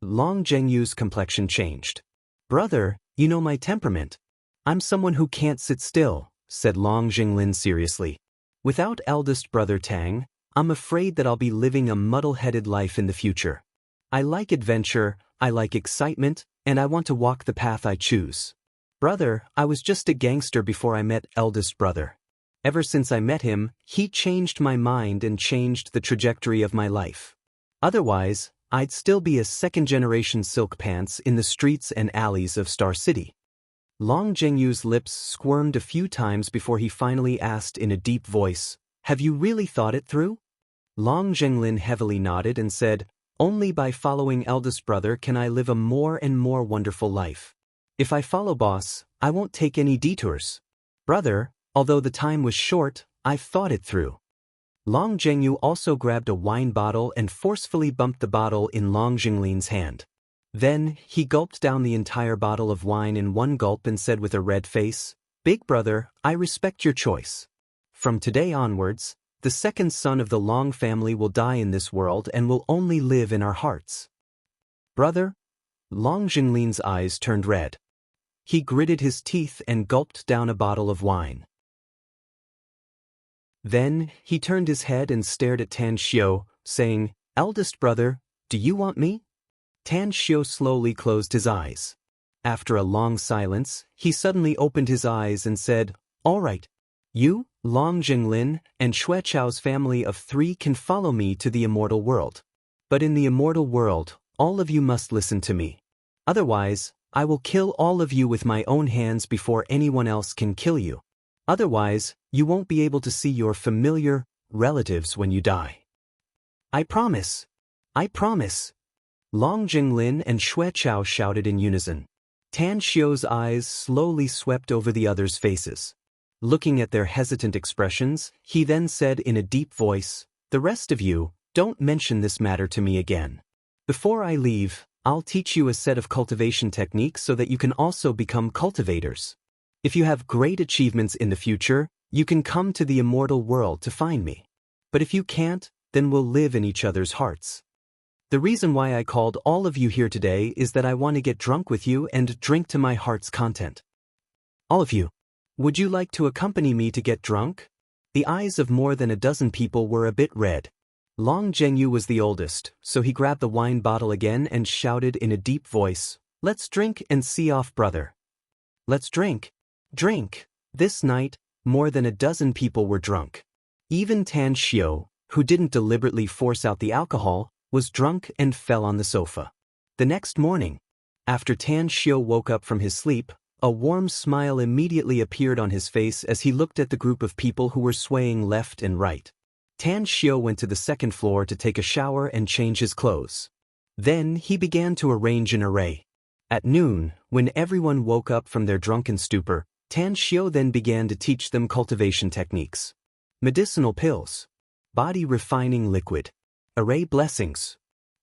Long Zhengyu's complexion changed. Brother, you know my temperament. I'm someone who can't sit still, said Long Zhenglin seriously. Without eldest brother Tang, I'm afraid that I'll be living a muddle-headed life in the future. I like adventure, I like excitement, and I want to walk the path I choose. Brother, I was just a gangster before I met eldest brother. Ever since I met him, he changed my mind and changed the trajectory of my life. Otherwise, I'd still be a second-generation silk pants in the streets and alleys of Star City. Long Zhengyu's lips squirmed a few times before he finally asked in a deep voice, Have you really thought it through? Long Zhenglin heavily nodded and said, Only by following eldest brother can I live a more and more wonderful life. If I follow boss, I won't take any detours. Brother, although the time was short, I've thought it through. Long Zhengyu also grabbed a wine bottle and forcefully bumped the bottle in Long Zhenglin's hand. Then, he gulped down the entire bottle of wine in one gulp and said with a red face, "Big brother, I respect your choice. From today onwards, the second son of the Long family will die in this world and will only live in our hearts." "Brother?" Long Jinglin's eyes turned red. He gritted his teeth and gulped down a bottle of wine. Then, he turned his head and stared at Tan Xiu, saying, "Eldest brother, do you want me?" Tan Xiu slowly closed his eyes. After a long silence, he suddenly opened his eyes and said, "All right. You, Long Jinglin, and Xue Chao's family of 3 can follow me to the immortal world. But in the immortal world, all of you must listen to me. Otherwise, I will kill all of you with my own hands before anyone else can kill you. Otherwise, you won't be able to see your familiar relatives when you die." "I promise. I promise." Long Jinglin and Xue Chao shouted in unison. Tan Xiu's eyes slowly swept over the others' faces. Looking at their hesitant expressions, he then said in a deep voice, "The rest of you, don't mention this matter to me again. Before I leave, I'll teach you a set of cultivation techniques so that you can also become cultivators. If you have great achievements in the future, you can come to the immortal world to find me. But if you can't, then we'll live in each other's hearts. The reason why I called all of you here today is that I want to get drunk with you and drink to my heart's content. All of you, would you like to accompany me to get drunk?" The eyes of more than a dozen people were a bit red. Long Zhengyu was the oldest, so he grabbed the wine bottle again and shouted in a deep voice, "Let's drink and see off, brother. Let's drink. Drink." This night, more than a dozen people were drunk. Even Tan Xiu, who didn't deliberately force out the alcohol, was drunk and fell on the sofa. The next morning, after Tan Xiu woke up from his sleep, a warm smile immediately appeared on his face as he looked at the group of people who were swaying left and right. Tan Xiu went to the second floor to take a shower and change his clothes. Then he began to arrange an array. At noon, when everyone woke up from their drunken stupor, Tan Xiu then began to teach them cultivation techniques. Medicinal pills. Body refining liquid. Array blessings.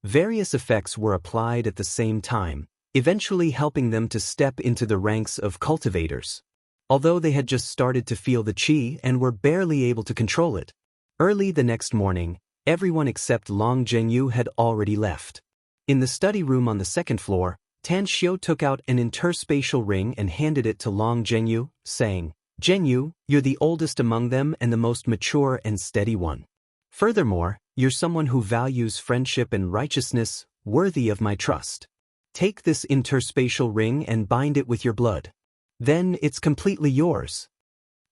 Various effects were applied at the same time, eventually helping them to step into the ranks of cultivators. Although they had just started to feel the qi and were barely able to control it. Early the next morning, everyone except Long Zhengyu had already left. In the study room on the second floor, Tan Xiu took out an interspatial ring and handed it to Long Zhengyu, saying, "Zhengyu, you're the oldest among them and the most mature and steady one. Furthermore, you're someone who values friendship and righteousness, worthy of my trust. Take this interspatial ring and bind it with your blood. Then it's completely yours."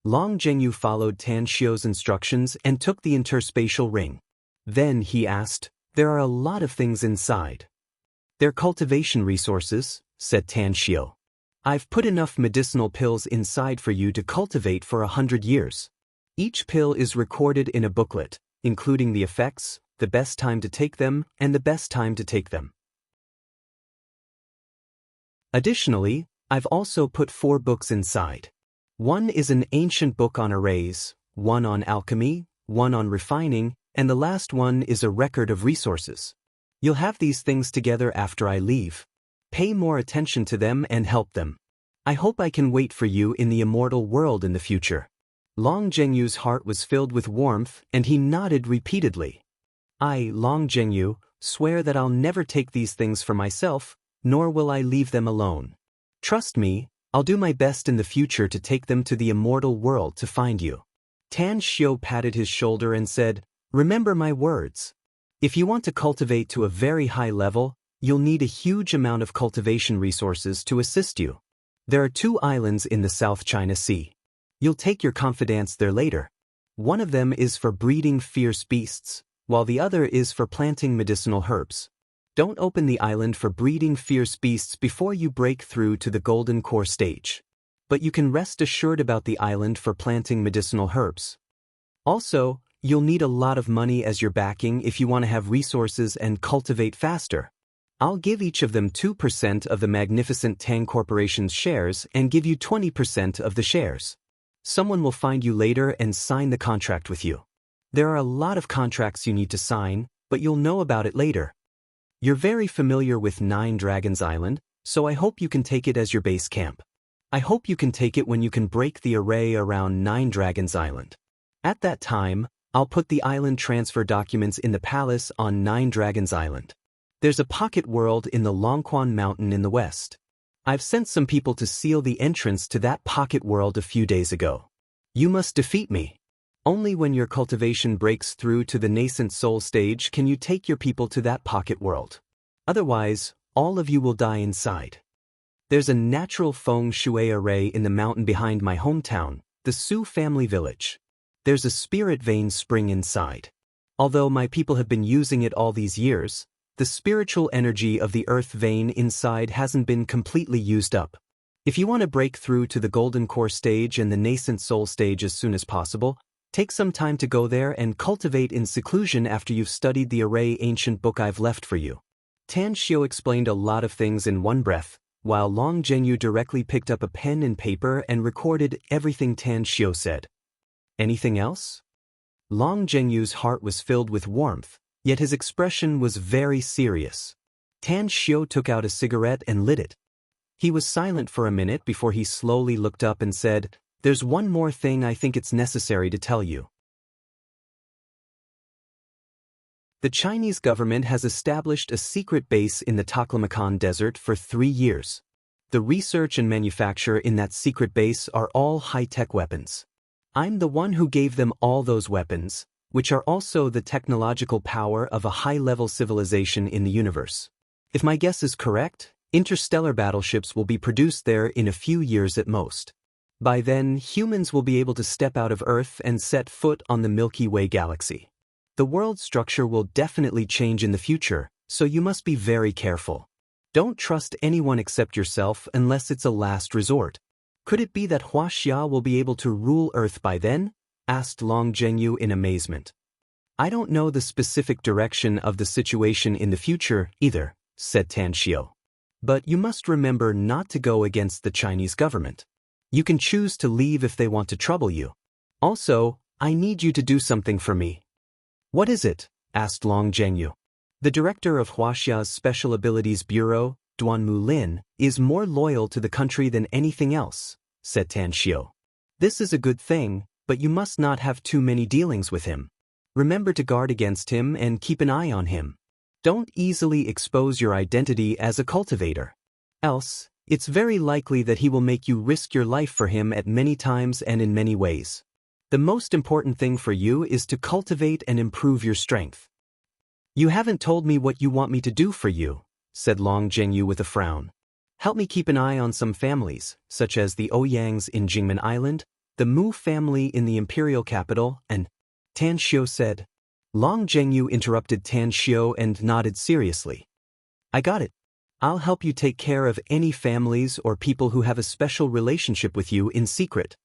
Long Zhengyu followed Tan Xiu's instructions and took the interspatial ring. Then he asked, "There are a lot of things inside." "They're cultivation resources," said Tan Xiu. "I've put enough medicinal pills inside for you to cultivate for 100 years. Each pill is recorded in a booklet, including the effects, the best time to take them, and the best time to take them. Additionally, I've also put 4 books inside. One is an ancient book on arrays, one on alchemy, one on refining, and the last one is a record of resources. You'll have these things together after I leave. Pay more attention to them and help them. I hope I can wait for you in the immortal world in the future." Long Zhengyu's heart was filled with warmth and he nodded repeatedly. "I, Long Zhengyu, swear that I'll never take these things for myself, nor will I leave them alone. Trust me, I'll do my best in the future to take them to the immortal world to find you." Tan Xiu patted his shoulder and said, "Remember my words. If you want to cultivate to a very high level, you'll need a huge amount of cultivation resources to assist you. There are 2 islands in the South China Sea. You'll take your confidants there later. One of them is for breeding fierce beasts, while the other is for planting medicinal herbs. Don't open the island for breeding fierce beasts before you break through to the golden core stage. But you can rest assured about the island for planting medicinal herbs. Also, you'll need a lot of money as your backing if you want to have resources and cultivate faster. I'll give each of them 2% of the magnificent Tang Corporation's shares and give you 20% of the shares. Someone will find you later and sign the contract with you. There are a lot of contracts you need to sign, but you'll know about it later." You're very familiar with Nine Dragons Island, so I hope you can take it as your base camp. I hope you can take it when you can break the array around Nine Dragons Island. At that time, I'll put the island transfer documents in the palace on Nine Dragons Island. There's a pocket world in the Longquan Mountain in the west. I've sent some people to seal the entrance to that pocket world a few days ago. You must defeat me. Only when your cultivation breaks through to the nascent soul stage can you take your people to that pocket world. Otherwise, all of you will die inside. There's a natural feng shui array in the mountain behind my hometown, the Su family village. There's a spirit vein spring inside. Although my people have been using it all these years, the spiritual energy of the earth vein inside hasn't been completely used up. If you want to break through to the golden core stage and the nascent soul stage as soon as possible, take some time to go there and cultivate in seclusion after you've studied the array ancient book I've left for you. Tan Xiu explained a lot of things in one breath, while Long Zhenyu directly picked up a pen and paper and recorded everything Tan Xiu said. Anything else? Long Zhenyu's heart was filled with warmth, yet his expression was very serious. Tan Xiu took out a cigarette and lit it. He was silent for a minute before he slowly looked up and said, "There's one more thing I think it's necessary to tell you. The Chinese government has established a secret base in the Taklamakan Desert for 3 years. The research and manufacture in that secret base are all high-tech weapons. I'm the one who gave them all those weapons, which are also the technological power of a high-level civilization in the universe. If my guess is correct, interstellar battleships will be produced there in a few years at most. By then, humans will be able to step out of Earth and set foot on the Milky Way galaxy. The world structure will definitely change in the future, so you must be very careful. Don't trust anyone except yourself unless it's a last resort. Could it be that Hua Xia will be able to rule Earth by then? Asked Long Zhenyu in amazement. I don't know the specific direction of the situation in the future either, said Tan Xiu. But you must remember not to go against the Chinese government. You can choose to leave if they want to trouble you. Also, I need you to do something for me. What is it? Asked Long Zhenyu. The director of Huaxia's Special Abilities Bureau, Duanmu Lin, is more loyal to the country than anything else, said Tan Xiu. This is a good thing, but you must not have too many dealings with him. Remember to guard against him and keep an eye on him. Don't easily expose your identity as a cultivator. Else, it's very likely that he will make you risk your life for him at many times and in many ways. The most important thing for you is to cultivate and improve your strength. You haven't told me what you want me to do for you, said Long Zhenyu with a frown. Help me keep an eye on some families, such as the Oyangs in Jingmen Island, the Mu family in the imperial capital, and Tan Xiu said. Long Zhenyu interrupted Tan Xiu and nodded seriously. I got it. I'll help you take care of any families or people who have a special relationship with you in secret.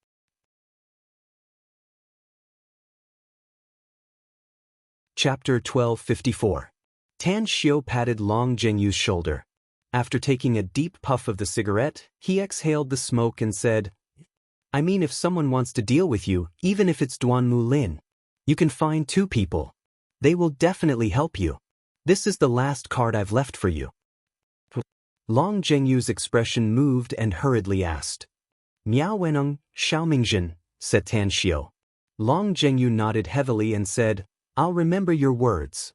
Chapter 1254. Tan Xiu patted Long Zhenyu's shoulder. After taking a deep puff of the cigarette, he exhaled the smoke and said, I mean, if someone wants to deal with you, even if it's Duanmu Lin, you can find 2 people. They will definitely help you. This is the last card I've left for you. Long Zhenyu's expression moved and hurriedly asked. Miao Weneng, Xiaomingzhen, said Tan Xiu. Long Zhenyu nodded heavily and said, I'll remember your words.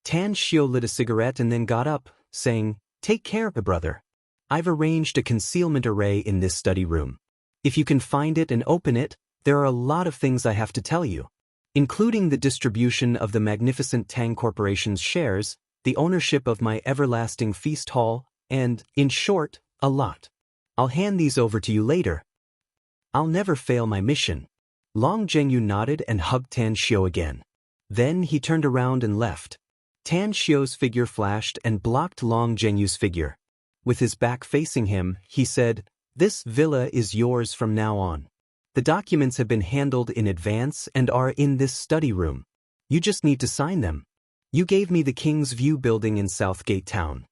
Tan Xiu lit a cigarette and then got up, saying, Take care, brother. I've arranged a concealment array in this study room. If you can find it and open it, there are a lot of things I have to tell you, including the distribution of the magnificent Tang Corporation's shares, the ownership of my everlasting feast hall, and, in short, a lot. I'll hand these over to you later. I'll never fail my mission. Long Zhenyu nodded and hugged Tan Xiu again. Then he turned around and left. Tan Xiu's figure flashed and blocked Long Zhenyu's figure. With his back facing him, he said, This villa is yours from now on. The documents have been handled in advance and are in this study room. You just need to sign them. You gave me the King's View building in Southgate Town.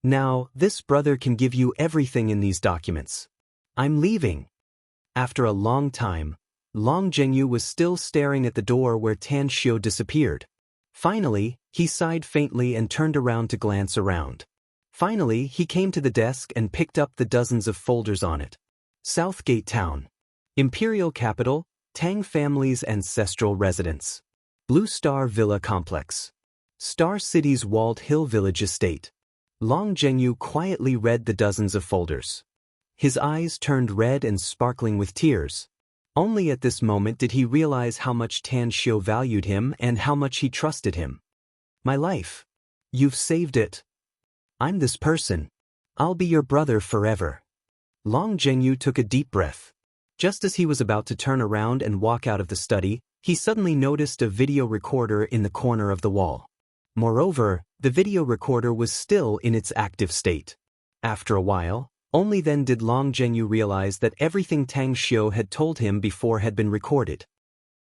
Now, this brother can give you everything in these documents. I'm leaving. After a long time, Long Zhenyu was still staring at the door where Tan Xiu disappeared. Finally, he sighed faintly and turned around to glance around. Finally, he came to the desk and picked up the dozens of folders on it. Southgate Town. Imperial Capital, Tang family's ancestral residence. Blue Star Villa Complex. Star City's walled hill village estate. Long Zhengyu quietly read the dozens of folders. His eyes turned red and sparkling with tears. Only at this moment did he realize how much Tan Xiu valued him and how much he trusted him. My life. You've saved it. I'm this person. I'll be your brother forever. Long Zhengyu took a deep breath. Just as he was about to turn around and walk out of the study, he suddenly noticed a video recorder in the corner of the wall. Moreover, the video recorder was still in its active state. After a while, only then did Long Zhengyu realize that everything Tang Xiu had told him before had been recorded.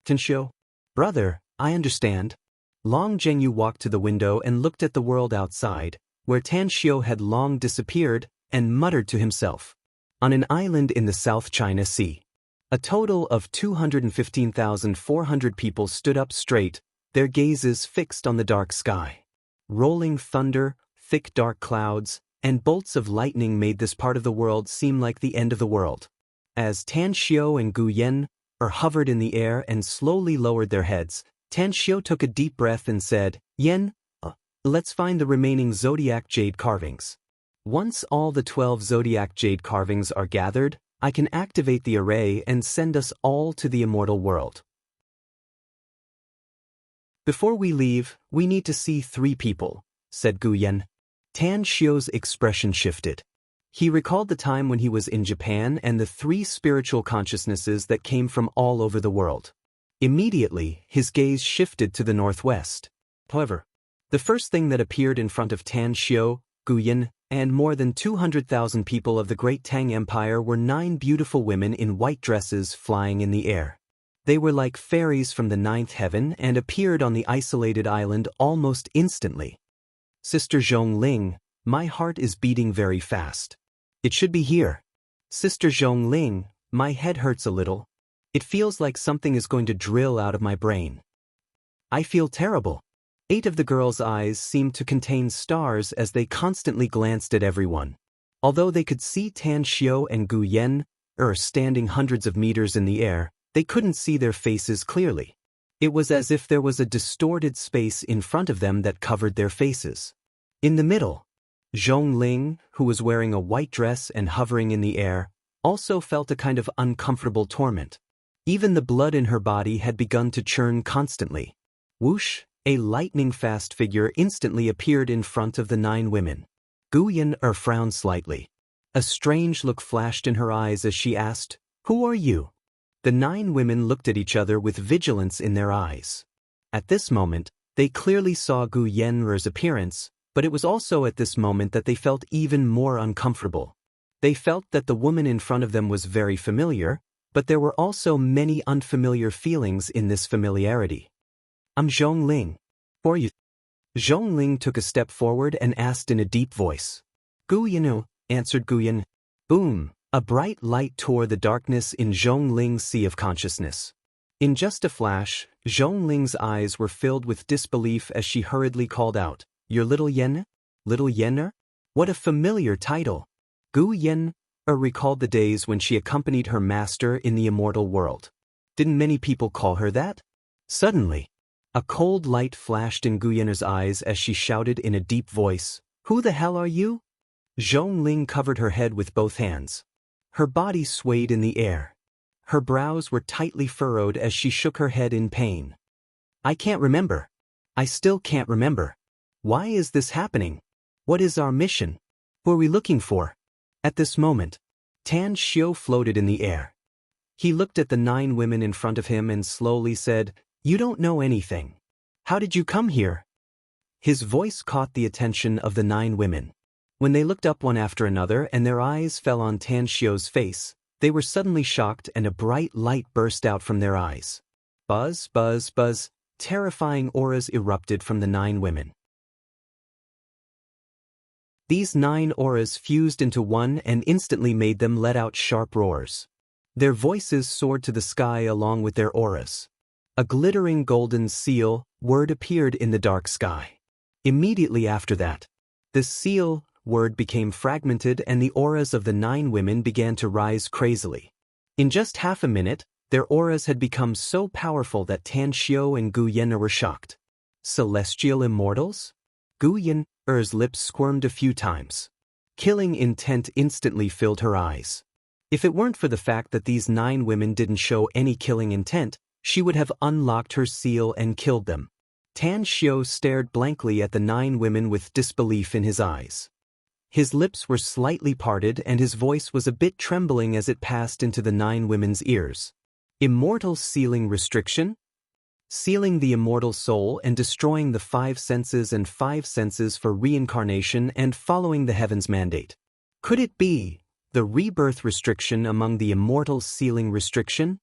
Tan Xiu? Brother, I understand. Long Zhengyu walked to the window and looked at the world outside, where Tan Xiu had long disappeared, and muttered to himself. On an island in the South China Sea. A total of 215,400 people stood up straight, their gazes fixed on the dark sky. Rolling thunder, thick dark clouds, and bolts of lightning made this part of the world seem like the end of the world. As Tan Xiu and Gu Yan hovered in the air and slowly lowered their heads, Tan Xiu took a deep breath and said, Yan, let's find the remaining zodiac jade carvings. Once all the 12 zodiac jade carvings are gathered, I can activate the array and send us all to the immortal world. Before we leave, we need to see 3 people, said Gu Yan. Tan Xiu's expression shifted. He recalled the time when he was in Japan and the 3 spiritual consciousnesses that came from all over the world. Immediately, his gaze shifted to the northwest. However, the first thing that appeared in front of Tan Xiu, Gu Yan, and more than 200,000 people of the great Tang Empire were 9 beautiful women in white dresses flying in the air. They were like fairies from the 9th heaven and appeared on the isolated island almost instantly. Sister Zhongling, my heart is beating very fast. It should be here. Sister Zhongling, my head hurts a little. It feels like something is going to drill out of my brain. I feel terrible. 8 of the girls' eyes seemed to contain stars as they constantly glanced at everyone. Although they could see Tan Xiu and Gu Yan standing hundreds of meters in the air, they couldn't see their faces clearly. It was as if there was a distorted space in front of them that covered their faces. In the middle, Zhongling, who was wearing a white dress and hovering in the air, also felt a kind of uncomfortable torment. Even the blood in her body had begun to churn constantly. Whoosh, a lightning-fast figure instantly appeared in front of the 9 women. Gu Yan frowned slightly. A strange look flashed in her eyes as she asked, "Who are you?" The 9 women looked at each other with vigilance in their eyes. At this moment, they clearly saw Gu Yan's appearance, but it was also at this moment that they felt even more uncomfortable. They felt that the woman in front of them was very familiar, but there were also many unfamiliar feelings in this familiarity. I'm Zhongling. Who are you? Zhongling took a step forward and asked in a deep voice. Gu Yan, answered Gu Yan. Boom! A bright light tore the darkness in Zhongling's sea of consciousness. In just a flash, Zhongling's eyes were filled with disbelief as she hurriedly called out, Your little Yen? Little Yenner? What a familiar title! Gu Yan recalled the days when she accompanied her master in the immortal world. Didn't many people call her that? Suddenly, a cold light flashed in Gu Yan's eyes as she shouted in a deep voice, Who the hell are you? Zhongling covered her head with both hands. Her body swayed in the air. Her brows were tightly furrowed as she shook her head in pain. I can't remember. I still can't remember. Why is this happening? What is our mission? Who are we looking for? At this moment, Tan Xiu floated in the air. He looked at the 9 women in front of him and slowly said, You don't know anything. How did you come here? His voice caught the attention of the 9 women. When they looked up one after another and their eyes fell on Tan Xiu's face, they were suddenly shocked and a bright light burst out from their eyes. Buzz, buzz, buzz, terrifying auras erupted from the 9 women. These 9 auras fused into one and instantly made them let out sharp roars. Their voices soared to the sky along with their auras. A glittering golden seal word appeared in the dark sky. Immediately after that, the seal word became fragmented and the auras of the 9 women began to rise crazily. In just half a minute, their auras had become so powerful that Tan Xiao and Gu Yan were shocked. Celestial immortals? Gu Yan's lips squirmed a few times. Killing intent instantly filled her eyes. If it weren't for the fact that these 9 women didn't show any killing intent, she would have unlocked her seal and killed them. Tan Xiao stared blankly at the 9 women with disbelief in his eyes. His lips were slightly parted and his voice was a bit trembling as it passed into the 9 women's ears. Immortal sealing restriction? Sealing the immortal soul and destroying the 5 senses and 5 senses for reincarnation and following the heavens mandate. Could it be the rebirth restriction among the immortal sealing restriction?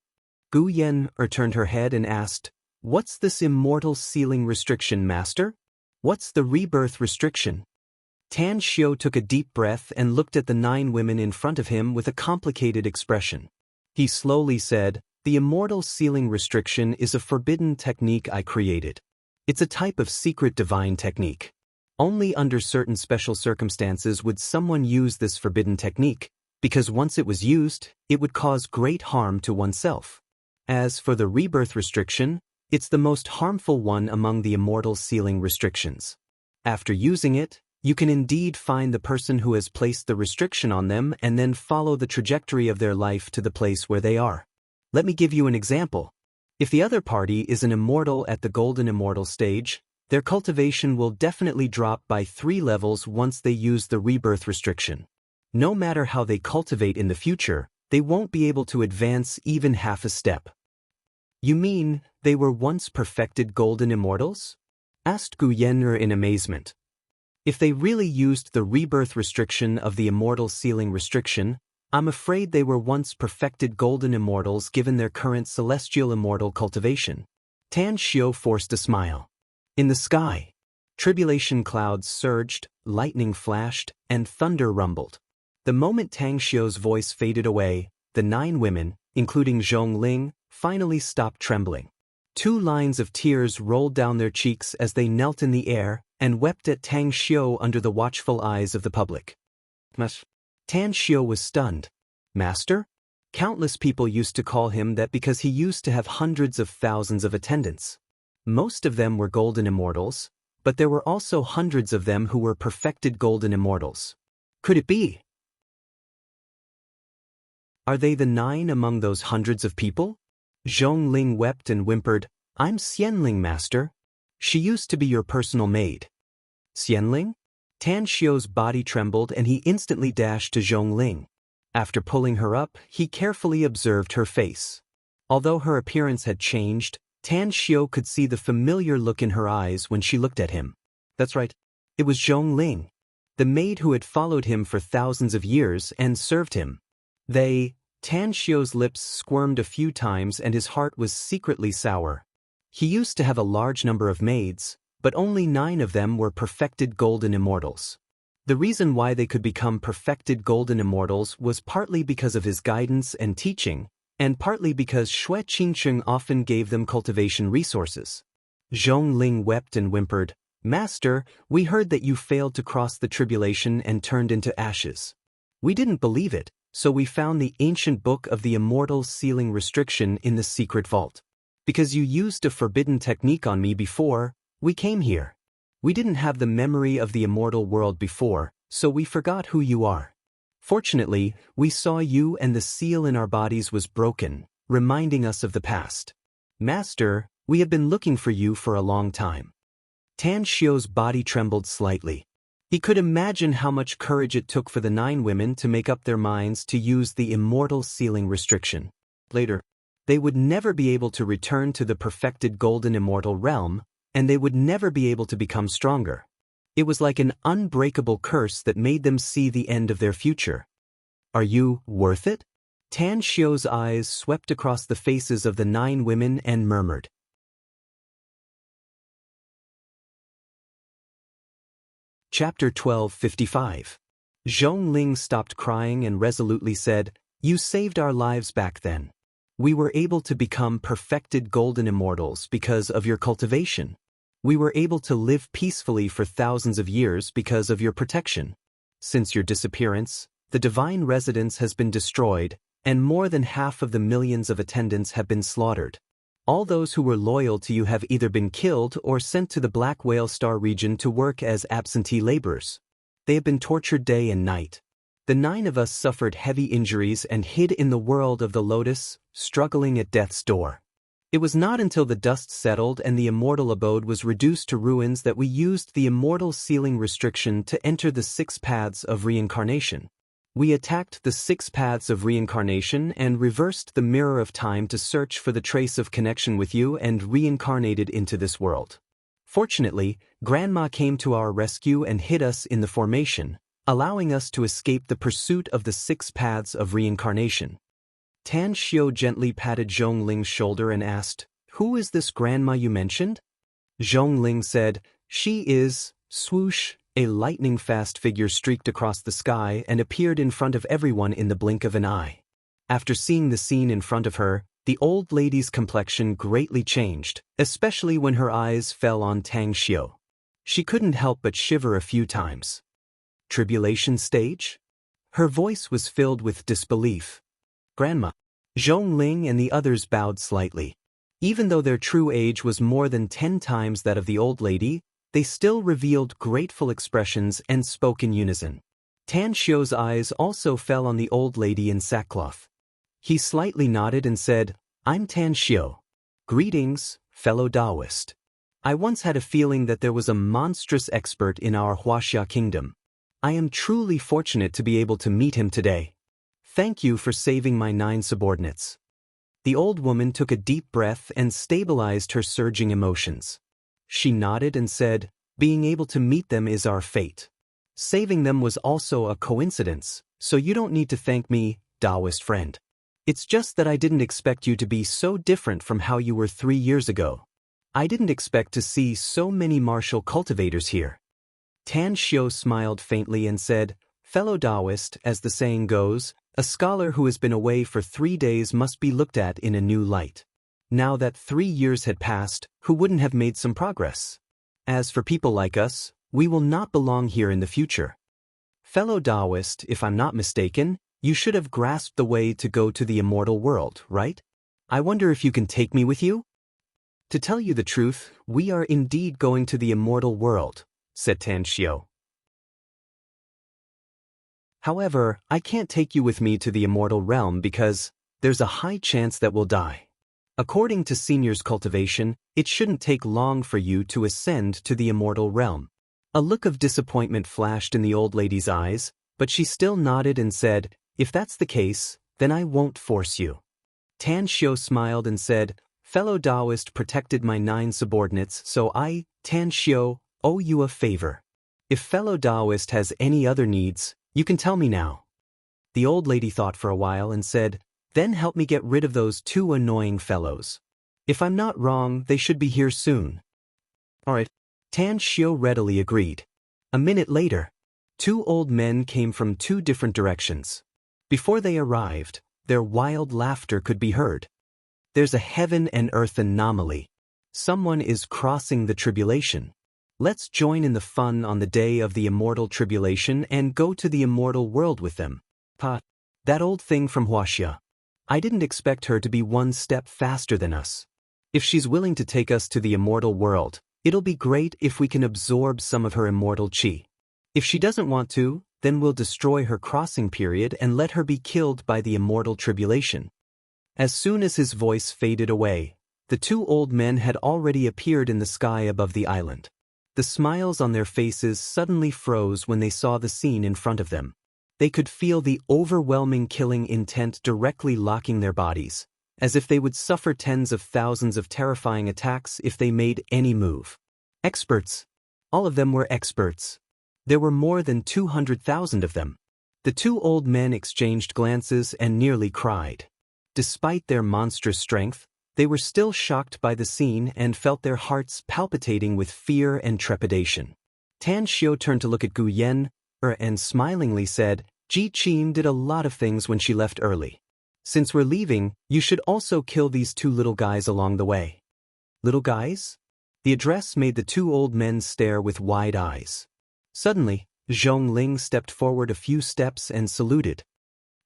Gu Yan turned her head and asked, "What's this immortal sealing restriction, master? What's the rebirth restriction?" Tan Xiao took a deep breath and looked at the 9 women in front of him with a complicated expression. He slowly said, "The immortal sealing restriction is a forbidden technique I created. It's a type of secret divine technique. Only under certain special circumstances would someone use this forbidden technique, because once it was used, it would cause great harm to oneself. As for the rebirth restriction, it's the most harmful one among the immortal sealing restrictions. After using it, you can indeed find the person who has placed the restriction on them and then follow the trajectory of their life to the place where they are. Let me give you an example. If the other party is an immortal at the golden immortal stage, their cultivation will definitely drop by 3 levels once they use the rebirth restriction. No matter how they cultivate in the future, they won't be able to advance even half a step." "You mean they were once perfected golden immortals?" asked Gu Yan in amazement. "If they really used the rebirth restriction of the immortal sealing restriction, I'm afraid they were once perfected golden immortals given their current celestial immortal cultivation." Tan Xiao forced a smile. In the sky, tribulation clouds surged, lightning flashed, and thunder rumbled. The moment Tang Xiao's voice faded away, the 9 women, including Zhongling, finally stopped trembling. 2 lines of tears rolled down their cheeks as they knelt in the air and wept at Tang Xiao under the watchful eyes of the public. Tan Xiao was stunned. Master? Countless people used to call him that because he used to have hundreds of thousands of attendants. Most of them were golden immortals, but there were also hundreds of them who were perfected golden immortals. Could it be? Are they the 9 among those hundreds of people? Zhongling wept and whimpered, "I'm Xianling, master. She used to be your personal maid." Xianling? Tan Xiao's body trembled and he instantly dashed to Zhongling. After pulling her up, he carefully observed her face. Although her appearance had changed, Tan Xiao could see the familiar look in her eyes when she looked at him. That's right, it was Zhongling, the maid who had followed him for thousands of years and served him. Tan Xiao's lips squirmed a few times and his heart was secretly sour. He used to have a large number of maids, but only 9 of them were perfected golden immortals. The reason why they could become perfected golden immortals was partly because of his guidance and teaching, and partly because Xue Qingsheng often gave them cultivation resources. Zhongling wept and whimpered, "Master, we heard that you failed to cross the tribulation and turned into ashes. We didn't believe it, so we found the ancient book of the immortal sealing restriction in the secret vault. Because you used a forbidden technique on me before, we came here. We didn't have the memory of the immortal world before, so we forgot who you are. Fortunately, we saw you and the seal in our bodies was broken, reminding us of the past. Master, we have been looking for you for a long time." Tan Xiao's body trembled slightly. He could imagine how much courage it took for the 9 women to make up their minds to use the immortal sealing restriction. Later, they would never be able to return to the perfected golden immortal realm, and they would never be able to become stronger. It was like an unbreakable curse that made them see the end of their future. "Are you worth it?" Tan Xiao's eyes swept across the faces of the 9 women and murmured. Chapter 12:55. Zhongling stopped crying and resolutely said, "You saved our lives back then. We were able to become perfected golden immortals because of your cultivation. We were able to live peacefully for thousands of years because of your protection. Since your disappearance, the divine residence has been destroyed, and more than half of the millions of attendants have been slaughtered. All those who were loyal to you have either been killed or sent to the Black Whale Star region to work as absentee laborers. They have been tortured day and night. The 9 of us suffered heavy injuries and hid in the world of the Lotus, struggling at death's door. It was not until the dust settled and the immortal abode was reduced to ruins that we used the immortal sealing restriction to enter the 6 paths of reincarnation. We attacked the 6 paths of reincarnation and reversed the mirror of time to search for the trace of connection with you and reincarnated into this world. Fortunately, Grandma came to our rescue and hid us in the formation, allowing us to escape the pursuit of the 6 paths of reincarnation. Tan Xiao gently patted Zhongling's shoulder and asked, "Who is this grandma you mentioned?" Zhongling said, "She is," swoosh, a lightning-fast figure streaked across the sky and appeared in front of everyone in the blink of an eye. After seeing the scene in front of her, the old lady's complexion greatly changed, especially when her eyes fell on Tang Xiao. She couldn't help but shiver a few times. Tribulation stage? Her voice was filled with disbelief. Grandma. Zhongling and the others bowed slightly. Even though their true age was more than 10 times that of the old lady, they still revealed grateful expressions and spoke in unison. Tan Xiao's eyes also fell on the old lady in sackcloth. He slightly nodded and said, "I'm Tan Xiao. Greetings, fellow Taoist. I once had a feeling that there was a monstrous expert in our Huaxia kingdom. I am truly fortunate to be able to meet him today. Thank you for saving my 9 subordinates." The old woman took a deep breath and stabilized her surging emotions. She nodded and said, "Being able to meet them is our fate. Saving them was also a coincidence, so you don't need to thank me, Taoist friend. It's just that I didn't expect you to be so different from how you were 3 years ago. I didn't expect to see so many martial cultivators here." Tan Xiao smiled faintly and said, "Fellow Taoist, as the saying goes, a scholar who has been away for 3 days must be looked at in a new light. Now that 3 years had passed, who wouldn't have made some progress? As for people like us, we will not belong here in the future. Fellow Taoist, if I'm not mistaken, you should have grasped the way to go to the immortal world, right? I wonder if you can take me with you?" "To tell you the truth, we are indeed going to the immortal world," said Tan Xiao. "However, I can't take you with me to the immortal realm because there's a high chance that we'll die. According to Senior's cultivation, it shouldn't take long for you to ascend to the immortal realm." A look of disappointment flashed in the old lady's eyes, but she still nodded and said, "If that's the case, then I won't force you." Tan Xiao smiled and said, "Fellow Taoist protected my 9 subordinates, so I, Tan Xiao, owe you a favor. If fellow Taoist has any other needs, you can tell me now." The old lady thought for a while and said, "Then help me get rid of those 2 annoying fellows. If I'm not wrong, they should be here soon." "All right." Tan Xiao readily agreed. A minute later, 2 old men came from 2 different directions. Before they arrived, their wild laughter could be heard. "There's a heaven and earth anomaly. Someone is crossing the tribulation. Let's join in the fun on the day of the immortal tribulation and go to the immortal world with them." That old thing from Huaxia. I didn't expect her to be 1 step faster than us. If she's willing to take us to the immortal world, it'll be great if we can absorb some of her immortal qi. If she doesn't want to, then we'll destroy her crossing period and let her be killed by the immortal tribulation. As soon as his voice faded away, the 2 old men had already appeared in the sky above the island. The smiles on their faces suddenly froze when they saw the scene in front of them. They could feel the overwhelming killing intent directly locking their bodies, as if they would suffer tens of thousands of terrifying attacks if they made any move. Experts. All of them were experts. There were more than 200,000 of them. The 2 old men exchanged glances and nearly cried. Despite their monstrous strength, they were still shocked by the scene and felt their hearts palpitating with fear and trepidation. Tan Xiao turned to look at Gu Yan, and smilingly said, "Ji Qin did a lot of things when she left early. Since we're leaving, you should also kill these two little guys along the way. Little guys? The address made the two old men stare with wide eyes. Suddenly, Zhongling stepped forward a few steps and saluted.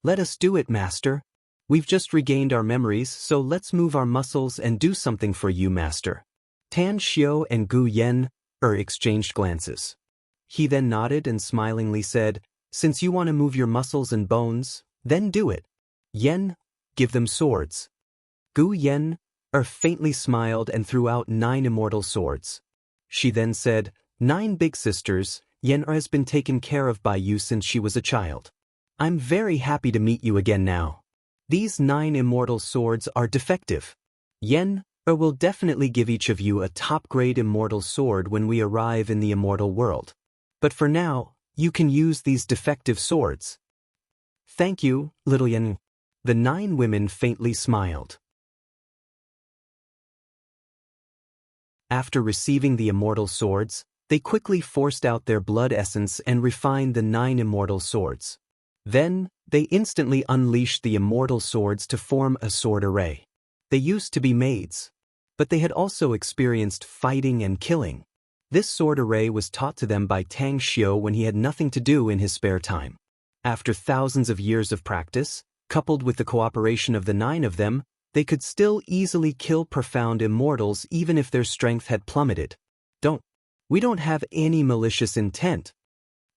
Let us do it, master. We've just regained our memories, so let's move our muscles and do something for you, master. Tan Xiao and Gu Yen exchanged glances. He then nodded and smilingly said, Since you want to move your muscles and bones, then do it. Yen, give them swords. Gu Yen faintly smiled and threw out 9 immortal swords. She then said, 9 big sisters, Yen has been taken care of by you since she was a child. I'm very happy to meet you again now. These 9 immortal swords are defective. Yen will definitely give each of you a top-grade immortal sword when we arrive in the immortal world. But for now, you can use these defective swords. Thank you, little Yen. The 9 women faintly smiled. After receiving the immortal swords, they quickly forced out their blood essence and refined the 9 immortal swords. Then, they instantly unleashed the immortal swords to form a sword array. They used to be maids, but they had also experienced fighting and killing. This sword array was taught to them by Tang Xiu when he had nothing to do in his spare time. After thousands of years of practice, coupled with the cooperation of the 9 of them, they could still easily kill profound immortals even if their strength had plummeted. We don't have any malicious intent.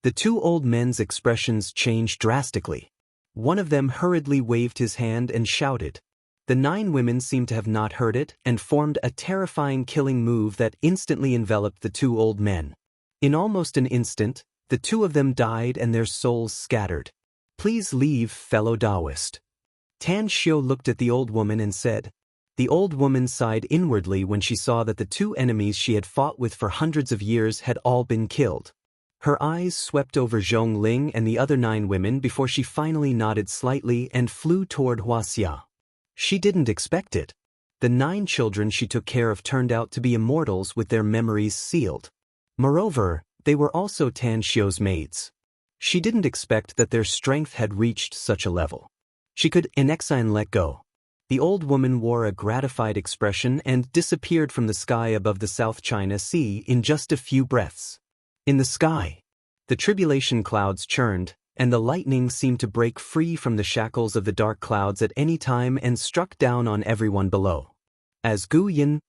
The 2 old men's expressions changed drastically. One of them hurriedly waved his hand and shouted. The 9 women seemed to have not heard it and formed a terrifying killing move that instantly enveloped the 2 old men. In almost an instant, the 2 of them died and their souls scattered. Please leave, fellow Taoist. Tan Xiu looked at the old woman and said. The old woman sighed inwardly when she saw that the 2 enemies she had fought with for hundreds of years had all been killed. Her eyes swept over Zhongling and the other 9 women before she finally nodded slightly and flew toward Huaxia. She didn't expect it. The 9 children she took care of turned out to be immortals with their memories sealed. Moreover, they were also Tan Xiu's maids. She didn't expect that their strength had reached such a level. She could let go. The old woman wore a gratified expression and disappeared from the sky above the South China Sea in just a few breaths. In the sky, the tribulation clouds churned, and the lightning seemed to break free from the shackles of the dark clouds at any time and struck down on everyone below. As Gu Yin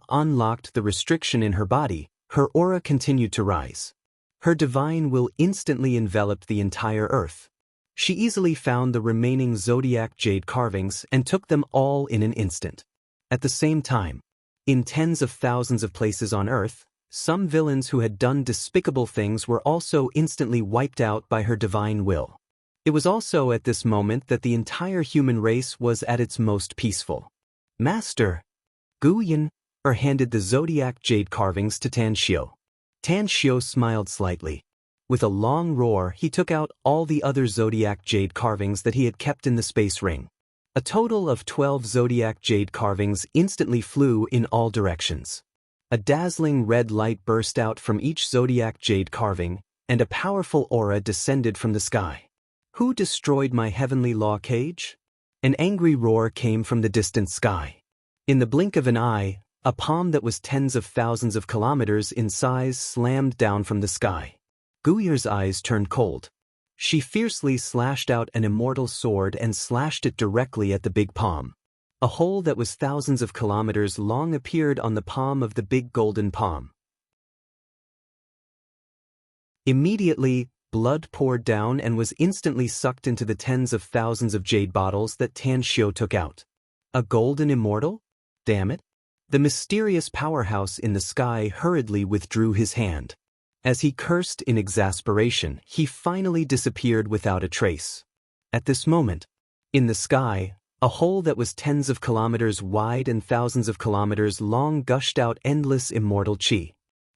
unlocked the restriction in her body, her aura continued to rise. Her divine will instantly enveloped the entire earth. She easily found the remaining zodiac jade carvings and took them all in an instant. At the same time, in tens of thousands of places on Earth, some villains who had done despicable things were also instantly wiped out by her divine will. It was also at this moment that the entire human race was at its most peaceful. Master! Gu Yin handed the zodiac jade carvings to Tan Xiu. Tan Xiu smiled slightly. With a long roar, he took out all the other zodiac jade carvings that he had kept in the space ring. A total of 12 zodiac jade carvings instantly flew in all directions. A dazzling red light burst out from each zodiac jade carving, and a powerful aura descended from the sky. Who destroyed my heavenly law cage? An angry roar came from the distant sky. In the blink of an eye, a palm that was tens of thousands of kilometers in size slammed down from the sky. Guyer's eyes turned cold. She fiercely slashed out an immortal sword and slashed it directly at the big palm. A hole that was thousands of kilometers long appeared on the palm of the big golden palm. Immediately, blood poured down and was instantly sucked into the tens of thousands of jade bottles that Tan Xiu took out. A golden immortal? Damn it. The mysterious powerhouse in the sky hurriedly withdrew his hand. As he cursed in exasperation, he finally disappeared without a trace. At this moment, in the sky, a hole that was tens of kilometers wide and thousands of kilometers long gushed out endless immortal qi.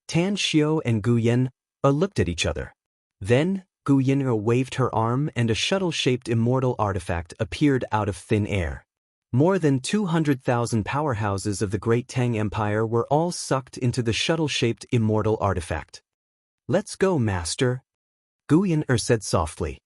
Tan Xiu and Gu Yin looked at each other. Then, Gu Yin waved her arm and a shuttle-shaped immortal artifact appeared out of thin air. More than 200,000 powerhouses of the Great Tang Empire were all sucked into the shuttle-shaped immortal artifact. Let's go, master, Gu Yin said softly.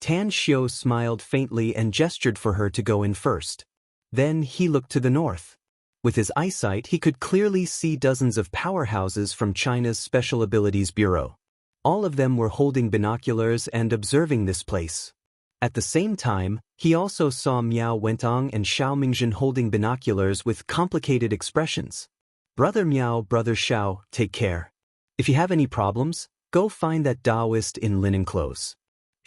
Tan Xiu smiled faintly and gestured for her to go in first. Then he looked to the north. With his eyesight he could clearly see dozens of powerhouses from China's Special Abilities Bureau. All of them were holding binoculars and observing this place. At the same time, he also saw Miao Wentong and Xiao Mingjin holding binoculars with complicated expressions. Brother Miao, Brother Xiao, take care. If you have any problems, go find that Taoist in linen clothes.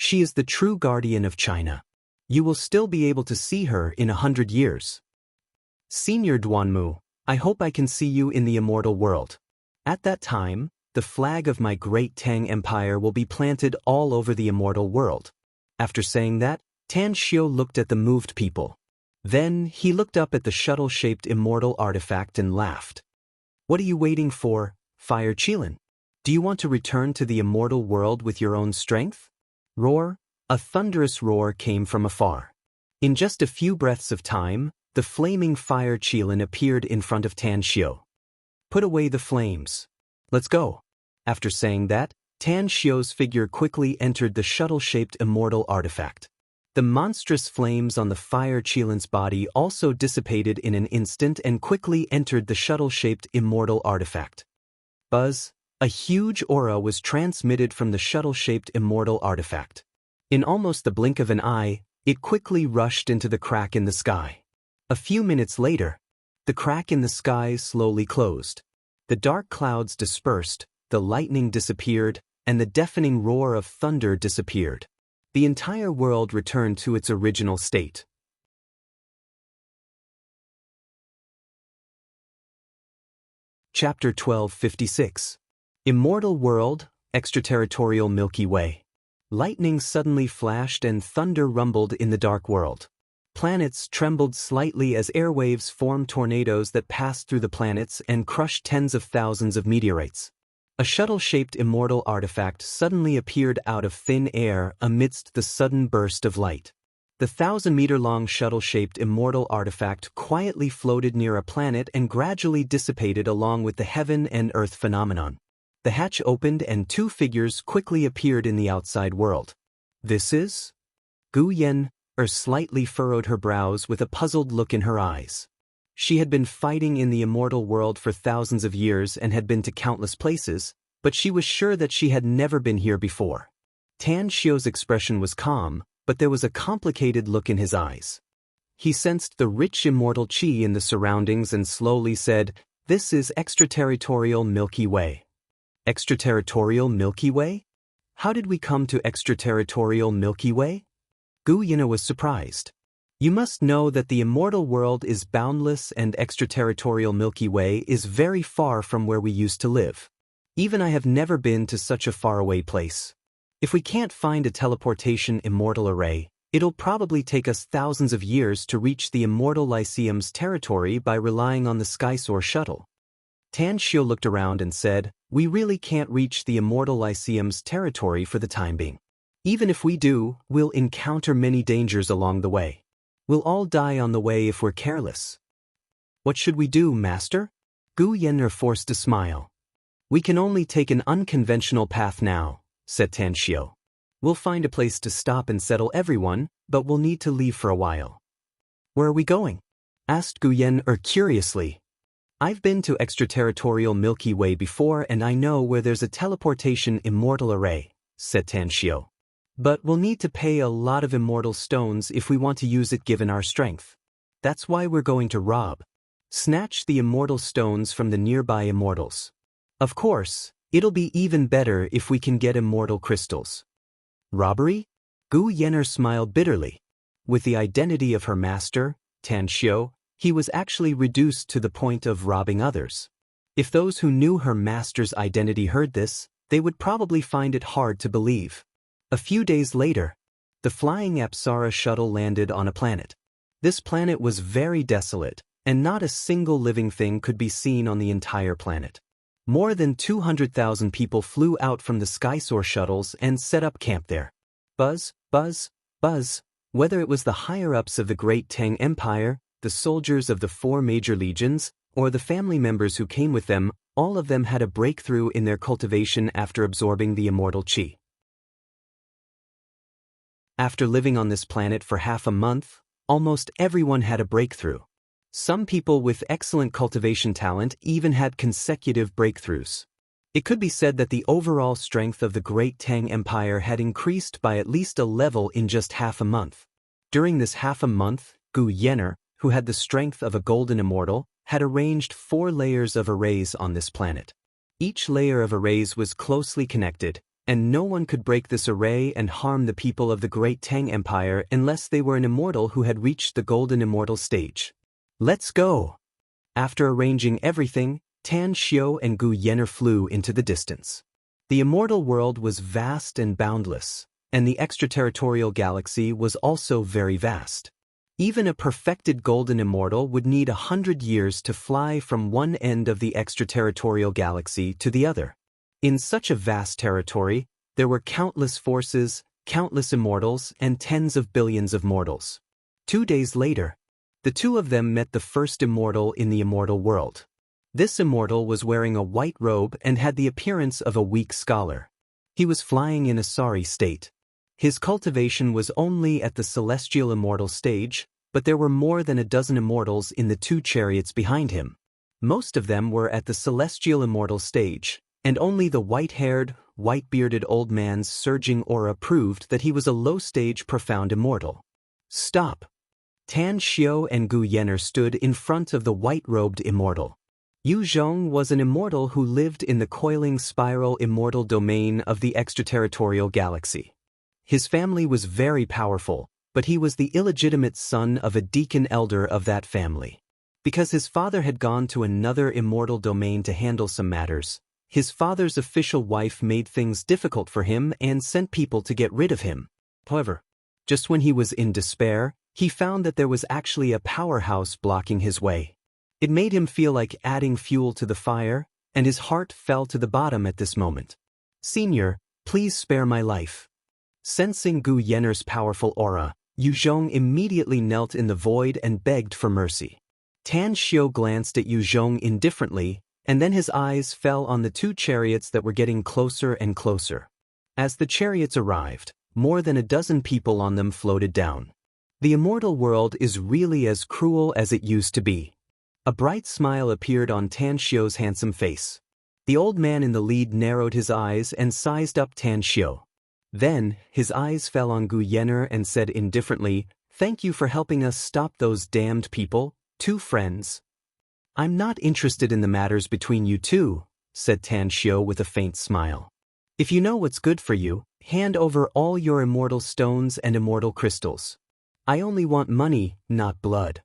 She is the true guardian of China. You will still be able to see her in 100 years. Senior Duanmu, I hope I can see you in the immortal world. At that time, the flag of my great Tang Empire will be planted all over the immortal world. After saying that, Tan Xiu looked at the moved people. Then he looked up at the shuttle-shaped immortal artifact and laughed. What are you waiting for, Fire Qilin? Do you want to return to the immortal world with your own strength? Roar! A thunderous roar came from afar. In just a few breaths of time, the flaming Fire Qilin appeared in front of Tan Xiu. Put away the flames. Let's go. After saying that, Tan Xiu's figure quickly entered the shuttle-shaped immortal artifact. The monstrous flames on the Fire Qilin's body also dissipated in an instant and quickly entered the shuttle-shaped immortal artifact. Buzz! A huge aura was transmitted from the shuttle-shaped immortal artifact. In almost the blink of an eye, it quickly rushed into the crack in the sky. A few minutes later, the crack in the sky slowly closed. The dark clouds dispersed, the lightning disappeared, and the deafening roar of thunder disappeared. The entire world returned to its original state. Chapter 1256. Immortal World, Extraterritorial Milky Way. Lightning suddenly flashed and thunder rumbled in the dark world. Planets trembled slightly as airwaves formed tornadoes that passed through the planets and crushed tens of thousands of meteorites. A shuttle-shaped immortal artifact suddenly appeared out of thin air amidst the sudden burst of light. The 1,000-meter-long shuttle-shaped immortal artifact quietly floated near a planet and gradually dissipated along with the heaven and earth phenomenon. The hatch opened and two figures quickly appeared in the outside world. This is? Gu Yan slightly furrowed her brows with a puzzled look in her eyes. She had been fighting in the immortal world for thousands of years and had been to countless places, but she was sure that she had never been here before. Tan Xiu's expression was calm, but there was a complicated look in his eyes. He sensed the rich immortal qi in the surroundings and slowly said, "This is extraterritorial Milky Way." Extraterritorial Milky Way? How did we come to extraterritorial Milky Way? Gu Yina was surprised. You must know that the immortal world is boundless and extraterritorial Milky Way is very far from where we used to live. Even I have never been to such a faraway place. If we can't find a teleportation immortal array, it'll probably take us thousands of years to reach the immortal Lyceum's territory by relying on the Skysoar shuttle. Tan Xiu looked around and said, "We really can't reach the immortal Lyceum's territory for the time being. Even if we do, we'll encounter many dangers along the way. We'll all die on the way if we're careless." "What should we do, Master?" Gu Yan'er forced a smile. "We can only take an unconventional path now," said Tan Xiu. "We'll find a place to stop and settle everyone, but we'll need to leave for a while." "Where are we going?" asked Gu Yan'er curiously. "I've been to extraterritorial Milky Way before and I know where there's a teleportation immortal array," said Tan Xiu. "But we'll need to pay a lot of immortal stones if we want to use it given our strength. That's why we're going to snatch the immortal stones from the nearby immortals. Of course, it'll be even better if we can get immortal crystals." "Robbery?" Gu Yan'er smiled bitterly. With the identity of her master, Tan Xiu, he was actually reduced to the point of robbing others. If those who knew her master's identity heard this, they would probably find it hard to believe. A few days later, the flying Apsara shuttle landed on a planet. This planet was very desolate, and not a single living thing could be seen on the entire planet. More than 200,000 people flew out from the Skysoar shuttles and set up camp there. Buzz, buzz, buzz. Whether it was the higher-ups of the Great Tang Empire, the soldiers of the 4 major legions, or the family members who came with them, all of them had a breakthrough in their cultivation after absorbing the immortal qi. After living on this planet for half a month, almost everyone had a breakthrough. Some people with excellent cultivation talent even had consecutive breakthroughs. It could be said that the overall strength of the Great Tang Empire had increased by at least a level in just half a month. During this half a month, Gu Yenner, who had the strength of a golden immortal, had arranged 4 layers of arrays on this planet. Each layer of arrays was closely connected, and no one could break this array and harm the people of the Great Tang Empire unless they were an immortal who had reached the golden immortal stage. Let's go! After arranging everything, Tan Xiu and Gu Yenner flew into the distance. The immortal world was vast and boundless, and the extraterritorial galaxy was also very vast. Even a perfected golden immortal would need 100 years to fly from one end of the extraterritorial galaxy to the other. In such a vast territory, there were countless forces, countless immortals, and tens of billions of mortals. 2 days later, the two of them met the first immortal in the immortal world. This immortal was wearing a white robe and had the appearance of a weak scholar. He was flying in a sorry state. His cultivation was only at the celestial immortal stage, but there were more than a dozen immortals in the 2 chariots behind him. Most of them were at the celestial immortal stage, and only the white-haired, white-bearded old man's surging aura proved that he was a low-stage profound immortal. Stop! Tan Xiu and Gu Yenner stood in front of the white-robed immortal. Yu Zhong was an immortal who lived in the coiling spiral immortal domain of the extraterritorial galaxy. His family was very powerful, but he was the illegitimate son of a deacon elder of that family. Because his father had gone to another immortal domain to handle some matters, his father's official wife made things difficult for him and sent people to get rid of him. However, just when he was in despair, he found that there was actually a powerhouse blocking his way. It made him feel like adding fuel to the fire, and his heart fell to the bottom at this moment. Senior, please spare my life. Sensing Gu Yenner's powerful aura, Yu Zhong immediately knelt in the void and begged for mercy. Tan Xiu glanced at Yu Zhong indifferently, and then his eyes fell on the 2 chariots that were getting closer and closer. As the chariots arrived, more than a dozen people on them floated down. The immortal world is really as cruel as it used to be. A bright smile appeared on Tan Xiu's handsome face. The old man in the lead narrowed his eyes and sized up Tan Xiu. Then, his eyes fell on Gu Yenner and said indifferently, "Thank you for helping us stop those damned people, 2 friends." "I'm not interested in the matters between you two," said Tan Xiu with a faint smile. "If you know what's good for you, hand over all your immortal stones and immortal crystals. I only want money, not blood."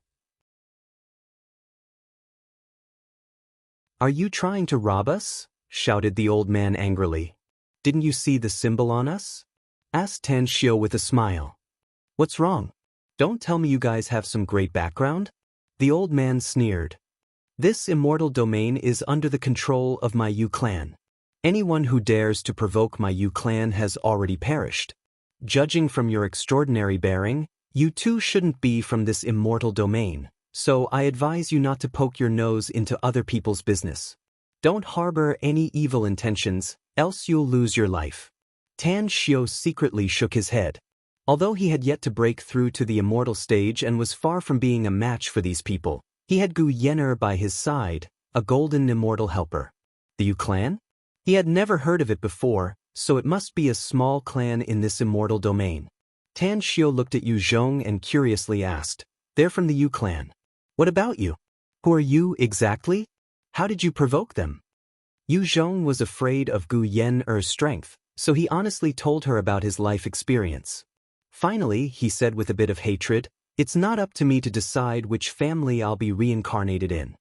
"Are you trying to rob us?" shouted the old man angrily. "Didn't you see the symbol on us?" asked Tan Xiu with a smile. "What's wrong? Don't tell me you guys have some great background?" The old man sneered. "This immortal domain is under the control of my Yu clan. Anyone who dares to provoke my Yu clan has already perished. Judging from your extraordinary bearing, you too shouldn't be from this immortal domain, so I advise you not to poke your nose into other people's business. Don't harbor any evil intentions, else you'll lose your life." Tan Xiu secretly shook his head. Although he had yet to break through to the immortal stage and was far from being a match for these people, he had Gu Yenner by his side, a golden immortal helper. The Yu clan? He had never heard of it before, so it must be a small clan in this immortal domain. Tan Xiu looked at Yu Zhong and curiously asked, "They're from the Yu clan. What about you? Who are you exactly? How did you provoke them?" Yu Zhong was afraid of Gu Yenner's strength, so he honestly told her about his life experience. Finally, he said with a bit of hatred, "It's not up to me to decide which family I'll be reincarnated in.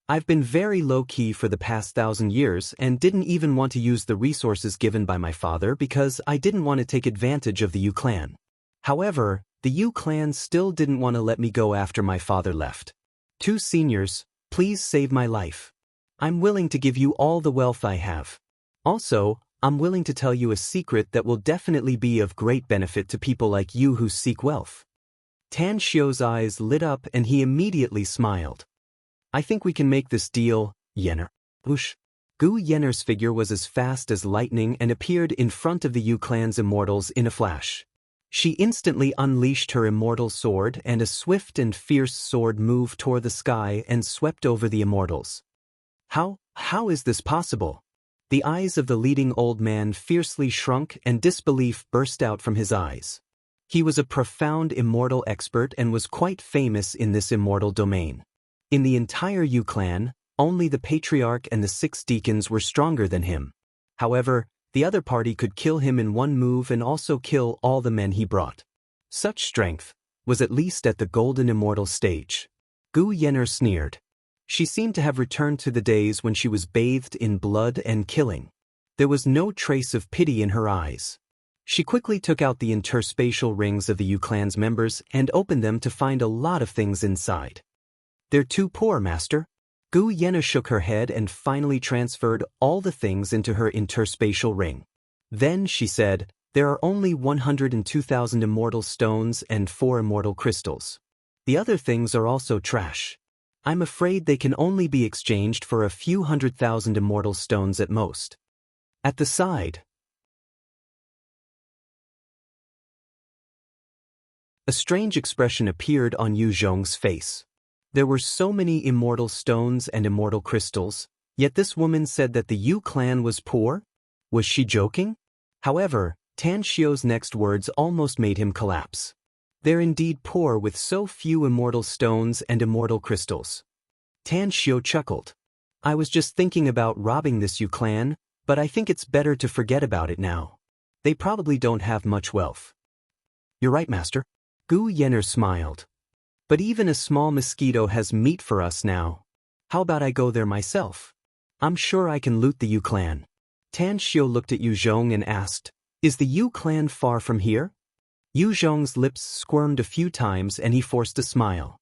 I've been very low-key for the past 1,000 years and didn't even want to use the resources given by my father because I didn't want to take advantage of the Yu clan. However, the Yu clan still didn't want to let me go after my father left. 2 seniors, please save my life. I'm willing to give you all the wealth I have. Also, I'm willing to tell you a secret that will definitely be of great benefit to people like you who seek wealth." Tan Xiu's eyes lit up and he immediately smiled. "I think we can make this deal, Yenner." Whoosh! Gu Yenner's figure was as fast as lightning and appeared in front of the Yu clan's immortals in a flash. She instantly unleashed her immortal sword, and a swift and fierce sword move tore the sky and swept over the immortals. How is this possible? The eyes of the leading old man fiercely shrunk and disbelief burst out from his eyes. He was a profound immortal expert and was quite famous in this immortal domain. In the entire Yu clan, only the patriarch and the 6 deacons were stronger than him. However, the other party could kill him in one move and also kill all the men he brought. Such strength was at least at the golden immortal stage. Gu Yen'er sneered. She seemed to have returned to the days when she was bathed in blood and killing. There was no trace of pity in her eyes. She quickly took out the interspatial rings of the Yu clan's members and opened them to find a lot of things inside. "They're too poor, master." Gu Yen'er shook her head and finally transferred all the things into her interspatial ring. Then she said, "There are only 102,000 immortal stones and 4 immortal crystals. The other things are also trash. I'm afraid they can only be exchanged for a few 100,000 immortal stones at most." At the side, a strange expression appeared on Yu Zhong's face. There were so many immortal stones and immortal crystals, yet this woman said that the Yu clan was poor? Was she joking? However, Tan Xiu's next words almost made him collapse. They're indeed poor with so few immortal stones and immortal crystals. Tan Xiu chuckled. "I was just thinking about robbing this Yu clan, but I think it's better to forget about it now. They probably don't have much wealth." "You're right, master." Gu Yen'er smiled. "But even a small mosquito has meat for us now. How about I go there myself? I'm sure I can loot the Yu clan." Tan Xiu looked at Yu Zhong and asked, "Is the Yu clan far from here?" Yu Zhong's lips squirmed a few times and he forced a smile.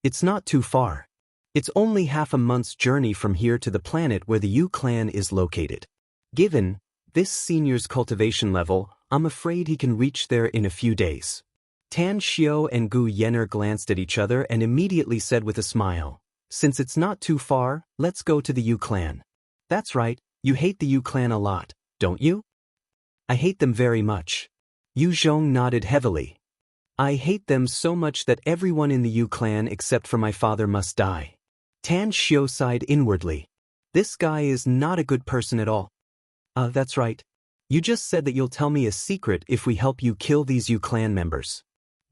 "It's not too far. It's only half a month's journey from here to the planet where the Yu clan is located. Given this senior's cultivation level, I'm afraid he can reach there in a few days." Tan Xiu and Gu Yen'er glanced at each other and immediately said with a smile, "Since it's not too far, let's go to the Yu clan." "That's right, you hate the Yu clan a lot, don't you?" "I hate them very much." Yu Zhong nodded heavily. "I hate them so much that everyone in the Yu clan except for my father must die." Tan Xiu sighed inwardly. "This guy is not a good person at all." That's right. You just said that you'll tell me a secret if we help you kill these Yu clan members.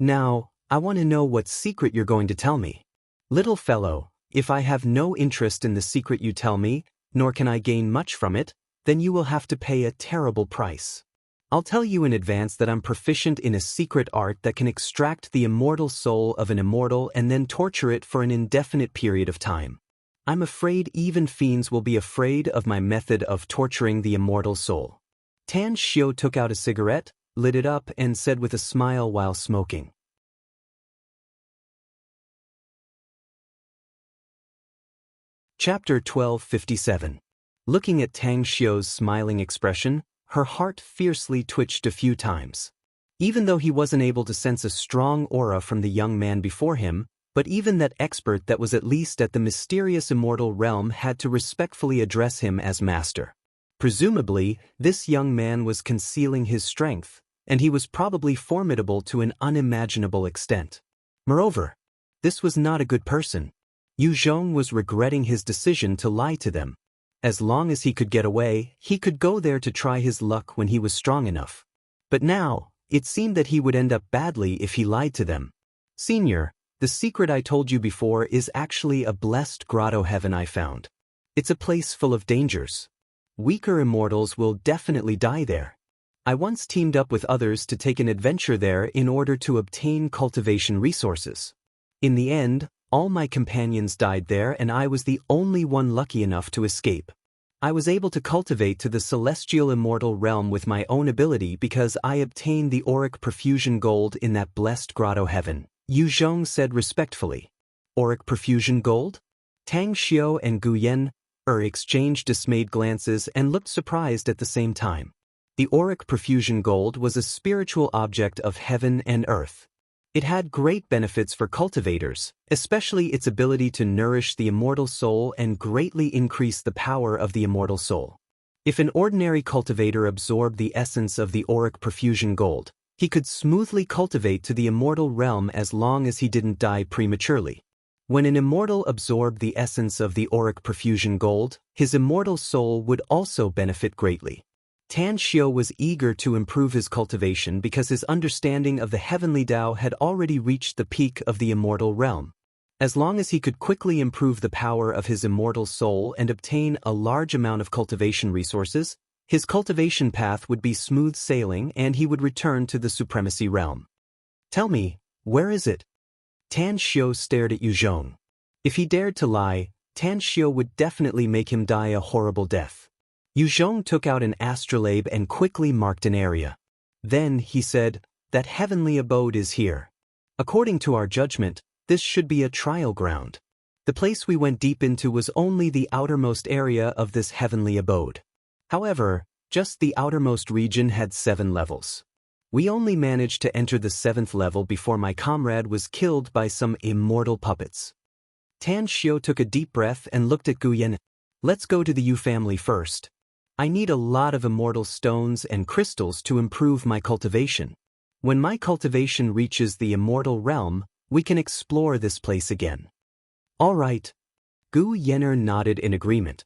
Now, I want to know what secret you're going to tell me." "Little fellow, if I have no interest in the secret you tell me, nor can I gain much from it, then you will have to pay a terrible price. I'll tell you in advance that I'm proficient in a secret art that can extract the immortal soul of an immortal and then torture it for an indefinite period of time. I'm afraid even fiends will be afraid of my method of torturing the immortal soul." Tan Xiu took out a cigarette, lit it up and said with a smile while smoking. Chapter 1257. Looking at Tang Xiu's smiling expression, her heart fiercely twitched a few times. Even though he wasn't able to sense a strong aura from the young man before him, but even that expert that was at least at the mysterious immortal realm had to respectfully address him as master. Presumably, this young man was concealing his strength, and he was probably formidable to an unimaginable extent. Moreover, this was not a good person. Yu Zhong was regretting his decision to lie to them. As long as he could get away, he could go there to try his luck when he was strong enough. But now, it seemed that he would end up badly if he lied to them. "Senior, the secret I told you before is actually a blessed grotto heaven I found. It's a place full of dangers. Weaker immortals will definitely die there. I once teamed up with others to take an adventure there in order to obtain cultivation resources. In the end, all my companions died there and I was the only one lucky enough to escape. I was able to cultivate to the celestial immortal realm with my own ability because I obtained the auric perfusion gold in that blessed grotto heaven," Yu Zhong said respectfully. "Auric perfusion gold?" Tang Xiu and Gu Yen'er exchanged dismayed glances and looked surprised at the same time. The auric perfusion gold was a spiritual object of heaven and earth. It had great benefits for cultivators, especially its ability to nourish the immortal soul and greatly increase the power of the immortal soul. If an ordinary cultivator absorbed the essence of the auric perfusion gold, He could smoothly cultivate to the immortal realm as long as he didn't die prematurely. When an immortal absorbed the essence of the auric perfusion gold, his immortal soul would also benefit greatly. Tan Xiu was eager to improve his cultivation because his understanding of the heavenly Tao had already reached the peak of the immortal realm. As long as he could quickly improve the power of his immortal soul and obtain a large amount of cultivation resources, his cultivation path would be smooth sailing and he would return to the supremacy realm. Tell me, where is it? Tan Xiu stared at Yu Zhong. If he dared to lie, Tan Xiu would definitely make him die a horrible death. Yu Zhong took out an astrolabe and quickly marked an area. Then, he said, that heavenly abode is here. According to our judgment, this should be a trial ground. The place we went deep into was only the outermost area of this heavenly abode. However, just the outermost region had 7 levels. We only managed to enter the 7th level before my comrade was killed by some immortal puppets. Tan Xiu took a deep breath and looked at Gu Yan. Let's go to the Yu family first. I need a lot of immortal stones and crystals to improve my cultivation. When my cultivation reaches the immortal realm, we can explore this place again. All right. Gu Yenner nodded in agreement.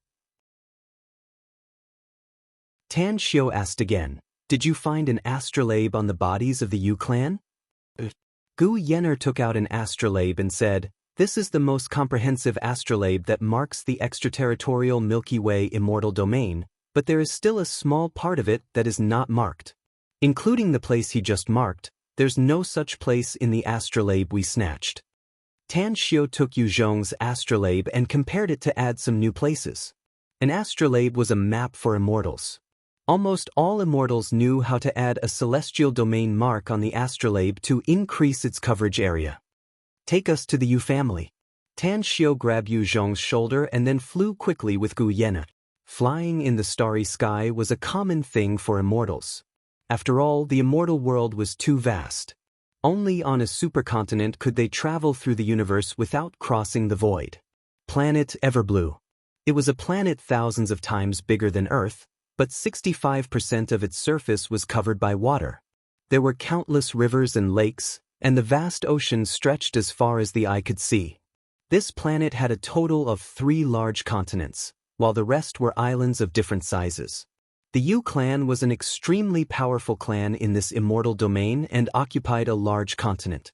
Tan Xiu asked again, did you find an astrolabe on the bodies of the Yu clan? Gu Yenner took out an astrolabe and said, this is the most comprehensive astrolabe that marks the extraterritorial Milky Way immortal domain, but there is still a small part of it that is not marked. Including the place he just marked, there's no such place in the astrolabe we snatched. Tan Xiu took Yu Zhong's astrolabe and compared it to add some new places. An astrolabe was a map for immortals. Almost all immortals knew how to add a celestial domain mark on the astrolabe to increase its coverage area. Take us to the Yu family. Tan Xiu grabbed Yu Zhong's shoulder and then flew quickly with Gu Yenna. Flying in the starry sky was a common thing for immortals. After all, the immortal world was too vast. Only on a supercontinent could they travel through the universe without crossing the void. Planet Everblue. It was a planet thousands of times bigger than Earth, but 65% of its surface was covered by water. There were countless rivers and lakes, and the vast ocean stretched as far as the eye could see. This planet had a total of 3 large continents, while the rest were islands of different sizes. The Yu clan was an extremely powerful clan in this immortal domain and occupied a large continent.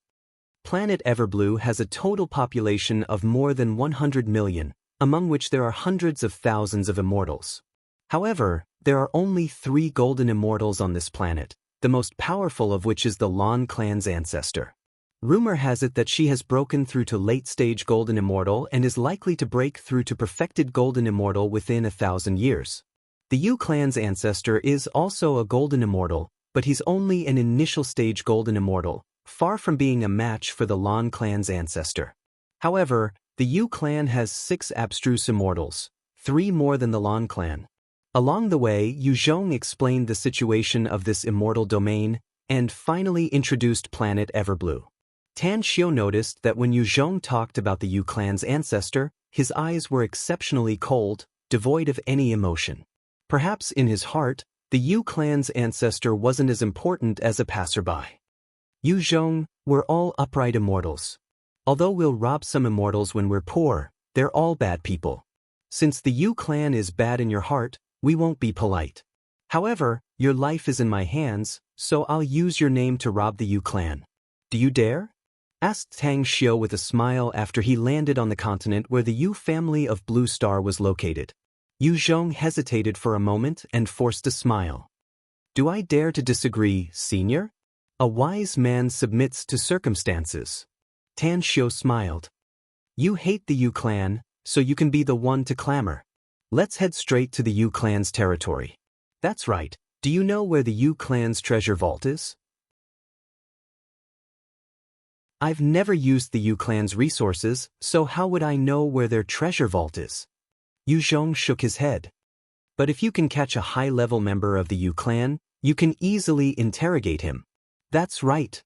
Planet Everblue has a total population of more than 100 million, among which there are hundreds of thousands of immortals. However, there are only 3 golden immortals on this planet, the most powerful of which is the Lan clan's ancestor. Rumor has it that she has broken through to late-stage golden immortal and is likely to break through to perfected golden immortal within 1,000 years. The Yu clan's ancestor is also a golden immortal, but he's only an initial stage golden immortal, far from being a match for the Lan clan's ancestor. However, the Yu clan has 6 abstruse immortals, 3 more than the Lan clan. Along the way, Yu Zhong explained the situation of this immortal domain and finally introduced planet Everblue. Tan Xiu noticed that when Yu Zhong talked about the Yu clan's ancestor, his eyes were exceptionally cold, devoid of any emotion. Perhaps in his heart, the Yu clan's ancestor wasn't as important as a passerby. Yu Zhong, we're all upright immortals. Although we'll rob some immortals when we're poor, they're all bad people. Since the Yu clan is bad in your heart, we won't be polite. However, your life is in my hands, so I'll use your name to rob the Yu clan. Do you dare? Asked Tang Xiu with a smile after he landed on the continent where the Yu family of Blue Star was located. Yu Zhong hesitated for a moment and forced a smile. Do I dare to disagree, senior? A wise man submits to circumstances. Tan Xiu smiled. You hate the Yu clan, so you can be the one to clamor. Let's head straight to the Yu clan's territory. That's right. Do you know where the Yu clan's treasure vault is? I've never used the Yu clan's resources, so how would I know where their treasure vault is? Yu Zhong shook his head. But if you can catch a high-level member of the Yu clan, you can easily interrogate him. That's right.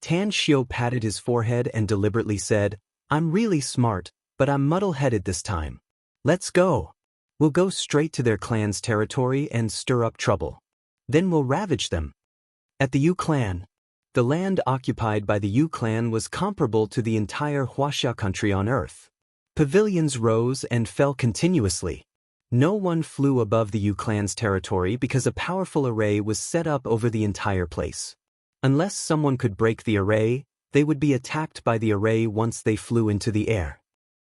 Tan Xiu patted his forehead and deliberately said, I'm really smart, but I'm muddle-headed this time. Let's go. We'll go straight to their clan's territory and stir up trouble. Then we'll ravage them. At the Yu clan. The land occupied by the Yu clan was comparable to the entire Huaxia country on Earth. Pavilions rose and fell continuously. No one flew above the Yu clan's territory because a powerful array was set up over the entire place. Unless someone could break the array, they would be attacked by the array once they flew into the air.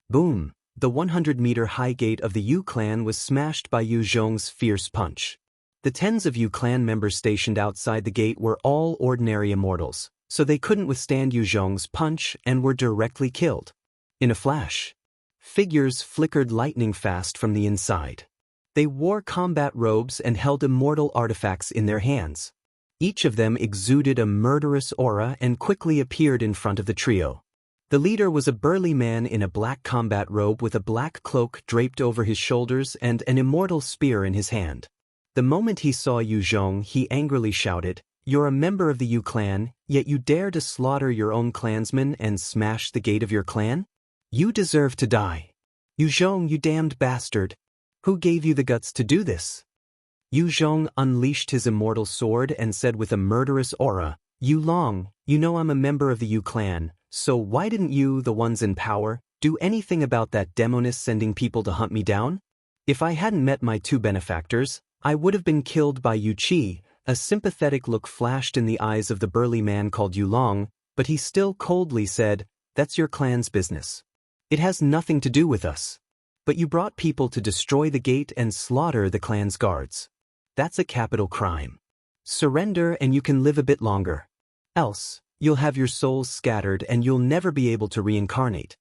Boom! The 100-meter-high gate of the Yu clan was smashed by Yu Zhong's fierce punch. The tens of Yu clan members stationed outside the gate were all ordinary immortals, so they couldn't withstand Yu Zhong's punch and were directly killed. In a flash, figures flickered lightning fast from the inside. They wore combat robes and held immortal artifacts in their hands. Each of them exuded a murderous aura and quickly appeared in front of the trio. The leader was a burly man in a black combat robe with a black cloak draped over his shoulders and an immortal spear in his hand. The moment he saw Yu Zhong, he angrily shouted, "You're a member of the Yu clan, yet you dare to slaughter your own clansmen and smash the gate of your clan? You deserve to die. Yu Zhong, you damned bastard. Who gave you the guts to do this?" Yu Zhong unleashed his immortal sword and said with a murderous aura, "Yu Long, you know I'm a member of the Yu clan, so why didn't you, the ones in power, do anything about that demoness sending people to hunt me down? If I hadn't met my two benefactors, I would have been killed by Yu Qi." A sympathetic look flashed in the eyes of the burly man called Yu Long, but he still coldly said, "That's your clan's business. It has nothing to do with us. But you brought people to destroy the gate and slaughter the clan's guards. That's a capital crime. Surrender and you can live a bit longer. Else, you'll have your souls scattered and you'll never be able to reincarnate.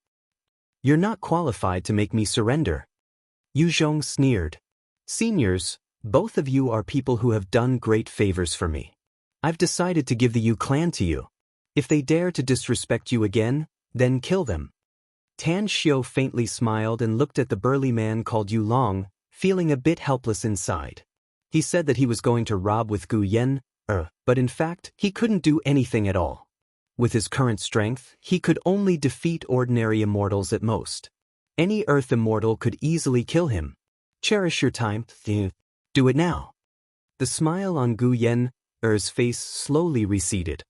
You're not qualified to make me surrender." Yu Zhong sneered. "Seniors, both of you are people who have done great favors for me. I've decided to give the Yu clan to you. If they dare to disrespect you again, then kill them." Tan Xiu faintly smiled and looked at the burly man called Yu Long, feeling a bit helpless inside. He said that he was going to rob with Gu Yen, but in fact, he couldn't do anything at all. With his current strength, he could only defeat ordinary immortals at most. Any Earth immortal could easily kill him. Cherish your time, do it now. The smile on Gu Yen's face slowly receded.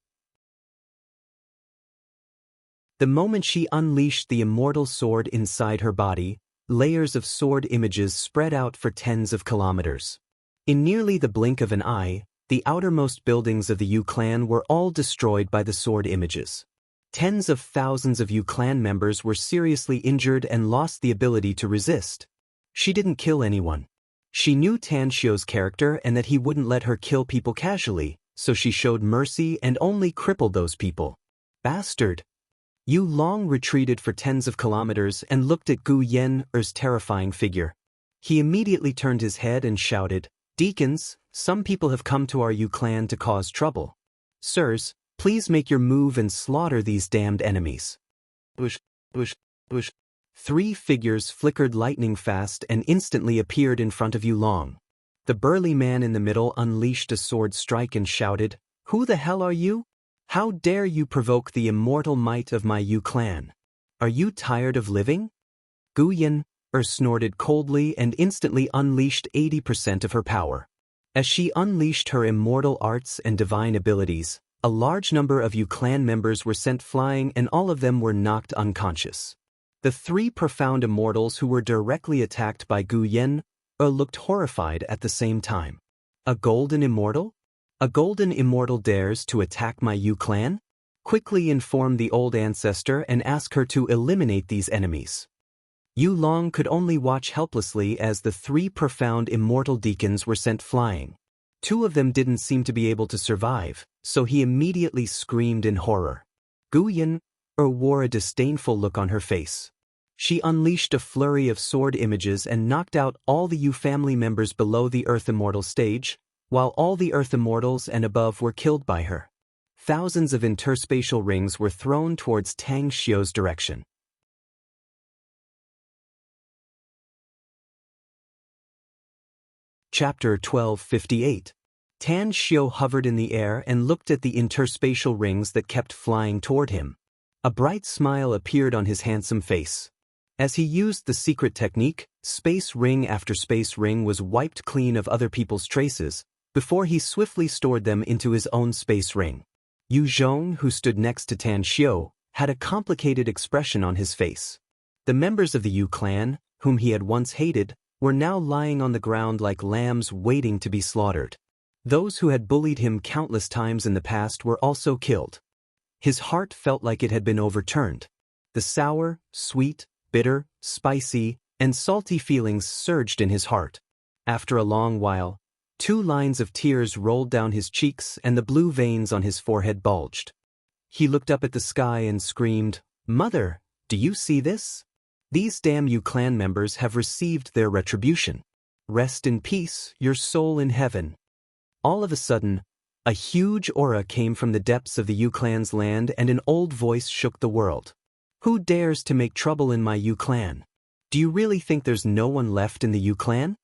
The moment she unleashed the immortal sword inside her body, layers of sword images spread out for tens of kilometers. In nearly the blink of an eye, the outermost buildings of the Yu clan were all destroyed by the sword images. Tens of thousands of Yu clan members were seriously injured and lost the ability to resist. She didn't kill anyone. She knew Tan Xiu's character and that he wouldn't let her kill people casually, so she showed mercy and only crippled those people. Bastard! Yu Long retreated for tens of kilometers and looked at Gu Yen's terrifying figure. He immediately turned his head and shouted, "Deacons, some people have come to our Yu clan to cause trouble. Sirs, please make your move and slaughter these damned enemies." Bush, bush, bush. 3 figures flickered lightning fast and instantly appeared in front of Yu Long. The burly man in the middle unleashed a sword strike and shouted, "Who the hell are you? How dare you provoke the immortal might of my Yu clan? Are you tired of living?" Gu Yen snorted coldly and instantly unleashed 80% of her power. As she unleashed her immortal arts and divine abilities, a large number of Yu clan members were sent flying and all of them were knocked unconscious. The 3 profound immortals who were directly attacked by Gu Yen looked horrified at the same time. A golden immortal? A golden immortal dares to attack my Yu clan? Quickly inform the old ancestor and ask her to eliminate these enemies. Yu Long could only watch helplessly as the 3 profound immortal deacons were sent flying. 2 of them didn't seem to be able to survive, so he immediately screamed in horror. Gu Yen wore a disdainful look on her face. She unleashed a flurry of sword images and knocked out all the Yu family members below the Earth Immortal stage, while all the Earth Immortals and above were killed by her. Thousands of interspatial rings were thrown towards Tang Xiu's direction. Chapter 1258. Tan Xiu hovered in the air and looked at the interspatial rings that kept flying toward him. A bright smile appeared on his handsome face. As he used the secret technique, space ring after space ring was wiped clean of other people's traces, before he swiftly stored them into his own space ring. Yu Zhong, who stood next to Tan Xiu, had a complicated expression on his face. The members of the Yu clan, whom he had once hated, were now lying on the ground like lambs waiting to be slaughtered. Those who had bullied him countless times in the past were also killed. His heart felt like it had been overturned. The sour, sweet, bitter, spicy, and salty feelings surged in his heart. After a long while, 2 lines of tears rolled down his cheeks and the blue veins on his forehead bulged. He looked up at the sky and screamed, "Mother, do you see this? These damn Yu clan members have received their retribution. Rest in peace, your soul in heaven." All of a sudden, a huge aura came from the depths of the Yu clan's land and an old voice shook the world. "Who dares to make trouble in my Yu clan? Do you really think there's no one left in the Yu clan?"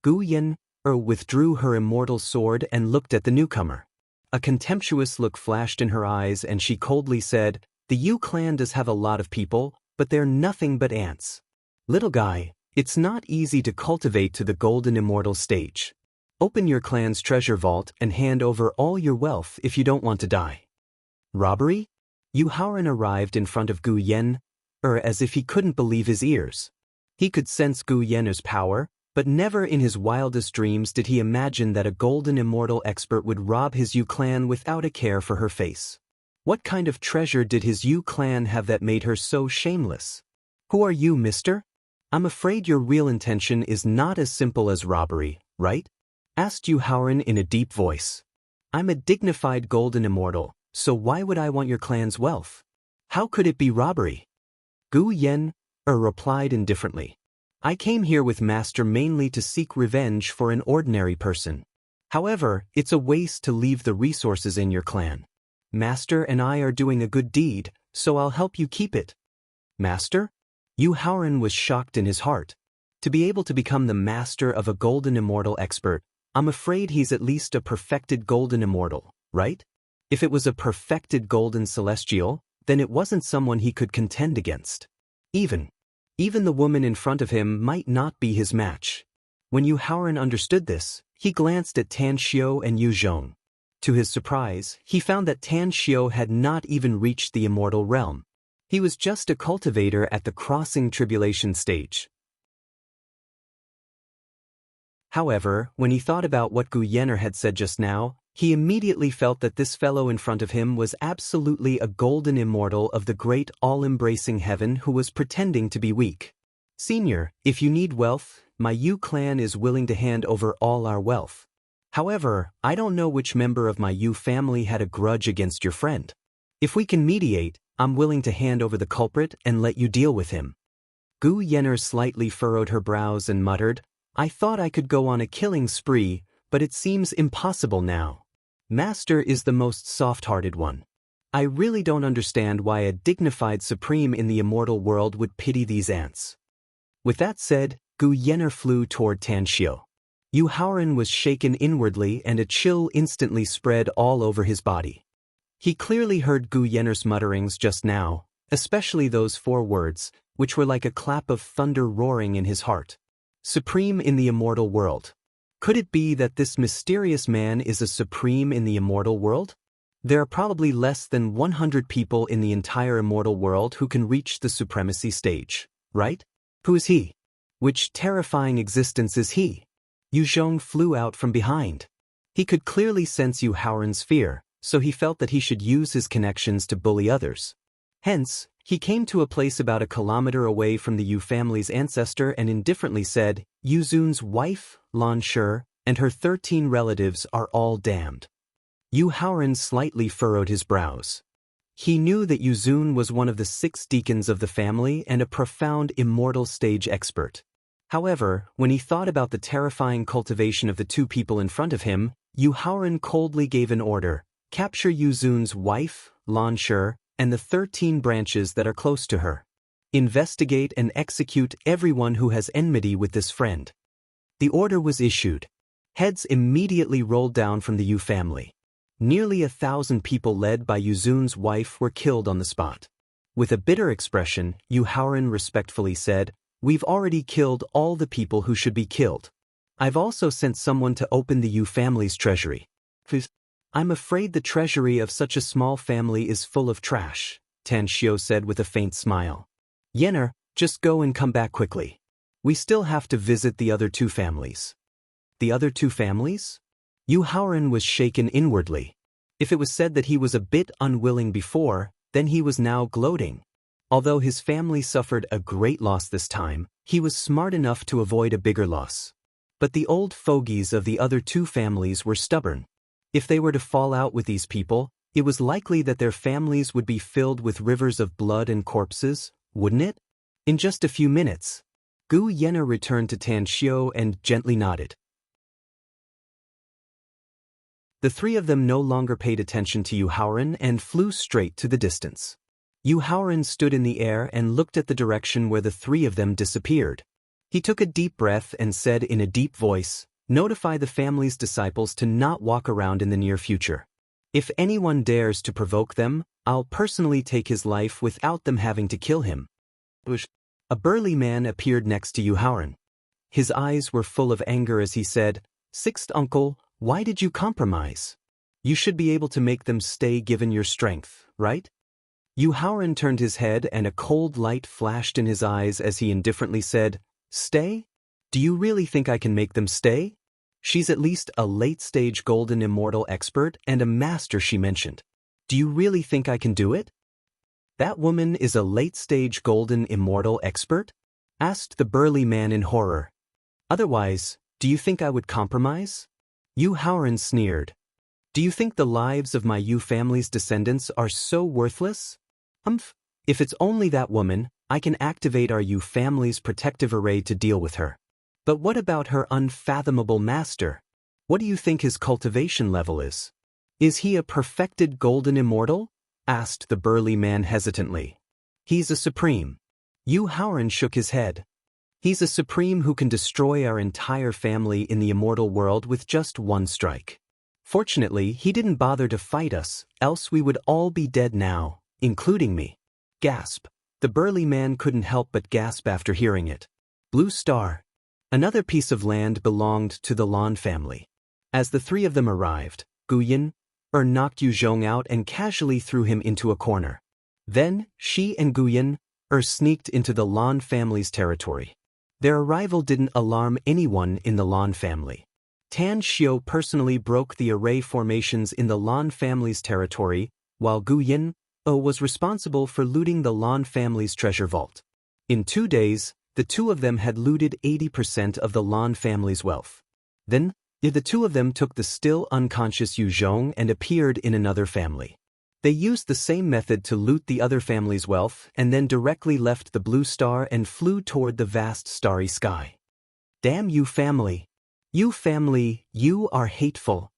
Gu Yen withdrew her immortal sword and looked at the newcomer. A contemptuous look flashed in her eyes and she coldly said, "The Yu clan does have a lot of people, but they're nothing but ants. Little guy, it's not easy to cultivate to the golden immortal stage. Open your clan's treasure vault and hand over all your wealth if you don't want to die." Robbery? Yu Haoran arrived in front of Gu Yen, as if he couldn't believe his ears. He could sense Gu Yen's power, but never in his wildest dreams did he imagine that a golden immortal expert would rob his Yu clan without a care for her face. What kind of treasure did his Yu clan have that made her so shameless? "Who are you, mister? I'm afraid your real intention is not as simple as robbery, right?" asked Yu Haoran in a deep voice. "I'm a dignified golden immortal, so why would I want your clan's wealth? How could it be robbery?" Gu Yen replied indifferently. "I came here with Master mainly to seek revenge for an ordinary person. However, it's a waste to leave the resources in your clan. Master and I are doing a good deed, so I'll help you keep it." "Master?" Yu Haoran was shocked in his heart. To be able to become the master of a golden immortal expert, I'm afraid he's at least a perfected golden immortal, right? If it was a perfected golden celestial, then it wasn't someone he could contend against. Even the woman in front of him might not be his match. When Yu Haoran understood this, he glanced at Tan Xiu and Yu Zhong. To his surprise, he found that Tan Xiu had not even reached the immortal realm. He was just a cultivator at the crossing tribulation stage. However, when he thought about what Gu Yenner had said just now, he immediately felt that this fellow in front of him was absolutely a golden immortal of the great all-embracing heaven who was pretending to be weak. "Senior, if you need wealth, my Yu clan is willing to hand over all our wealth. However, I don't know which member of my Yu family had a grudge against your friend. If we can mediate, I'm willing to hand over the culprit and let you deal with him." Gu Yenner slightly furrowed her brows and muttered, "I thought I could go on a killing spree, but it seems impossible now. Master is the most soft-hearted one. I really don't understand why a dignified supreme in the immortal world would pity these ants." With that said, Gu Yenner flew toward Tan Xiu. Yu Haoran was shaken inwardly and a chill instantly spread all over his body. He clearly heard Gu Yenner's mutterings just now, especially those 4 words, which were like a clap of thunder roaring in his heart. Supreme in the immortal world. Could it be that this mysterious man is a supreme in the immortal world? There are probably less than 100 people in the entire immortal world who can reach the supremacy stage, right? Who is he? Which terrifying existence is he? Yu Zhong flew out from behind. He could clearly sense Yu Haoran's fear, so he felt that he should use his connections to bully others. Hence, he came to a place about a kilometer away from the Yu family's ancestor and indifferently said, "Yu Zun's wife, Lan Shi, and her 13 relatives are all damned." Yu Haoran slightly furrowed his brows. He knew that Yu Zun was one of the 6 deacons of the family and a profound immortal stage expert. However, when he thought about the terrifying cultivation of the 2 people in front of him, Yu Haoran coldly gave an order: "Capture Yu Zun's wife, Lan Shi, and the 13 branches that are close to her. Investigate and execute everyone who has enmity with this friend." The order was issued. Heads immediately rolled down from the Yu family. Nearly 1,000 people led by Yu Zun's wife were killed on the spot. With a bitter expression, Yu Haoran respectfully said, "We've already killed all the people who should be killed. I've also sent someone to open the Yu family's treasury. I'm afraid the treasury of such a small family is full of trash, Tan Xiao said with a faint smile. Yenner, just go and come back quickly. We still have to visit the other two families. The other two families? Yu Haoran was shaken inwardly. If it was said that he was a bit unwilling before, then he was now gloating. Although his family suffered a great loss this time, he was smart enough to avoid a bigger loss. But the old fogies of the other two families were stubborn. If they were to fall out with these people, it was likely that their families would be filled with rivers of blood and corpses, wouldn't it? In just a few minutes, Gu Yenner returned to Tan Xiao and gently nodded. The three of them no longer paid attention to Yu Haoran and flew straight to the distance. Yu Haoran stood in the air and looked at the direction where the three of them disappeared. He took a deep breath and said in a deep voice, "Notify the family's disciples to not walk around in the near future. If anyone dares to provoke them, I'll personally take his life without them having to kill him." A burly man appeared next to Yu Haoran. His eyes were full of anger as he said, "Sixth uncle, why did you compromise? You should be able to make them stay given your strength, right?" Yu Haoran turned his head and a cold light flashed in his eyes as he indifferently said, "Stay? Do you really think I can make them stay? She's at least a late-stage golden immortal expert and a master she mentioned. Do you really think I can do it?" "That woman is a late-stage golden immortal expert?" asked the burly man in horror. "Otherwise, do you think I would compromise?" Yu Haoran sneered. "Do you think the lives of my Yu family's descendants are so worthless? If it's only that woman, I can activate our Yu family's protective array to deal with her. But what about her unfathomable master? What do you think his cultivation level is? Is he a perfected golden immortal?" asked the burly man hesitantly. "He's a supreme." Yu Haoran shook his head. "He's a supreme who can destroy our entire family in the immortal world with just one strike. Fortunately, he didn't bother to fight us, else we would all be dead now, including me." Gasp. The burly man couldn't help but gasp after hearing it. Blue Star. Another piece of land belonged to the Lan family. As the three of them arrived, Gu Yenner knocked Yu Zhong out and casually threw him into a corner. Then, she and Gu Yenner sneaked into the Lan family's territory. Their arrival didn't alarm anyone in the Lan family. Tan Xiao personally broke the array formations in the Lan family's territory, while Gu Yenner was responsible for looting the Lan family's treasure vault. In 2 days, the two of them had looted 80% of the Lan family's wealth. Then, the two of them took the still unconscious Yu Zhong and appeared in another family. They used the same method to loot the other family's wealth and then directly left the Blue Star and flew toward the vast starry sky. Damn you family! You family, you are hateful.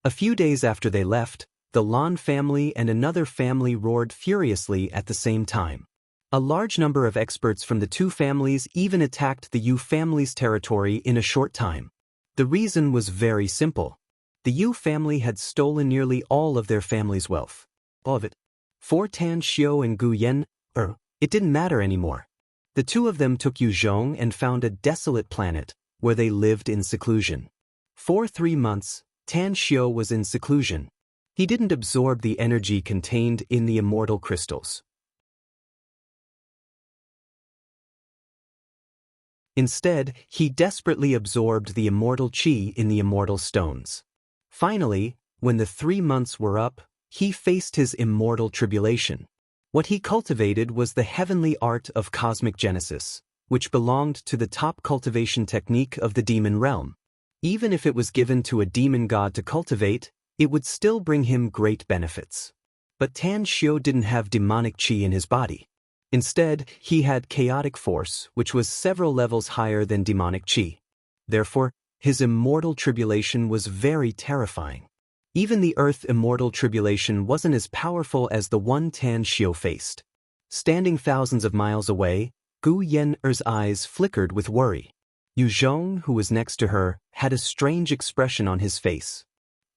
A few days after they left, the Lan family and another family roared furiously at the same time. A large number of experts from the two families even attacked the Yu family's territory in a short time. The reason was very simple. The Yu family had stolen nearly all of their family's wealth. All of it. For Tan Xiao and Gu Yenner, it didn't matter anymore. The two of them took Yu Zhong and found a desolate planet, where they lived in seclusion. For 3 months, Tan Xiao was in seclusion. He didn't absorb the energy contained in the immortal crystals. Instead, he desperately absorbed the immortal qi in the immortal stones. Finally, when the 3 months were up, he faced his immortal tribulation. What he cultivated was the heavenly art of cosmic genesis, which belonged to the top cultivation technique of the demon realm. Even if it was given to a demon god to cultivate, it would still bring him great benefits. But Tan Xiao didn't have demonic qi in his body. Instead, he had chaotic force, which was several levels higher than demonic qi. Therefore, his immortal tribulation was very terrifying. Even the Earth immortal tribulation wasn't as powerful as the one Tan Xiao faced. Standing thousands of miles away, Gu Yenner's eyes flickered with worry. Yu Zhong, who was next to her, had a strange expression on his face.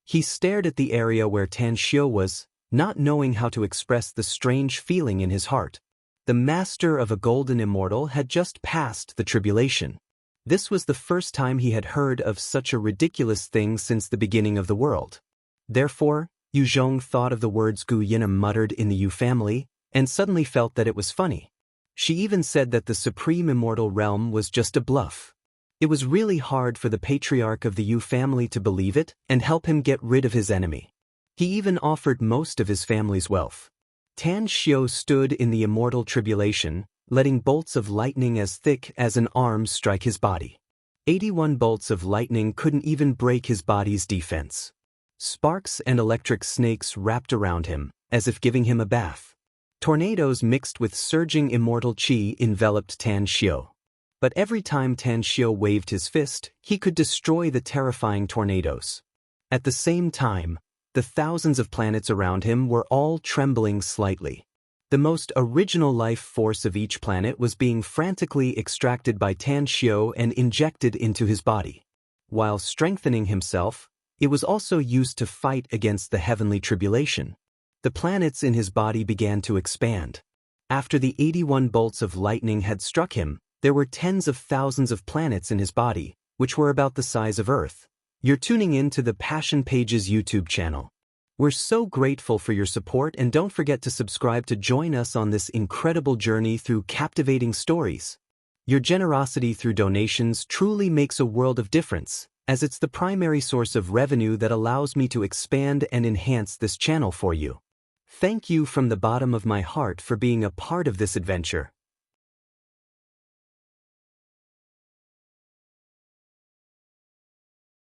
He stared at the area where Tan Xiao was, not knowing how to express the strange feeling in his heart. The master of a golden immortal had just passed the tribulation. This was the first time he had heard of such a ridiculous thing since the beginning of the world. Therefore, Yu Zhong thought of the words Gu Yinim muttered in the Yu family, and suddenly felt that it was funny. She even said that the supreme immortal realm was just a bluff. It was really hard for the patriarch of the Yu family to believe it and help him get rid of his enemy. He even offered most of his family's wealth. Tan Xiu stood in the immortal tribulation, letting bolts of lightning as thick as an arm strike his body. 81 bolts of lightning couldn't even break his body's defense. Sparks and electric snakes wrapped around him, as if giving him a bath. Tornadoes mixed with surging immortal qi enveloped Tan Xiu. But every time Tan Xiu waved his fist, he could destroy the terrifying tornadoes. At the same time, the thousands of planets around him were all trembling slightly. The most original life force of each planet was being frantically extracted by Tan Xiu and injected into his body. While strengthening himself, it was also used to fight against the heavenly tribulation. The planets in his body began to expand. After the 81 bolts of lightning had struck him, there were tens of thousands of planets in his body, which were about the size of Earth. You're tuning in to the Passion Pages YouTube channel. We're so grateful for your support, and don't forget to subscribe to join us on this incredible journey through captivating stories. Your generosity through donations truly makes a world of difference, as it's the primary source of revenue that allows me to expand and enhance this channel for you. Thank you from the bottom of my heart for being a part of this adventure.